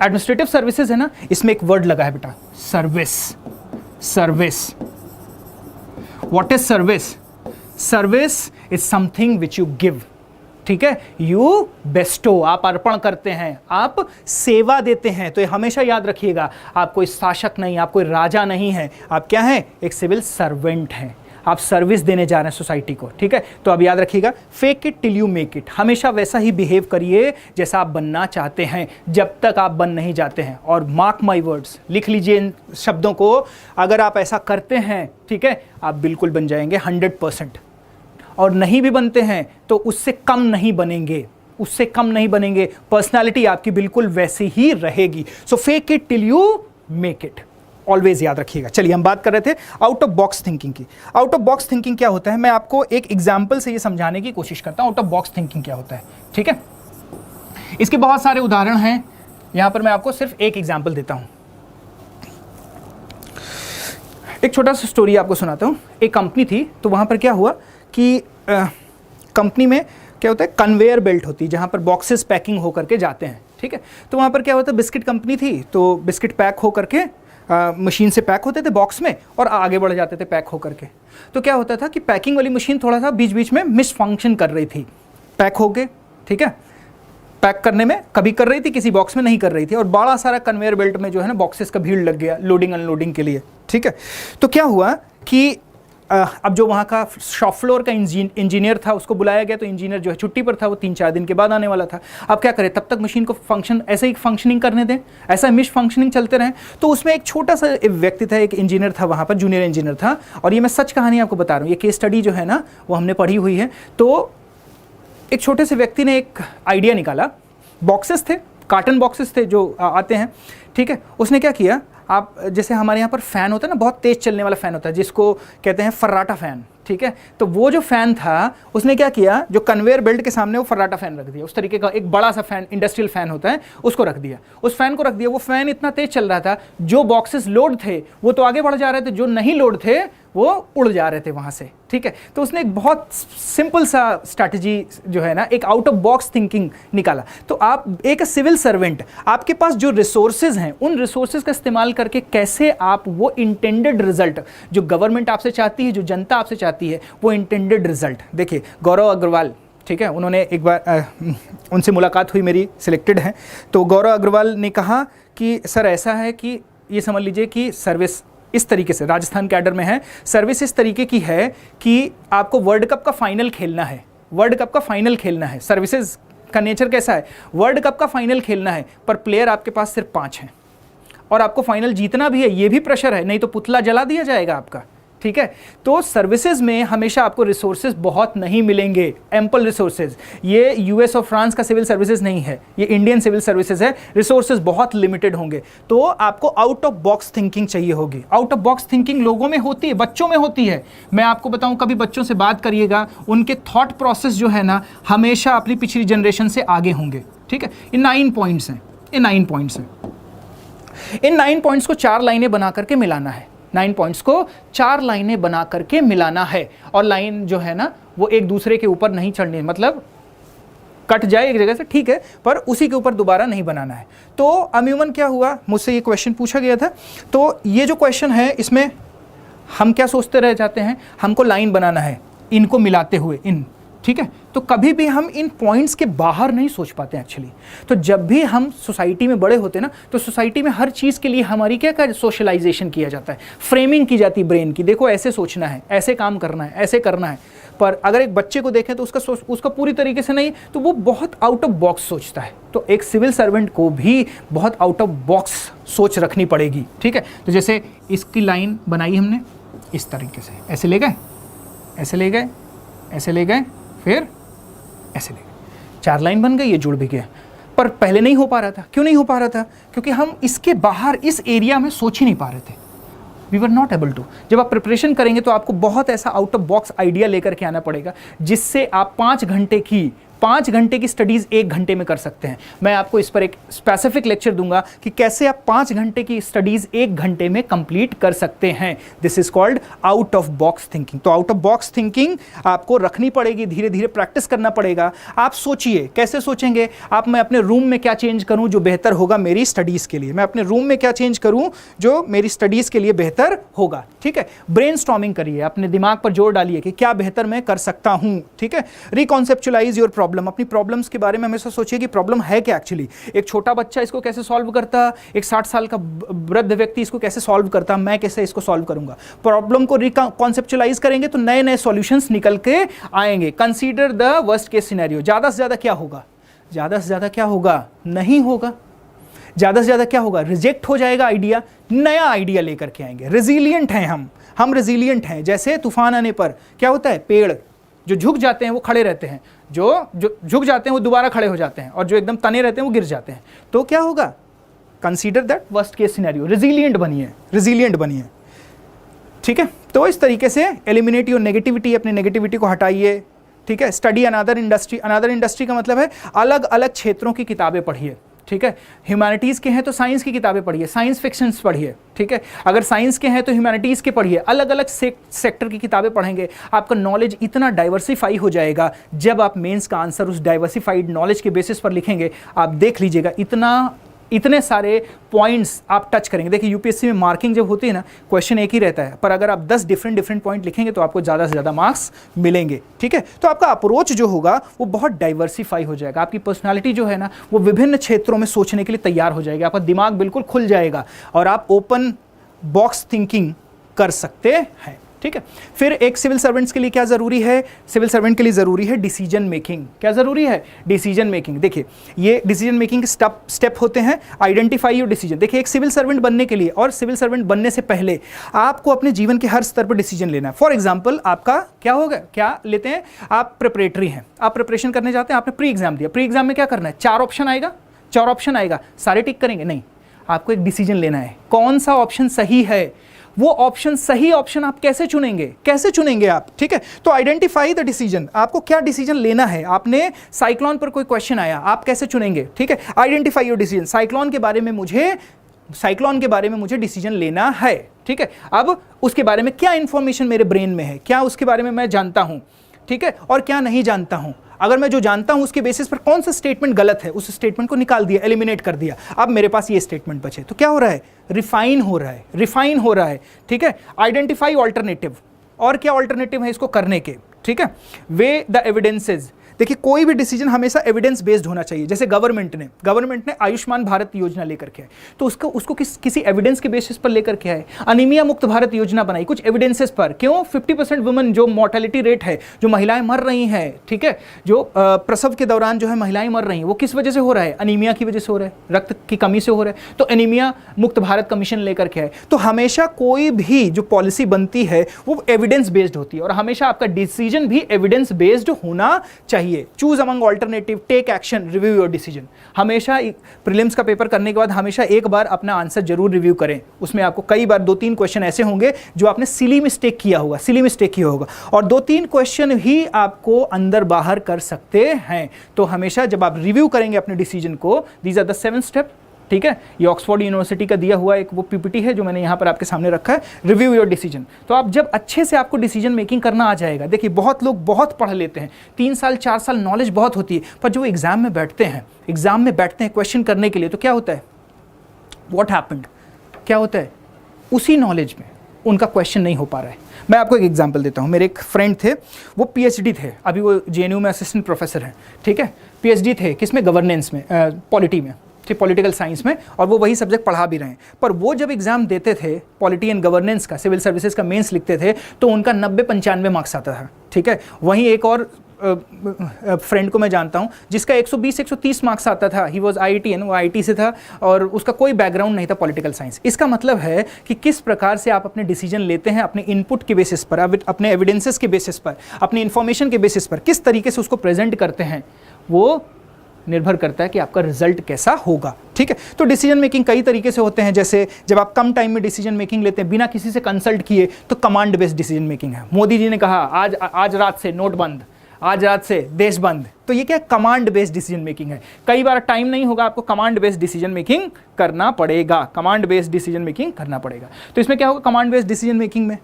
Speaker 1: एडमिनिस्ट्रेटिव सर्विसेज है ना, इसमें एक वर्ड लगा है बेटा, service. What is service? Service is something which you give, ठीक है, यू बेस्टो, आप अर्पण करते हैं, आप सेवा देते हैं। तो ये हमेशा याद रखिएगा, आप कोई शासक नहीं, आप कोई राजा नहीं है, आप क्या हैं? एक सिविल सर्वेंट हैं, आप सर्विस देने जा रहे हैं सोसाइटी को, ठीक है। तो अब याद रखिएगा, fake it till you make it, हमेशा वैसा ही बिहेव करिए जैसा आप बनना चाहते हैं, जब तक आप बन नहीं जाते हैं। और मार्क माई वर्ड्स, लिख लीजिए इन शब्दों को, अगर आप ऐसा करते हैं, ठीक है, आप बिल्कुल बन जाएंगे 100%। और नहीं भी बनते हैं तो उससे कम नहीं बनेंगे, पर्सनालिटी आपकी बिल्कुल वैसी ही रहेगी। So fake it till you make it, always याद रखिएगा। चलिए, हम बात कर रहे थे आउट ऑफ बॉक्स थिंकिंग की। आउट ऑफ बॉक्स थिंकिंग क्या होता है, मैं आपको एक एग्जाम्पल से ये समझाने की कोशिश करता हूं आउट ऑफ बॉक्स थिंकिंग क्या होता है, ठीक है। इसके बहुत सारे उदाहरण हैं, यहां पर मैं आपको सिर्फ एक एग्जाम्पल देता हूं। एक छोटा सा स्टोरी आपको सुनाता हूं। एक कंपनी थी, तो वहां पर क्या हुआ कि कंपनी में क्या होता है, कन्वेयर बेल्ट होती है जहाँ पर बॉक्सेस पैकिंग हो करके जाते हैं, ठीक है। तो वहाँ पर क्या होता है, बिस्किट कंपनी थी, तो बिस्किट पैक हो करके मशीन से पैक होते थे बॉक्स में और आगे बढ़ जाते थे पैक हो करके। तो क्या होता था कि पैकिंग वाली मशीन थोड़ा सा बीच बीच में मिस फंक्शन कर रही थी, पैक हो गए, ठीक है, पैक करने में कभी कर रही थी, किसी बॉक्स में नहीं कर रही थी, और बड़ा सारा कन्वेयर बेल्ट में जो है ना बॉक्सेस का भीड़ लग गया लोडिंग अनलोडिंग के लिए, ठीक है। तो क्या हुआ कि अब जो वहाँ का शॉप फ्लोर का इंजीनियर था, उसको बुलाया गया। तो इंजीनियर जो है छुट्टी पर था, वो 3-4 दिन के बाद आने वाला था। अब क्या करें, तब तक मशीन को फंक्शन ऐसे ही फंक्शनिंग करने दें, ऐसा मिस फंक्शनिंग चलते रहे। तो उसमें एक छोटा सा व्यक्ति था, एक इंजीनियर था वहाँ पर, जूनियर इंजीनियर था। और ये मैं सच कहानी आपको बता रहा हूँ, ये केस स्टडी जो है ना वो हमने पढ़ी हुई है। तो एक छोटे से व्यक्ति ने एक आइडिया निकाला, बॉक्सेस थे, कार्टन बॉक्सेस थे जो आते हैं, ठीक है। उसने क्या किया, आप जैसे हमारे यहाँ पर फ़ैन होता है ना, बहुत तेज़ चलने वाला फ़ैन होता है जिसको कहते हैं फर्राटा फ़ैन, ठीक है। तो वो जो फ़ैन था, उसने क्या किया, जो कन्वेयर बेल्ट के सामने वो फर्राटा फ़ैन रख दिया, उस तरीके का एक बड़ा सा फ़ैन, इंडस्ट्रियल फ़ैन होता है, उसको रख दिया। उस फ़ैन को रख दिया, वो फ़ैन इतना तेज़ चल रहा था, जो बॉक्सेस लोड थे वो तो आगे बढ़ जा रहे थे, जो नहीं लोड थे वो उड़ जा रहे थे वहाँ से, ठीक है। तो उसने एक बहुत सिंपल सा स्ट्रैटेजी जो है ना, एक आउट ऑफ बॉक्स थिंकिंग निकाला। तो आप एक सिविल सर्वेंट, आपके पास जो रिसोर्सेज हैं, उन रिसोर्सेज का इस्तेमाल करके कैसे आप वो इंटेंडेड रिजल्ट जो गवर्नमेंट आपसे चाहती है, जो जनता आपसे चाहती है, वो इंटेंडेड रिजल्ट। देखिए, गौरव अग्रवाल, ठीक है, उन्होंने एक बार उनसे मुलाकात हुई मेरी, सिलेक्टेड हैं। तो गौरव अग्रवाल ने कहा कि सर ऐसा है कि ये समझ लीजिए कि सर्विस इस तरीके से, राजस्थान कैडर में है, सर्विस इस तरीके की है कि आपको वर्ल्ड कप का फाइनल खेलना है, वर्ल्ड कप का फाइनल खेलना है। सर्विसेज का नेचर कैसा है, वर्ल्ड कप का फाइनल खेलना है, पर प्लेयर आपके पास सिर्फ 5 हैं और आपको फाइनल जीतना भी है, ये भी प्रेशर है, नहीं तो पुतला जला दिया जाएगा आपका, ठीक है। तो सर्विसेज में हमेशा आपको रिसोर्सेज बहुत नहीं मिलेंगे, एम्पल रिसोर्सेज। ये यूएस और फ्रांस का सिविल सर्विसेज नहीं है, ये इंडियन सिविल सर्विसेज है, रिसोर्सेज बहुत लिमिटेड होंगे। तो आपको आउट ऑफ बॉक्स थिंकिंग चाहिए होगी। आउट ऑफ बॉक्स थिंकिंग लोगों में होती है, बच्चों में होती है। मैं आपको बताऊं, कभी बच्चों से बात करिएगा, उनके थॉट प्रोसेस जो है ना हमेशा अपनी पिछली जनरेशन से आगे होंगे, ठीक है। ये 9 पॉइंट्स हैं, ये 9 पॉइंट्स हैं। इन 9 पॉइंट्स को 4 लाइनें बना करके मिलाना है, 9 पॉइंट्स को 4 लाइनें बना करके मिलाना है। और लाइन जो है ना वो एक दूसरे के ऊपर नहीं चढ़नी, मतलब कट जाए एक जगह से ठीक है, पर उसी के ऊपर दोबारा नहीं बनाना है। तो अमूमन क्या हुआ, मुझसे ये क्वेश्चन पूछा गया था, तो ये जो क्वेश्चन है इसमें हम क्या सोचते रह जाते हैं, हमको लाइन बनाना है इनको मिलाते हुए इन, ठीक है, तो कभी भी हम इन पॉइंट्स के बाहर नहीं सोच पाते हैं एक्चुअली। तो जब भी हम सोसाइटी में बड़े होते हैं ना, तो सोसाइटी में हर चीज़ के लिए हमारी क्या सोशलाइजेशन किया जाता है, फ्रेमिंग की जाती है ब्रेन की, देखो ऐसे सोचना है, ऐसे काम करना है, ऐसे करना है। पर अगर एक बच्चे को देखें तो उसका पूरी तरीके से नहीं, तो वो बहुत आउट ऑफ बॉक्स सोचता है। तो एक सिविल सर्वेंट को भी बहुत आउट ऑफ बॉक्स सोच रखनी पड़ेगी, ठीक है। तो जैसे इसकी लाइन बनाई हमने इस तरीके से, ऐसे ले गए, ऐसे ले गए, ऐसे ले गए, फिर ऐसे ले गए, 4 लाइन बन गई, ये जुड़ भी गया। पर पहले नहीं हो पा रहा था, क्यों नहीं हो पा रहा था, क्योंकि हम इसके बाहर इस एरिया में सोच ही नहीं पा रहे थे, we were not able to. जब आप प्रिपरेशन करेंगे तो आपको बहुत ऐसा आउट ऑफ बॉक्स आइडिया लेकर के आना पड़ेगा, जिससे आप 5 घंटे की स्टडीज़ 1 घंटे में कर सकते हैं। मैं आपको इस पर एक स्पेसिफिक लेक्चर दूंगा कि कैसे आप 5 घंटे की स्टडीज़ 1 घंटे में कंप्लीट कर सकते हैं। This is called out of box thinking. तो आउट ऑफ बॉक्स थिंकिंग आपको रखनी पड़ेगी, धीरे धीरे प्रैक्टिस करना पड़ेगा। आप सोचिए, कैसे सोचेंगे आप, मैं अपने रूम में क्या चेंज करूं जो बेहतर होगा मेरी स्टडीज़ के लिए, मैं अपने रूम में क्या चेंज करूं जो मेरी स्टडीज़ के लिए बेहतर होगा, ठीक है। ब्रेनस्टॉर्मिंग करिए, अपने दिमाग पर जोर डालिए कि क्या बेहतर मैं कर सकता हूं, ठीक है। रिकॉन्सेप्चुअलाइज योर प्रॉब्लम, अपनी प्रॉब्लम्स के बारे में हमेशा सोचिए कि प्रॉब्लम है क्या एक्चुअली। एक छोटा बच्चा इसको कैसे सॉल्व करता, एक 60 साल का वृद्ध व्यक्ति इसको कैसे सॉल्व करता, मैं कैसे इसको सॉल्व करूंगा। प्रॉब्लम को रिकॉन्सेप्चुअलाइज करेंगे तो नए नए सॉल्यूशंस निकल के आएंगे। Consider the worst case scenario, ज्यादा से ज्यादा क्या होगा, ज्यादा से ज्यादा क्या होगा, नहीं होगा, ज्यादा से ज्यादा क्या होगा, रिजेक्ट हो जाएगा आइडिया, नया आइडिया लेकर के आएंगे। रेजिलिएंट हैं हम रेजिलिएंट हैं। जैसे तूफान आने पर क्या होता है, पेड़ जो झुक जाते हैं वो खड़े रहते हैं, जो झुक जाते हैं वो दोबारा खड़े हो जाते हैं, और जो एकदम तने रहते हैं वो गिर जाते हैं। तो क्या होगा, consider that worst case scenario, resilient बनिए, ठीक है। तो इस तरीके से एलिमिनेट योर नेगेटिविटी, अपनी नेगेटिविटी को हटाइए, ठीक है। स्टडी अनदर इंडस्ट्री का मतलब है अलग अलग क्षेत्रों की किताबें पढ़िए, ठीक है। ह्यूमैनिटीज़ के हैं तो साइंस की किताबें पढ़िए, साइंस फिक्शंस पढ़िए, ठीक है। अगर साइंस के हैं तो ह्यूमैनिटीज़ के पढ़िए, अलग अलग सेक्टर की किताबें पढ़ेंगे, आपका नॉलेज इतना डाइवर्सिफाई हो जाएगा। जब आप मेंस का आंसर उस डाइवर्सिफाइड नॉलेज के बेसिस पर लिखेंगे, आप देख लीजिएगा इतने सारे पॉइंट्स आप टच करेंगे। देखिए यूपीएससी में मार्किंग जब होती है ना, क्वेश्चन एक ही रहता है, पर अगर आप 10 डिफरेंट पॉइंट लिखेंगे तो आपको ज़्यादा से ज़्यादा मार्क्स मिलेंगे, ठीक है। तो आपका अप्रोच जो होगा वो बहुत डाइवर्सिफाई हो जाएगा, आपकी पर्सनालिटी जो है ना वो विभिन्न क्षेत्रों में सोचने के लिए तैयार हो जाएगी, आपका दिमाग बिल्कुल खुल जाएगा और आप ओपन बॉक्स थिंकिंग कर सकते हैं, ठीक है। फिर एक सिविल सर्वेंट्स के लिए क्या जरूरी है, सिविल सर्वेंट के लिए जरूरी है डिसीजन मेकिंग। क्या जरूरी है, डिसीजन मेकिंग। देखिए ये डिसीजन मेकिंग के स्टेप होते हैं। Identify your decision. देखिए एक सिविल सर्वेंट बनने के लिए और सिविल सर्वेंट बनने से पहले आपको अपने जीवन के हर स्तर पर डिसीजन लेना है। फॉर एग्जाम्पल आपका क्या होगा, क्या लेते हैं, आप प्रिपरेटरी हैं, आप प्रिपरेशन करने जाते हैं, आपने प्री एग्जाम दिया, प्री एग्जाम में क्या करना है, 4 ऑप्शन आएगा, सारे टिक करेंगे, नहीं, आपको एक डिसीजन लेना है, कौन सा ऑप्शन सही है। वो ऑप्शन, सही ऑप्शन आप कैसे चुनेंगे आप, ठीक है। तो आइडेंटिफाई द डिसीजन, आपको क्या डिसीजन लेना है। आपने साइक्लोन पर कोई क्वेश्चन आया, आप कैसे चुनेंगे, ठीक है। आइडेंटिफाई योर डिसीजन, साइक्लोन के बारे में मुझे डिसीजन लेना है, ठीक है। अब उसके बारे में क्या इंफॉर्मेशन मेरे ब्रेन में है, क्या उसके बारे में मैं जानता हूं, ठीक है, और क्या नहीं जानता हूं। अगर मैं जो जानता हूं उसके बेसिस पर कौन सा स्टेटमेंट गलत है, उस स्टेटमेंट को निकाल दिया, एलिमिनेट कर दिया, अब मेरे पास ये स्टेटमेंट बचे। तो क्या हो रहा है, रिफाइन हो रहा है, ठीक है। आइडेंटिफाई ऑल्टरनेटिव, और क्या ऑल्टरनेटिव है इसको करने के, ठीक है। वे द एविडेंसेस, देखिए कोई भी डिसीजन हमेशा एविडेंस बेस्ड होना चाहिए। जैसे गवर्नमेंट ने आयुष्मान भारत योजना लेकर के आए, तो उसको किसी एविडेंस के बेसिस पर लेकर के आए। अनीमिया मुक्त भारत योजना बनाई कुछ एविडेंसेस पर, क्यों, 50% वुमेन जो मोर्टेलिटी रेट है, जो महिलाएं मर रही हैं, ठीक है, जो प्रसव के दौरान जो है महिलाएं मर रही हैं, वो किस वजह से हो रहा है, अनीमिया की वजह से हो रहा है, रक्त की कमी से हो रहा है। तो अनीमिया मुक्त भारत कमीशन लेकर के आए। तो हमेशा कोई भी जो पॉलिसी बनती है वो एविडेंस बेस्ड होती है, और हमेशा आपका डिसीजन भी एविडेंस बेस्ड होना चाहिए। Choose among alternative, take action, review your decision. हमेशा प्रीलिम्स का पेपर करने के बाद हमेशा एक बार अपना आंसर जरूर रिव्यू करें। उसमें आपको कई बार 2-3 क्वेश्चन ऐसे होंगे जो आपने सिली मिस्टेक किया होगा, और 2-3 क्वेश्चन ही आपको अंदर बाहर कर सकते हैं। तो हमेशा जब आप रिव्यू करेंगे अपने डिसीजन को, दीज आर द 7 स्टेप, ठीक है। ये ऑक्सफोर्ड यूनिवर्सिटी का दिया हुआ एक वो पीपीटी है जो मैंने यहाँ पर आपके सामने रखा है, रिव्यू योर डिसीजन। तो आप जब अच्छे से आपको डिसीजन मेकिंग करना आ जाएगा, देखिए बहुत लोग बहुत पढ़ लेते हैं, 3 साल 4 साल नॉलेज बहुत होती है, पर जो एग्जाम में बैठते हैं क्वेश्चन करने के लिए, तो क्या होता है, व्हाट हैपेंड, क्या होता है, उसी नॉलेज में उनका क्वेश्चन नहीं हो पा रहा है। मैं आपको एक एग्जांपल देता हूँ। मेरे एक फ्रेंड थे, वो पीएचडी थे, अभी वो जेएनयू में असिस्टेंट प्रोफेसर हैं, ठीक है। पीएचडी थे किसमें, गवर्नेंस में, पॉलिटी में, ठीक, पॉलिटिकल साइंस में, और वो वही सब्जेक्ट पढ़ा भी रहे हैं। पर वो जब एग्जाम देते थे पॉलिटी एंड गवर्नेंस का, सिविल सर्विसेज का मेंस लिखते थे, तो उनका 90-95 मार्क्स आता था, ठीक है। वहीं एक और फ्रेंड को मैं जानता हूं जिसका 120-130 मार्क्स आता था, ही वॉज IITian, वो IT से था और उसका कोई बैकग्राउंड नहीं था पॉलिटिकल साइंस। इसका मतलब है कि किस प्रकार से आप अपने डिसीजन लेते हैं, अपने इनपुट के बेसिस पर, अपने एविडेंसेस के बेसिस पर, अपनी इंफॉर्मेशन के बेसिस पर, किस तरीके से उसको प्रेजेंट करते हैं, वो निर्भर करता है कि आपका रिजल्ट कैसा होगा, ठीक है। तो डिसीजन मेकिंग कई तरीके से होते हैं, जैसे जब आप कम टाइम में डिसीजन मेकिंग लेते हैं बिना किसी से कंसल्ट किए, तो कमांड बेस्ड डिसीजन मेकिंग है। मोदी जी ने कहा आज रात से नोट बंद, आज रात से देश बंद, तो ये क्या कमांड बेस्ड डिसीजन मेकिंग है। कई बार टाइम नहीं होगा, आपको कमांड बेस्ड डिसीजन मेकिंग करना पड़ेगा, कमांड बेस्ड डिसीजन मेकिंग करना पड़ेगा। तो इसमें क्या होगा, कमांड बेस्ड डिसीजन मेकिंग में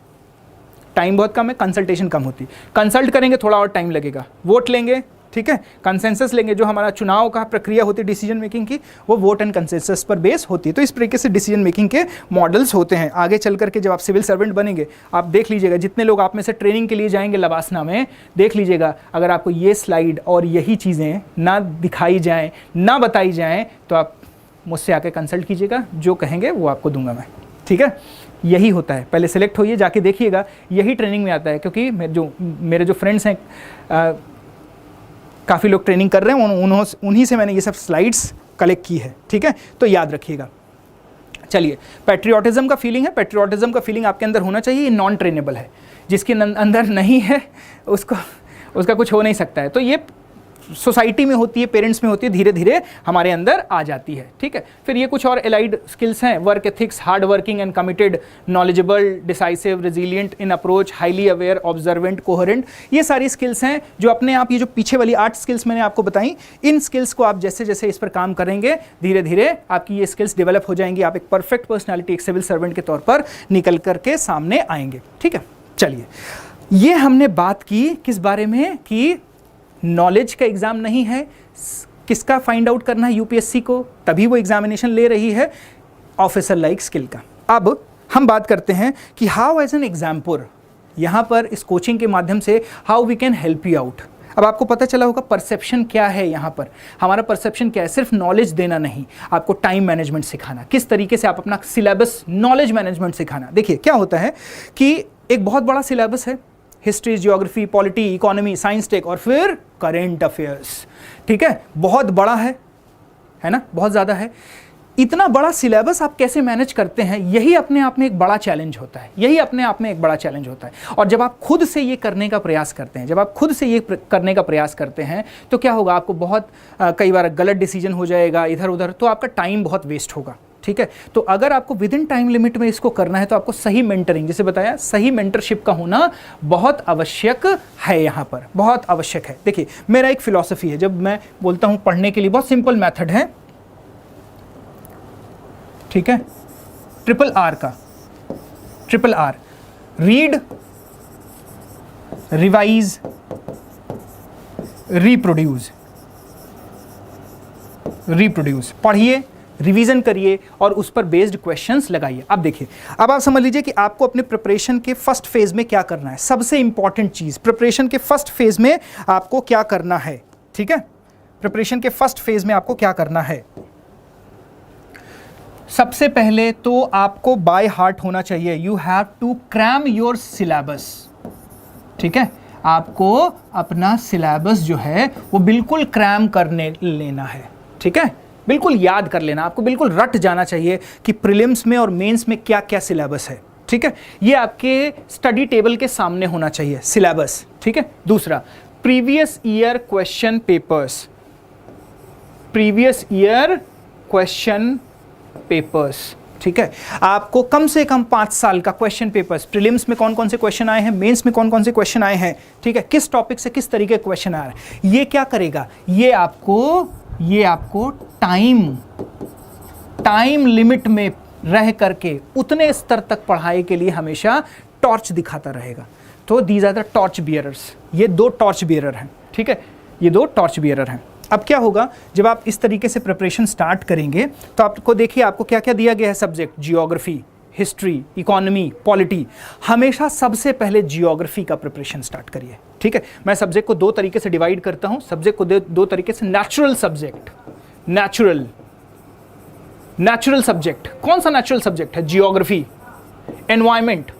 Speaker 1: टाइम बहुत कम है, कंसल्टेशन कम होती है। कंसल्ट करेंगे थोड़ा और टाइम लगेगा, वोट लेंगे, ठीक है, कंसेंसस लेंगे। जो हमारा चुनाव का प्रक्रिया होती है डिसीजन मेकिंग की, वो वोट एंड कंसेंसस पर बेस होती है। तो इस तरीके से डिसीजन मेकिंग के मॉडल्स होते हैं। आगे चल करके जब आप सिविल सर्वेंट बनेंगे, आप देख लीजिएगा, जितने लोग आप में से ट्रेनिंग के लिए जाएंगे लवासना में, देख लीजिएगा, अगर आपको ये स्लाइड और यही चीज़ें ना दिखाई जाएँ, ना बताई जाएँ, तो आप मुझसे आके कंसल्ट कीजिएगा, जो कहेंगे वो आपको दूंगा मैं, ठीक है। यही होता है, पहले सेलेक्ट होइए, जाके देखिएगा, यही ट्रेनिंग में आता है। क्योंकि मेरे जो फ्रेंड्स हैं, काफ़ी लोग ट्रेनिंग कर रहे हैं, उन्हीं से मैंने ये सब स्लाइड्स कलेक्ट की है, ठीक है। तो याद रखिएगा। चलिए, पैट्रियोटिज्म का फीलिंग है, पैट्रियोटिज्म का फीलिंग आपके अंदर होना चाहिए। ये नॉन ट्रेनेबल है, जिसके अंदर नहीं है उसका कुछ हो नहीं सकता है। तो ये सोसाइटी में होती है, पेरेंट्स में होती है, धीरे धीरे हमारे अंदर आ जाती है, ठीक है। फिर ये कुछ और एलाइड स्किल्स हैं, work ethics, hard working and committed, knowledgeable, decisive, resilient in approach, highly aware, observant, coherent. ये सारी स्किल्स हैं जो अपने आप, ये जो पीछे वाली 8 स्किल्स मैंने आपको बताई, इन स्किल्स को आप जैसे जैसे इस पर काम करेंगे, धीरे धीरे आपकी ये स्किल्स डेवलप हो जाएंगी। आप एक परफेक्ट पर्सनैलिटी, एक सिविल सर्वेंट के तौर पर निकल करके सामने आएंगे, ठीक है। चलिए, ये हमने बात की किस बारे में, कि नॉलेज का एग्जाम नहीं है, किसका फाइंड आउट करना है यूपीएससी को, तभी वो एग्जामिनेशन ले रही है, ऑफिसर लाइक स्किल का। अब हम बात करते हैं कि हाउ एज एन एग्जाम्पल, यहाँ पर इस कोचिंग के माध्यम से how we can help you out. अब आपको पता चला होगा परसेप्शन क्या है। यहाँ पर हमारा परसेप्शन क्या है, सिर्फ नॉलेज देना नहीं, आपको टाइम मैनेजमेंट सिखाना, किस तरीके से आप अपना सिलेबस, नॉलेज मैनेजमेंट सिखाना। देखिए क्या होता है कि एक बहुत बड़ा सिलेबस है, history, geography, polity, economy, science tech, और फिर करेंट अफेयर्स, ठीक है, बहुत बड़ा है ना, बहुत ज़्यादा है। इतना बड़ा सिलेबस आप कैसे मैनेज करते हैं, यही अपने आप में एक बड़ा चैलेंज होता है, यही अपने आप में एक बड़ा चैलेंज होता है। और जब आप खुद से ये करने का प्रयास करते हैं, तो क्या होगा, आपको बहुत कई बार गलत डिसीजन हो जाएगा इधर उधर, तो आपका टाइम बहुत वेस्ट होगा, ठीक है। तो अगर आपको विद इन टाइम लिमिट में इसको करना है, तो आपको सही मेंटरिंग, जैसे बताया, सही मेंटरशिप का होना बहुत आवश्यक है, यहाँ पर बहुत आवश्यक है। देखिए, मेरा एक फिलॉसफी है, जब मैं बोलता हूँ पढ़ने के लिए, बहुत सिंपल मेथड है, ठीक है, RRR का, RRR, रीड, रिवाइज, रिप्रोड्यूस। पढ़िए, रिवीजन करिए और उस पर बेस्ड क्वेश्चंस लगाइए। अब देखिए, अब आप समझ लीजिए कि आपको अपने प्रिपरेशन के फर्स्ट फेज में क्या करना है। सबसे इंपॉर्टेंट चीज, प्रिपरेशन के फर्स्ट फेज में आपको क्या करना है, ठीक है। प्रिपरेशन के फर्स्ट फेज में आपको क्या करना है, सबसे पहले तो आपको बाय हार्ट होना चाहिए, you have to cram your syllabus, ठीक है। आपको अपना सिलेबस जो है वो बिल्कुल क्रैम करने लेना है, ठीक है, बिल्कुल याद कर लेना, आपको बिल्कुल रट जाना चाहिए कि प्रीलिम्स में और मेंस में क्या क्या सिलेबस है, ठीक है। ये आपके स्टडी टेबल के सामने होना चाहिए सिलेबस, ठीक है। दूसरा, previous year question papers, previous year question papers, ठीक है। आपको कम से कम 5 साल का क्वेश्चन पेपर्स, प्रीलिम्स में कौन कौन से क्वेश्चन आए हैं, मेंस में कौन कौन से क्वेश्चन आए हैं, ठीक है, किस टॉपिक से किस तरीके के क्वेश्चन आ रहे हैं, ये क्या करेगा, ये आपको टाइम टाइम लिमिट में रह करके उतने स्तर तक पढ़ाई के लिए हमेशा टॉर्च दिखाता रहेगा। तो these are the torch bearers, ये दो टॉर्च बियरर हैं, ठीक है, ये दो टॉर्च बियरर हैं। अब क्या होगा जब आप इस तरीके से प्रिपरेशन स्टार्ट करेंगे तो आपको देखिए आपको क्या क्या दिया गया है subject, geography, history, economy, polity. हमेशा सबसे पहले जियोग्राफी का प्रिपरेशन स्टार्ट करिए, ठीक है। मैं सब्जेक्ट को दो तरीके से डिवाइड करता हूं, सब्जेक्ट को दो तरीके से, नेचुरल सब्जेक्ट, नेचुरल सब्जेक्ट, कौन सा नेचुरल सब्जेक्ट है, geography, environment,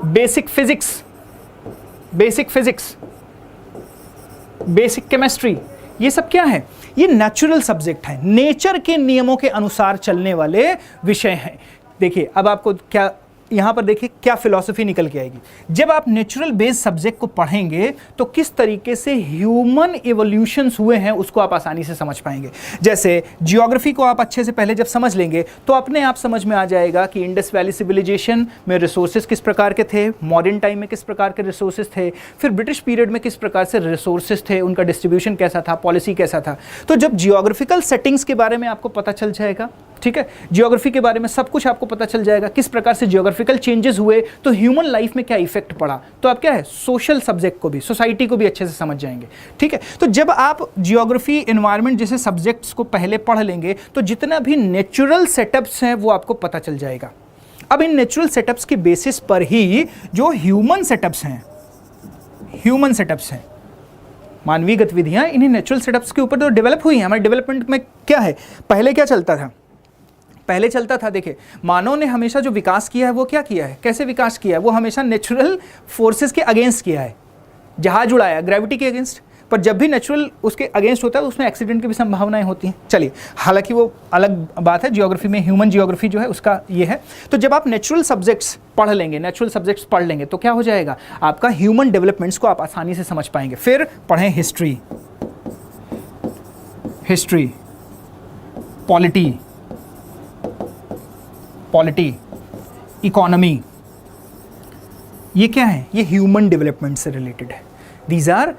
Speaker 1: basic physics, basic chemistry, ये सब क्या है, ये नेचुरल सब्जेक्ट है, नेचर के नियमों के अनुसार चलने वाले विषय हैं। देखिए अब आपको क्या यहाँ पर देखिए क्या फिलॉसफी निकल के आएगी। जब आप नेचुरल बेस्ड सब्जेक्ट को पढ़ेंगे तो किस तरीके से ह्यूमन इवोल्यूशंस हुए हैं उसको आप आसानी से समझ पाएंगे। जैसे जियोग्राफी को आप अच्छे से पहले जब समझ लेंगे तो अपने आप समझ में आ जाएगा कि इंडस वैली सिविलाइजेशन में रिसोर्सेज किस प्रकार के थे, मॉडर्न टाइम में किस प्रकार के रिसोर्सेज थे, फिर ब्रिटिश पीरियड में किस प्रकार से रिसोर्सेज थे, उनका डिस्ट्रीब्यूशन कैसा था, पॉलिसी कैसा था। तो जब जियोग्राफिकल सेटिंग्स के बारे में आपको पता चल जाएगा, ठीक है, जियोग्राफी के बारे में सब कुछ आपको पता चल जाएगा, किस प्रकार से जियोग्राफिकल चेंजेस हुए तो ह्यूमन लाइफ में क्या इफेक्ट पड़ा, तो आप क्या है सोशल सब्जेक्ट को भी, सोसाइटी को भी अच्छे से समझ जाएंगे, ठीक है। तो जब आप जियोग्राफी, एनवायरनमेंट जैसे सब्जेक्ट्स को पहले पढ़ लेंगे तो जितना भी नेचुरल सेटअप्स हैं वो आपको पता चल जाएगा। अब इन नेचुरल सेटअप्स के बेसिस पर ही जो ह्यूमन सेटअप्स हैं, मानवीय गतिविधियां इन्हीं नेचुरल सेटअप्स के ऊपर तो डेवलप हुई हैं। हमारे डेवलपमेंट में क्या है, पहले क्या चलता था, देखिए मानव ने हमेशा जो विकास किया है वो क्या किया है, कैसे विकास किया है, वो हमेशा नेचुरल फोर्सेस के अगेंस्ट किया है। जहाज उड़ाया ग्रेविटी के अगेंस्ट, पर जब भी नेचुरल उसके अगेंस्ट होता है उसमें एक्सीडेंट की भी संभावनाएं होती हैं। चलिए हालांकि वो अलग बात है, जियोग्राफी में ह्यूमन जियोग्राफी जो है उसका ये है। तो जब आप नेचुरल सब्जेक्ट्स पढ़ लेंगे तो क्या हो जाएगा, आपका ह्यूमन डेवलपमेंट्स को आप आसानी से समझ पाएंगे। फिर पढ़ें हिस्ट्री, पॉलिटी, इकोनॉमी, ये क्या है, ये ह्यूमन डेवलपमेंट से रिलेटेड है। These are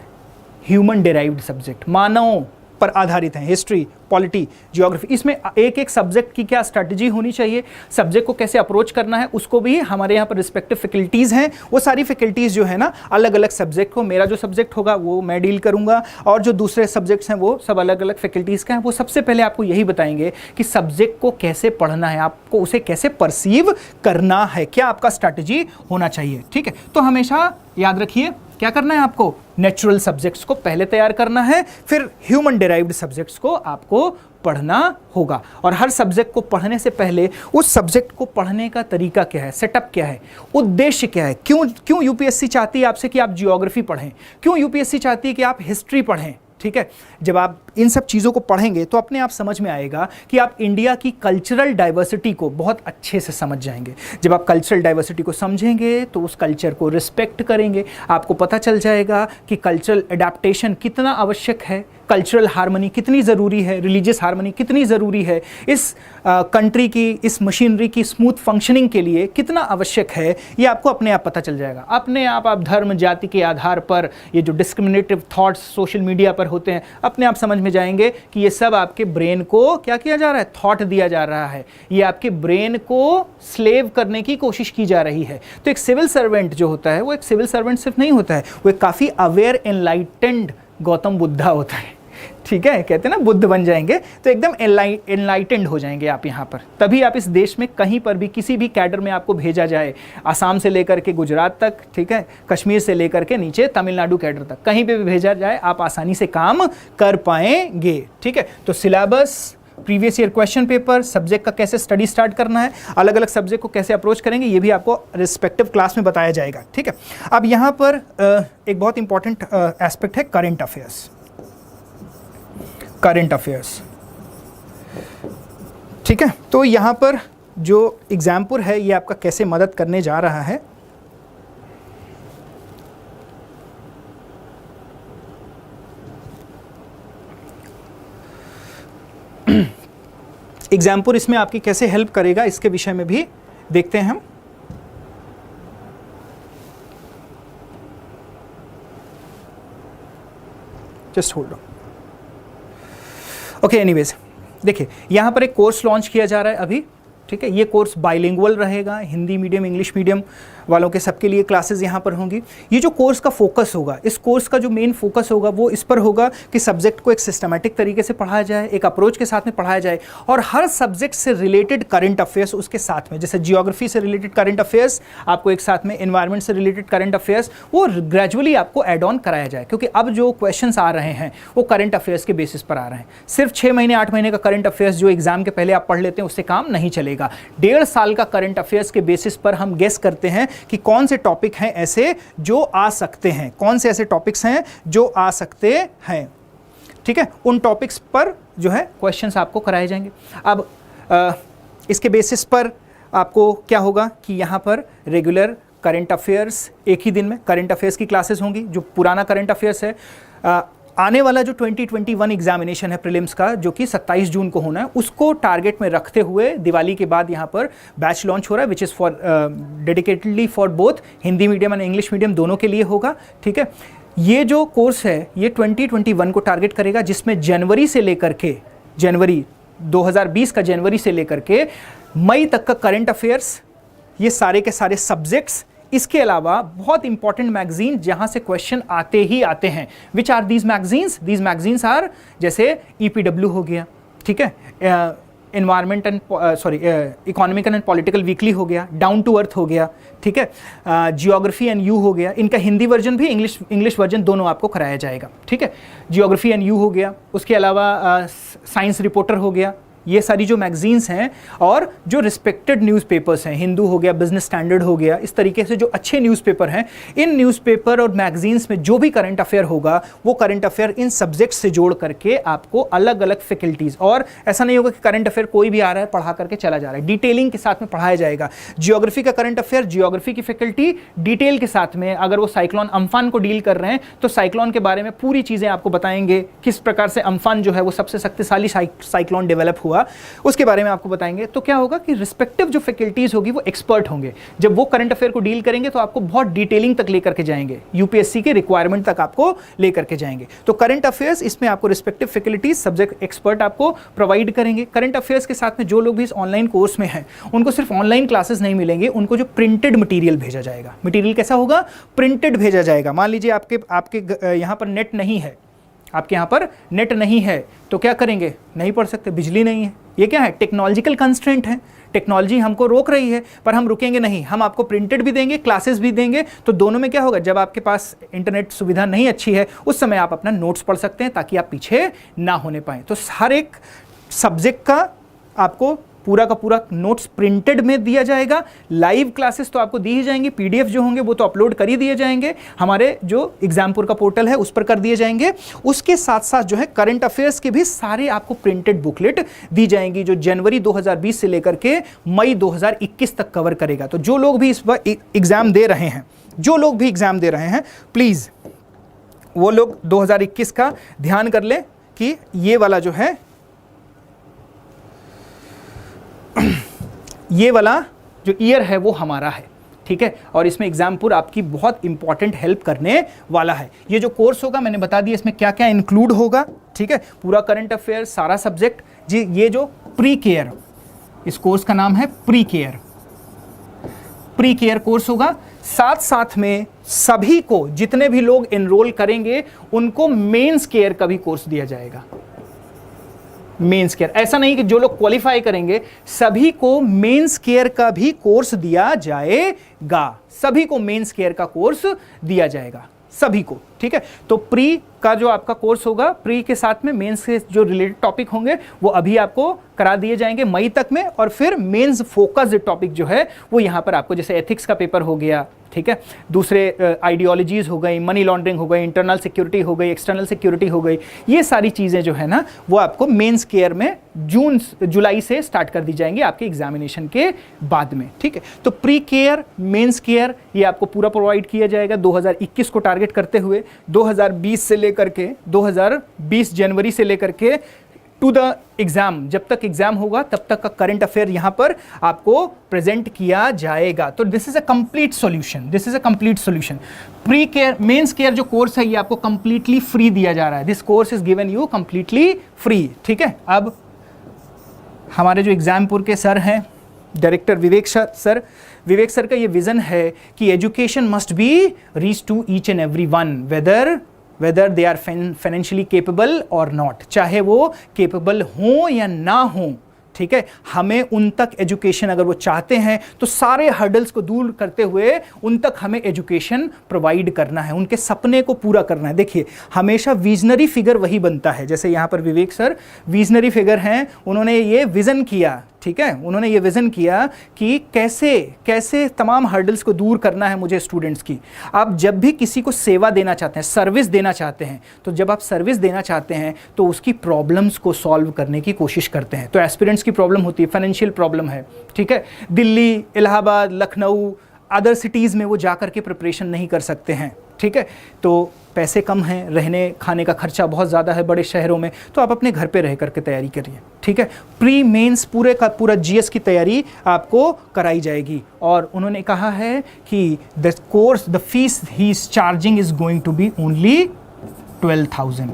Speaker 1: human derived subject, मानव पर आधारित हैं। हिस्ट्री, पॉलिटी, जियोग्राफी, इसमें एक एक सब्जेक्ट की क्या स्ट्रैटेजी होनी चाहिए, सब्जेक्ट को कैसे अप्रोच करना है, उसको भी हमारे यहाँ पर रिस्पेक्टिव फैकल्टीज़ हैं। वो सारी फैकल्टीज़ जो है ना अलग अलग सब्जेक्ट को, मेरा जो सब्जेक्ट होगा वो मैं डील करूँगा और जो दूसरे सब्जेक्ट्स हैं वो सब अलग अलग फैकल्टीज़ का हैं। वो सबसे पहले आपको यही बताएंगे कि सब्जेक्ट को कैसे पढ़ना है, आपको उसे कैसे परसीव करना है, क्या आपका स्ट्रैटेजी होना चाहिए, ठीक है। तो हमेशा याद रखिए क्या करना है, आपको नेचुरल सब्जेक्ट्स को पहले तैयार करना है, फिर ह्यूमन डिराइव्ड सब्जेक्ट्स को आपको पढ़ना होगा। और हर सब्जेक्ट को पढ़ने से पहले उस सब्जेक्ट को पढ़ने का तरीका क्या है, सेटअप क्या है, उद्देश्य क्या है, क्यों यूपीएससी चाहती है आपसे कि आप जियोग्राफी पढ़ें, क्यों यूपीएससी चाहती है कि आप हिस्ट्री पढ़ें, ठीक है। जब आप इन सब चीज़ों को पढ़ेंगे तो अपने आप समझ में आएगा कि आप इंडिया की कल्चरल डाइवर्सिटी को बहुत अच्छे से समझ जाएंगे। जब आप कल्चरल डाइवर्सिटी को समझेंगे तो उस कल्चर को रिस्पेक्ट करेंगे, आपको पता चल जाएगा कि कल्चरल एडाप्टेशन कितना आवश्यक है, कल्चरल हार्मनी कितनी ज़रूरी है, रिलीजियस हार्मनी कितनी ज़रूरी है, इस कंट्री की, इस मशीनरी की स्मूथ फंक्शनिंग के लिए कितना आवश्यक है, ये आपको अपने आप पता चल जाएगा। अपने आप धर्म जाति के आधार पर ये जो डिस्क्रिमिनेटिव थॉट्स सोशल मीडिया पर होते हैं, अपने आप समझ में जाएंगे कि ये सब आपके ब्रेन को क्या किया जा रहा है, थॉट दिया जा रहा है, ये आपके ब्रेन को स्लेव करने की कोशिश की जा रही है। तो एक सिविल सर्वेंट जो होता है वो एक सिविल सर्वेंट सिर्फ नहीं होता है, वो एक काफ़ी अवेयर एनलाइटेंड गौतम बुद्धा होता है, ठीक है। कहते हैं ना बुद्ध बन जाएंगे तो एकदम एनलाइटेंड हो जाएंगे आप यहाँ पर, तभी आप इस देश में कहीं पर भी किसी भी कैडर में आपको भेजा जाए, आसाम से लेकर के गुजरात तक, ठीक है, कश्मीर से लेकर के नीचे तमिलनाडु कैडर तक, कहीं पे भी भेजा जाए आप आसानी से काम कर पाएंगे, ठीक है। तो syllabus, previous year question paper, subject का कैसे स्टडी स्टार्ट करना है, अलग अलग सब्जेक्ट को कैसे अप्रोच करेंगे, ये भी आपको रिस्पेक्टिव क्लास में बताया जाएगा, ठीक है। अब यहाँ पर एक बहुत इंपॉर्टेंट एस्पेक्ट है करंट अफेयर्स, ठीक है। तो यहाँ पर जो एग्जाम्पल है ये आपका कैसे मदद करने जा रहा है, एग्जाम्पल इसमें आपकी कैसे हेल्प करेगा इसके विषय में भी देखते हैं हम। Just hold on. Okay, anyways देखिए यहाँ पर एक कोर्स लॉन्च किया जा रहा है अभी, ठीक है। ये कोर्स बाइलिंगुअल रहेगा, हिंदी मीडियम इंग्लिश मीडियम वालों के सबके लिए क्लासेस यहाँ पर होंगी। ये जो कोर्स का फोकस होगा, इस कोर्स का जो मेन फोकस होगा वो इस पर होगा कि सब्जेक्ट को एक सिस्टमैटिक तरीके से पढ़ाया जाए, एक अप्रोच के साथ में पढ़ाया जाए, और हर सब्जेक्ट से रिलेटेड करंट अफेयर्स उसके साथ में, जैसे जियोग्राफी से रिलेटेड करंट अफेयर्स आपको एक साथ में, एनवायरमेंट से रिलेटेड करंट अफेयर्स, वो ग्रेजुअली आपको एड ऑन कराया जाए। क्योंकि अब जो क्वेश्चन आ रहे हैं वो करंट अफेयर्स के बेसिस पर आ रहे हैं। सिर्फ 6 महीने 8 महीने का करंट अफेयर्स जो एग्जाम के पहले आप पढ़ लेते हैं उससे काम नहीं चलेगा। 1.5 साल का करंट अफेयर्स के बेसिस पर हम गेस करते हैं कि कौन से टॉपिक हैं ऐसे जो आ सकते हैं, कौन से ऐसे टॉपिक्स हैं जो आ सकते हैं, ठीक है। उन टॉपिक्स पर जो है क्वेश्चंस आपको कराए जाएंगे। अब इसके बेसिस पर आपको क्या होगा कि यहाँ पर रेगुलर करंट अफेयर्स एक ही दिन में करंट अफेयर्स की क्लासेस होंगी। जो पुराना करंट अफेयर्स है, आने वाला जो 2021 एग्जामिनेशन है प्रीलिम्स का, जो कि 27 जून को होना है, उसको टारगेट में रखते हुए दिवाली के बाद यहाँ पर बैच लॉन्च हो रहा है, which is for dedicatedly for both Hindi medium and English medium, दोनों के लिए होगा, ठीक है। ये जो कोर्स है ये 2021 को टारगेट करेगा, जिसमें जनवरी से लेकर के, जनवरी 2020 का जनवरी से लेकर के मई तक का करंट अफेयर्स, ये सारे के सारे सब्जेक्ट्स, इसके अलावा बहुत इंपॉर्टेंट मैगजीन जहां से क्वेश्चन आते ही आते हैं। Which are these magazines? These magazines are जैसे EPW हो गया, ठीक है, environment and economical and political weekly हो गया, डाउन टू अर्थ हो गया, ठीक है, जियोग्राफी एंड यू हो गया। इनका हिंदी वर्जन भी इंग्लिश वर्जन दोनों आपको कराया जाएगा, ठीक है। जियोग्राफी एंड यू हो गया, उसके अलावा साइंस रिपोर्टर हो गया। ये सारी जो मैगजीन्स हैं और जो रिस्पेक्टेड न्यूज़पेपर्स हैं, हिंदू हो गया, बिजनेस स्टैंडर्ड हो गया, इस तरीके से जो अच्छे न्यूज़पेपर हैं, इन न्यूज़पेपर और मैगजीन्स में जो भी करंट अफेयर होगा वो करंट अफेयर इन सब्जेक्ट से जोड़ करके आपको अलग अलग फैकल्टीज़, और ऐसा नहीं होगा कि करंट अफेयर कोई भी आ रहा है पढ़ा करके चला जा रहा है, डिटेलिंग के साथ में पढ़ाया जाएगा। जियोग्राफी का करंट अफेयर, जियोग्राफी की फैकल्टी डिटेल के साथ में, अगर वो साइक्लोन अम्फान को डील कर रहे हैं तो साइक्लोन के बारे में पूरी चीज़ें आपको बताएंगे, किस प्रकार से अम्फान जो है वो सबसे शक्तिशाली साइक्लोन डेवलप हुआ, उसके बारे में आपको बताएंगे। तो क्या होगा कि रिस्पेक्टिव जो फैकल्टीज होगी वो एक्सपर्ट होंगे, जब वो करंट अफेयर को डील करेंगे तो आपको बहुत डिटेलिंग तक लेकर के जाएंगे, यूपीएससी के रिक्वायरमेंट तक आपको लेकर के जाएंगे। तो करंट अफेयर्स, इसमें आपको रिस्पेक्टिव फैकल्टीज, सब्जेक्ट एक्सपर्ट आपको प्रोवाइड करेंगे। करंट अफेयर्स के साथ में जो लोग भी इस ऑनलाइन कोर्स में हैं उनको सिर्फ ऑनलाइन क्लासेस नहीं मिलेंगे, उनको जो प्रिंटेड मटीरियल भेजा जाएगा। मटीरियल कैसा होगा? प्रिंटेड भेजा जाएगा। मान लीजिए आपके यहाँ पर नेट नहीं है, आपके यहाँ पर नेट नहीं है तो क्या करेंगे? नहीं पढ़ सकते, बिजली नहीं है। ये क्या है? टेक्नोलॉजिकल कंस्ट्रेंट है, टेक्नोलॉजी हमको रोक रही है, पर हम रुकेंगे नहीं, हम आपको प्रिंटेड भी देंगे, क्लासेस भी देंगे। तो दोनों में क्या होगा, जब आपके पास इंटरनेट सुविधा नहीं अच्छी है उस समय आप अपना नोट्स पढ़ सकते हैं ताकि आप पीछे ना होने पाएँ। तो हर एक सब्जेक्ट का आपको पूरा का पूरा नोट्स प्रिंटेड में दिया जाएगा। लाइव क्लासेस तो आपको दी ही जाएंगी, पीडीएफ जो होंगे वो तो अपलोड कर ही दिए जाएंगे, हमारे जो एग्जामपुर का पोर्टल है उस पर कर दिए जाएंगे। उसके साथ साथ जो है करंट अफेयर्स के भी सारे आपको प्रिंटेड बुकलेट दी जाएंगी, जो जनवरी 2020 से लेकर के मई 2021 तक कवर करेगा। तो जो लोग भी इस बार एग्जाम दे रहे हैं, जो लोग भी एग्जाम दे रहे हैं, प्लीज़ वो लोग 2021 का ध्यान कर लें कि ये वाला जो है, ये वाला जो ईयर है वो हमारा है, ठीक है। और इसमें एग्जामपुर आपकी बहुत इंपॉर्टेंट हेल्प करने वाला है। ये जो कोर्स होगा मैंने बता दिया इसमें क्या क्या इंक्लूड होगा, ठीक है। पूरा करंट अफेयर, सारा सब्जेक्ट जी। ये जो प्री केयर, इस कोर्स का नाम है pre care, pre care course होगा। साथ साथ में सभी को, जितने भी लोग एनरोल करेंगे उनको मेंस केयर का भी कोर्स दिया जाएगा। मेंस केयर, ऐसा नहीं कि जो लोग क्वालिफाई करेंगे, सभी को मेंस केयर का भी कोर्स दिया जाएगा। सभी को मेंस केयर का कोर्स दिया जाएगा, सभी को, ठीक है। तो प्री का जो आपका कोर्स होगा, प्री के साथ में मेंस के जो रिलेटेड टॉपिक होंगे वो अभी आपको करा दिए जाएंगे मई तक में, और फिर मेंस फोकस्ड टॉपिक जो है वो यहाँ पर आपको, जैसे एथिक्स का पेपर हो गया, ठीक है, दूसरे आइडियोलॉजीज हो गई, मनी लॉन्ड्रिंग हो गई, इंटरनल सिक्योरिटी हो गई, एक्सटर्नल सिक्योरिटी हो गई, ये सारी चीज़ें जो है ना वो आपको मेंस केयर में जुलाई से स्टार्ट कर दी जाएंगी आपके एग्जामिनेशन के बाद में, ठीक है। तो प्री केयर, मेंस केयर ये आपको पूरा प्रोवाइड किया जाएगा 2021 को टारगेट करते हुए। 2020 से लेकर के 2020 जनवरी से लेकर के टू द एग्जाम, जब तक एग्जाम होगा तब तक का करंट अफेयर यहां पर आपको प्रेजेंट किया जाएगा। तो this is a complete solution, this is a complete solution. Pre care, mains care जो कोर्स है ये आपको कंप्लीटली फ्री दिया जा रहा है। This course is given you completely free, ठीक है। अब हमारे जो एग्जामपुर के सर हैं डायरेक्टर विवेक सर का ये विज़न है कि education must be reach to each and every one whether they are financially capable और नॉट, चाहे वो केपेबल हों या ना हों, ठीक है। हमें उन तक एजुकेशन अगर वो चाहते हैं तो सारे हर्डल्स को दूर करते हुए उन तक हमें एजुकेशन प्रोवाइड करना है, उनके सपने को पूरा करना है। देखिए हमेशा विजनरी फिगर वही बनता है, जैसे यहाँ पर विवेक सर विजनरी फिगर हैं, उन्होंने ये विज़न किया, ठीक है, उन्होंने ये विज़न किया कि कैसे तमाम हर्डल्स को दूर करना है मुझे स्टूडेंट्स की। आप जब भी किसी को सेवा देना चाहते हैं, सर्विस देना चाहते हैं, तो जब आप सर्विस देना चाहते हैं तो उसकी प्रॉब्लम्स को सॉल्व करने की कोशिश करते हैं। तो एस्पिरेंट्स की प्रॉब्लम होती है, फाइनेंशियल प्रॉब्लम है, ठीक है, दिल्ली, इलाहाबाद, लखनऊ, अदर सिटीज़ में वो जा कर के प्रिपरेशन नहीं कर सकते हैं, ठीक है, तो पैसे कम हैं, रहने खाने का खर्चा बहुत ज़्यादा है बड़े शहरों में, तो आप अपने घर पे रह करके तैयारी करिए, ठीक है। प्री मेंस पूरे का पूरा जीएस की तैयारी आपको कराई जाएगी। और उन्होंने कहा है कि the fees he is charging is going to be only 12,000,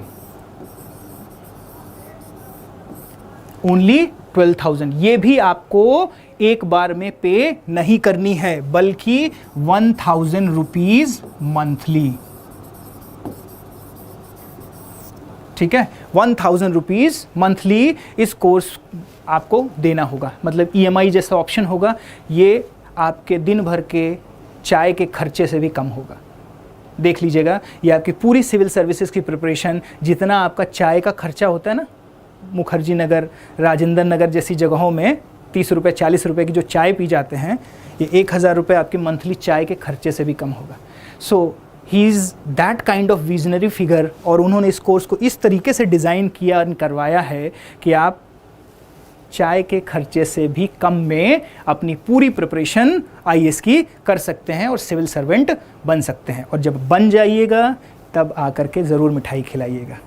Speaker 1: only 12,000। ये भी आपको एक बार में पे नहीं करनी है, बल्कि 1,000 रुपीज़ मंथली, ठीक है, 1,000 रुपीज़ मंथली इस कोर्स आपको देना होगा। मतलब ईएमआई जैसा ऑप्शन होगा, ये आपके दिन भर के चाय के खर्चे से भी कम होगा। देख लीजिएगा, ये आपकी पूरी सिविल सर्विसेज की प्रिपरेशन, जितना आपका चाय का खर्चा होता है ना, मुखर्जी नगर, राजेंद्र नगर जैसी जगहों में 30 रुपये 40 रुपये की जो चाय पी जाते हैं, ये 1,000 रुपये आपकी मंथली चाय के खर्चे से भी कम होगा। So he is that kind of visionary figure, और उन्होंने इस कोर्स को इस तरीके से डिज़ाइन किया और करवाया है कि आप चाय के खर्चे से भी कम में अपनी पूरी प्रिपरेशन आईएएस की कर सकते हैं और सिविल सर्वेंट बन सकते हैं। और जब बन जाइएगा तब आकर के ज़रूर मिठाई खिलाइएगा,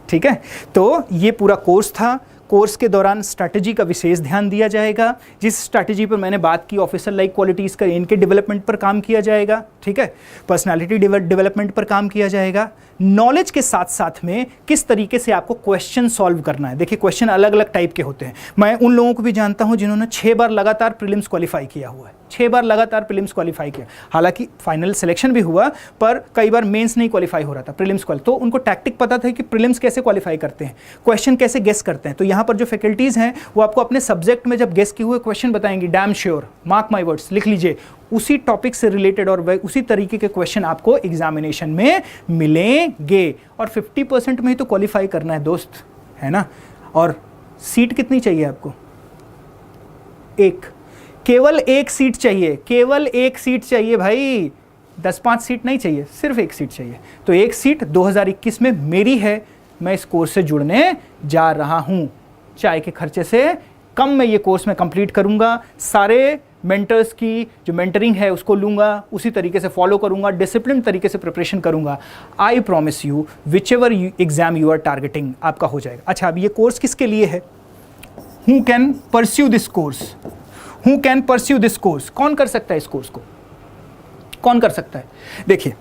Speaker 1: ठीक है। तो ये पूरा कोर्स था। कोर्स के दौरान स्ट्रैटेजी का विशेष ध्यान दिया जाएगा। जिस स्ट्रैटेजी पर मैंने बात की, ऑफिसर लाइक क्वालिटीज़ का, इनके डेवलपमेंट पर काम किया जाएगा, ठीक है। पर्सनालिटी डेवलपमेंट पर काम किया जाएगा। नॉलेज के साथ साथ में किस तरीके से आपको क्वेश्चन सॉल्व करना है। देखिए क्वेश्चन अलग अलग टाइप के होते हैं। मैं उन लोगों को भी जानता हूं जिन्होंने 6 बार लगातार प्रीलिम्स क्वालिफाई किया हुआ है, 6 बार लगातार प्रीलिम्स क्वालिफाई किया। हालांकि फाइनल सिलेक्शन भी हुआ, पर कई बार मेंस नहीं क्वालिफाई हो रहा था, प्रीलिम्स तो उनको टैक्टिक पता था कि प्रीलिम्स कैसे क्वालिफाई करते हैं, क्वेश्चन कैसे गेस करते हैं। तो यहाँ पर जो फैकल्टीज़ हैं वो आपको अपने सब्जेक्ट में जब गेस किए हुए क्वेश्चन बताएंगी, damn sure, mark my words, लिख लीजिए, उसी टॉपिक से रिलेटेड और उसी तरीके के क्वेश्चन आपको एग्जामिनेशन में मिलेंगे। और 50% में ही तो क्वालिफाई करना है दोस्त, है ना। और सीट कितनी चाहिए आपको? केवल एक सीट चाहिए, केवल एक सीट चाहिए भाई, 10-5 सीट नहीं चाहिए, सिर्फ एक सीट चाहिए। तो एक सीट 2021 में मेरी है, मैं इस कोर्स से जुड़ने जा रहा हूँ। चाय के खर्चे से कम में ये कोर्स मैं कंप्लीट करूँगा, सारे मेंटर्स की जो मेंटरिंग है उसको लूँगा, उसी तरीके से फॉलो करूँगा, डिसिप्लिन तरीके से प्रिपरेशन करूँगा। I promise you which ever exam you are targeting आपका हो जाएगा। अच्छा, अब ये कोर्स किसके लिए है? Who can pursue this course? Who can pursue this course? कौन कर सकता है इस कोर्स को? कौन कर सकता है? देखिए,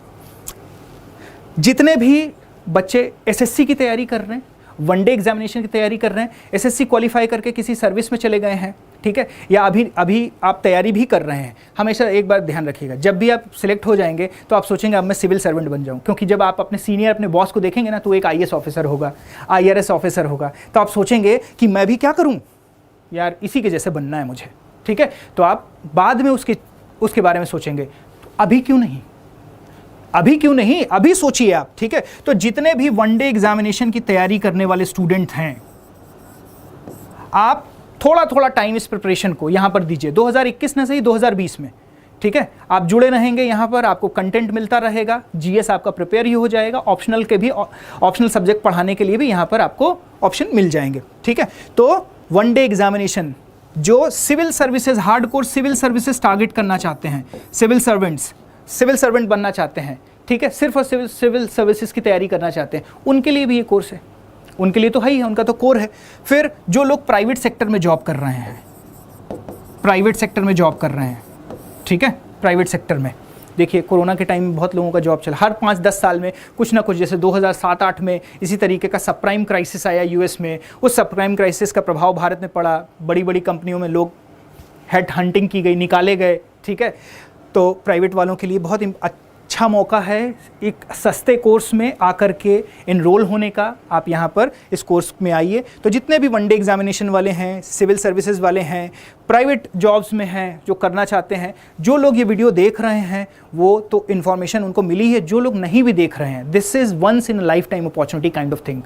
Speaker 1: जितने भी बच्चे एसएससी की तैयारी कर रहे हैं, वनडे एग्जामिनेशन की तैयारी कर रहे हैं, एसएससी क्वालिफाई करके किसी सर्विस में चले गए हैं, ठीक है, या अभी आप तैयारी भी कर रहे हैं, हमेशा एक बात ध्यान रखिएगा, जब भी आप सिलेक्ट हो जाएंगे तो आप सोचेंगे अब मैं सिविल सर्वेंट बन जाऊं। क्योंकि जब आप अपने सीनियर, अपने बॉस को देखेंगे ना, तो एक आईएएस ऑफिसर होगा, आईआरएस ऑफिसर होगा, तो आप सोचेंगे कि मैं भी क्या करूँ यार, इसी के जैसे बनना है मुझे, ठीक है। तो आप बाद में उसके बारे में सोचेंगे। तो अभी क्यों नहीं? अभी सोचिए आप, ठीक है। तो जितने भी वनडे एग्जामिनेशन की तैयारी करने वाले स्टूडेंट हैं, आप थोड़ा टाइम इस प्रिपरेशन को यहां पर दीजिए, 2021 न सही 2020 में, ठीक है। आप जुड़े रहेंगे यहाँ पर, आपको कंटेंट मिलता रहेगा, जीएस आपका प्रिपेयर ही हो जाएगा, ऑप्शनल के भी, ऑप्शनल सब्जेक्ट पढ़ाने के लिए भी यहाँ पर आपको ऑप्शन मिल जाएंगे, ठीक है। तो वनडे एग्जामिनेशन जो civil services, hardcore civil services target करना चाहते हैं, सिविल सर्वेंट बनना चाहते हैं, ठीक है, सिर्फ और सिविल सर्विसेज की तैयारी करना चाहते हैं, उनके लिए भी ये कोर्स है। उनके लिए तो है ही है, उनका तो कोर है। फिर जो लोग प्राइवेट सेक्टर में जॉब कर रहे हैं, ठीक है, प्राइवेट सेक्टर में, देखिए कोरोना के टाइम में बहुत लोगों का जॉब चला, हर 5-10 साल में कुछ ना कुछ, जैसे 2007-8 में इसी तरीके का सब प्राइम क्राइसिस आया यूएस में, उस सब प्राइम क्राइसिस का प्रभाव भारत में पड़ा, बड़ी बड़ी कंपनियों में लोग हेड हंटिंग की गई, निकाले गए, ठीक है। तो प्राइवेट वालों के लिए बहुत अच्छा मौका है एक सस्ते कोर्स में आकर के एनरोल होने का। आप यहाँ पर इस कोर्स में आइए। तो जितने भी वनडे एग्जामिनेशन वाले हैं, सिविल सर्विसेज वाले हैं, प्राइवेट जॉब्स में हैं जो करना चाहते हैं, जो लोग ये वीडियो देख रहे हैं वो तो इन्फॉर्मेशन उनको मिली है, जो लोग नहीं भी देख रहे हैं, this is once in lifetime opportunity kind of thing.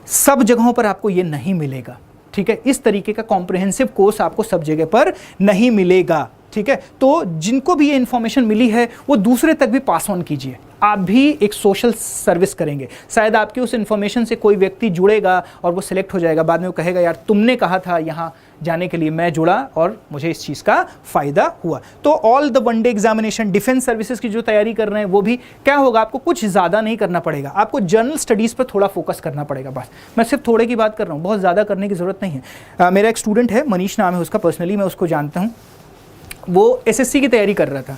Speaker 1: सब जगहों पर आपको ये नहीं मिलेगा, ठीक है। इस तरीके का कॉम्प्रिहेंसिव कोर्स आपको सब जगह पर नहीं मिलेगा, ठीक है। तो जिनको भी ये इन्फॉर्मेशन मिली है वो दूसरे तक भी पास ऑन कीजिए। आप भी एक सोशल सर्विस करेंगे, शायद आपकी उस इन्फॉर्मेशन से कोई व्यक्ति जुड़ेगा और वो सिलेक्ट हो जाएगा, बाद में वो कहेगा यार तुमने कहा था यहाँ जाने के लिए, मैं जुड़ा और मुझे इस चीज़ का फ़ायदा हुआ। तो all the one day examination, defence services की जो तैयारी कर रहे हैं वो भी क्या होगा, आपको कुछ ज़्यादा नहीं करना पड़ेगा, आपको जनरल स्टडीज़ पर थोड़ा फोकस करना पड़ेगा बस। मैं सिर्फ थोड़े की बात कर रहा हूँ, बहुत ज़्यादा करने की ज़रूरत नहीं है। मेरा एक स्टूडेंट है, मनीष नाम है उसका, पर्सनली मैं उसको जानता हूँ। वो एसएससी की तैयारी कर रहा था,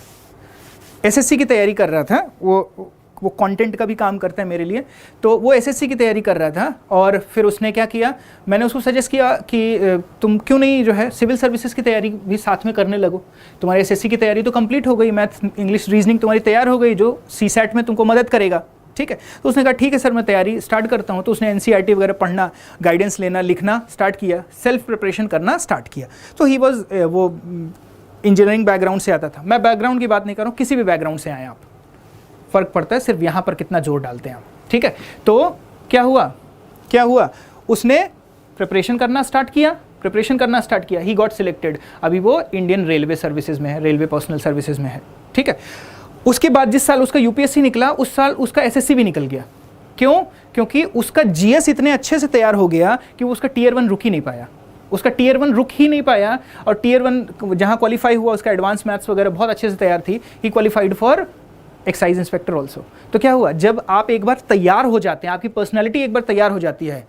Speaker 1: एसएससी की तैयारी कर रहा था, वो कंटेंट का भी काम करता है मेरे लिए। तो वो एसएससी की तैयारी कर रहा था और फिर उसने क्या किया, मैंने उसको सजेस्ट किया कि तुम क्यों नहीं जो है सिविल सर्विसेज की तैयारी भी साथ में करने लगो, तुम्हारी एसएससी की तैयारी तो कंप्लीट हो गई, मैथ इंग्लिश रीजनिंग तुम्हारी तैयार हो गई, जो सीसैट में तुमको मदद करेगा, ठीक है। तो उसने कहा ठीक है सर मैं तैयारी स्टार्ट करता हूँ। तो उसने एनसीईआरटी वगैरह पढ़ना, गाइडेंस लेना, लिखना स्टार्ट किया, सेल्फ प्रिपरेशन करना स्टार्ट किया। तो ही वॉज वो इंजीनियरिंग बैकग्राउंड से आता था, मैं बैकग्राउंड की बात नहीं कर रहा हूँ, किसी भी बैकग्राउंड से आए आप, फ़र्क पड़ता है सिर्फ यहाँ पर कितना जोर डालते हैं आप, ठीक है। तो क्या हुआ, उसने प्रिपरेशन करना स्टार्ट किया, ही गॉट सिलेक्टेड। अभी वो इंडियन रेलवे सर्विसेज में है, रेलवे पर्सनल सर्विसेज में है, ठीक है। उसके बाद जिस साल उसका यूपीएससी निकला, उस साल उसका एसएससी भी निकल गया। क्यों? क्योंकि उसका जीएस इतने अच्छे से तैयार हो गया कि वो उसका टीयर 1 रुक ही नहीं पाया, और टीयर 1 जहाँ क्वालिफाई हुआ उसका एडवांस मैथ्स वगैरह बहुत अच्छे से तैयार थी, he qualified for excise inspector also. तो क्या हुआ, जब आप एक बार तैयार हो जाते हैं, आपकी पर्सनैलिटी एक बार तैयार हो जाती है,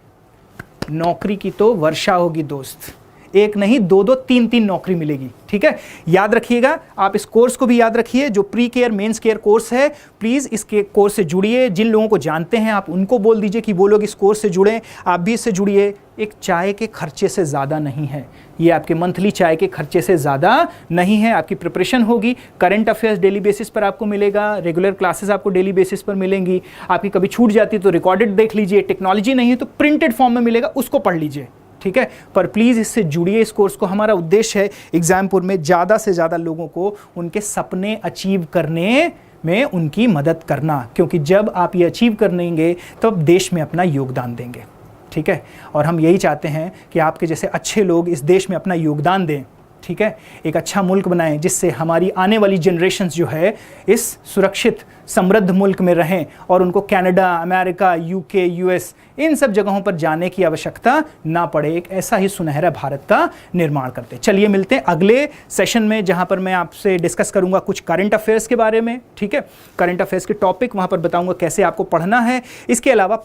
Speaker 1: नौकरी की तो वर्षा होगी दोस्त, एक नहीं 2-2 3-3 नौकरी मिलेगी, ठीक है। याद रखिएगा, आप इस कोर्स को भी याद रखिए, जो pre care mains care course है, प्लीज़ इसके कोर्स से जुड़िए। जिन लोगों को जानते हैं आप उनको बोल दीजिए कि वो लोग इस कोर्स से जुड़ें, आप भी इससे जुड़िए। एक चाय के खर्चे से ज़्यादा नहीं है ये, आपके मंथली चाय के खर्चे से ज़्यादा नहीं है। आपकी प्रिपरेशन होगी, करंट अफेयर्स डेली बेसिस पर आपको मिलेगा, रेगुलर क्लासेस आपको डेली बेसिस पर मिलेंगी। आपकी कभी छूट जाती है तो रिकॉर्डेड देख लीजिए, टेक्नोलॉजी नहीं है तो प्रिंटेड फॉर्म में मिलेगा, उसको पढ़ लीजिए, ठीक है। पर प्लीज़ इससे जुड़िए इस कोर्स को। हमारा उद्देश्य है एग्जामपुर में ज़्यादा से ज़्यादा लोगों को उनके सपने अचीव करने में उनकी मदद करना, क्योंकि जब आप ये अचीव करेंगे तो आप देश में अपना योगदान देंगे, ठीक है। और हम यही चाहते हैं कि आपके जैसे अच्छे लोग इस देश में अपना योगदान दें, ठीक है। एक अच्छा मुल्क बनाएं जिससे हमारी आने वाली जनरेशन्स जो है इस सुरक्षित समृद्ध मुल्क में रहें और उनको कनाडा, अमेरिका, यूके, यूएस इन सब जगहों पर जाने की आवश्यकता ना पड़े। एक ऐसा ही सुनहरा भारत का निर्माण करते। चलिए मिलते हैं अगले सेशन में, जहां पर मैं आपसे डिस्कस करूंगा कुछ करंट अफेयर्स के बारे में, ठीक है। करंट अफेयर्स के टॉपिक वहां पर बताऊंगा कैसे आपको पढ़ना है। इसके अलावा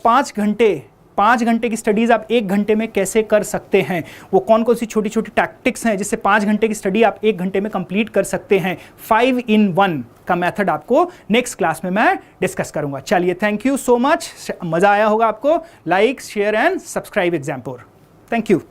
Speaker 1: 5 घंटे की स्टडीज़ आप 1 घंटे में कैसे कर सकते हैं, वो कौन कौन सी छोटी छोटी टैक्टिक्स हैं जिससे 5 घंटे की स्टडी आप 1 घंटे में कंप्लीट कर सकते हैं। 5 in 1 का मेथड आपको नेक्स्ट क्लास में मैं डिस्कस करूंगा। चलिए, थैंक यू सो मच, मज़ा आया होगा आपको। Like, share and subscribe Exampur. Thank you.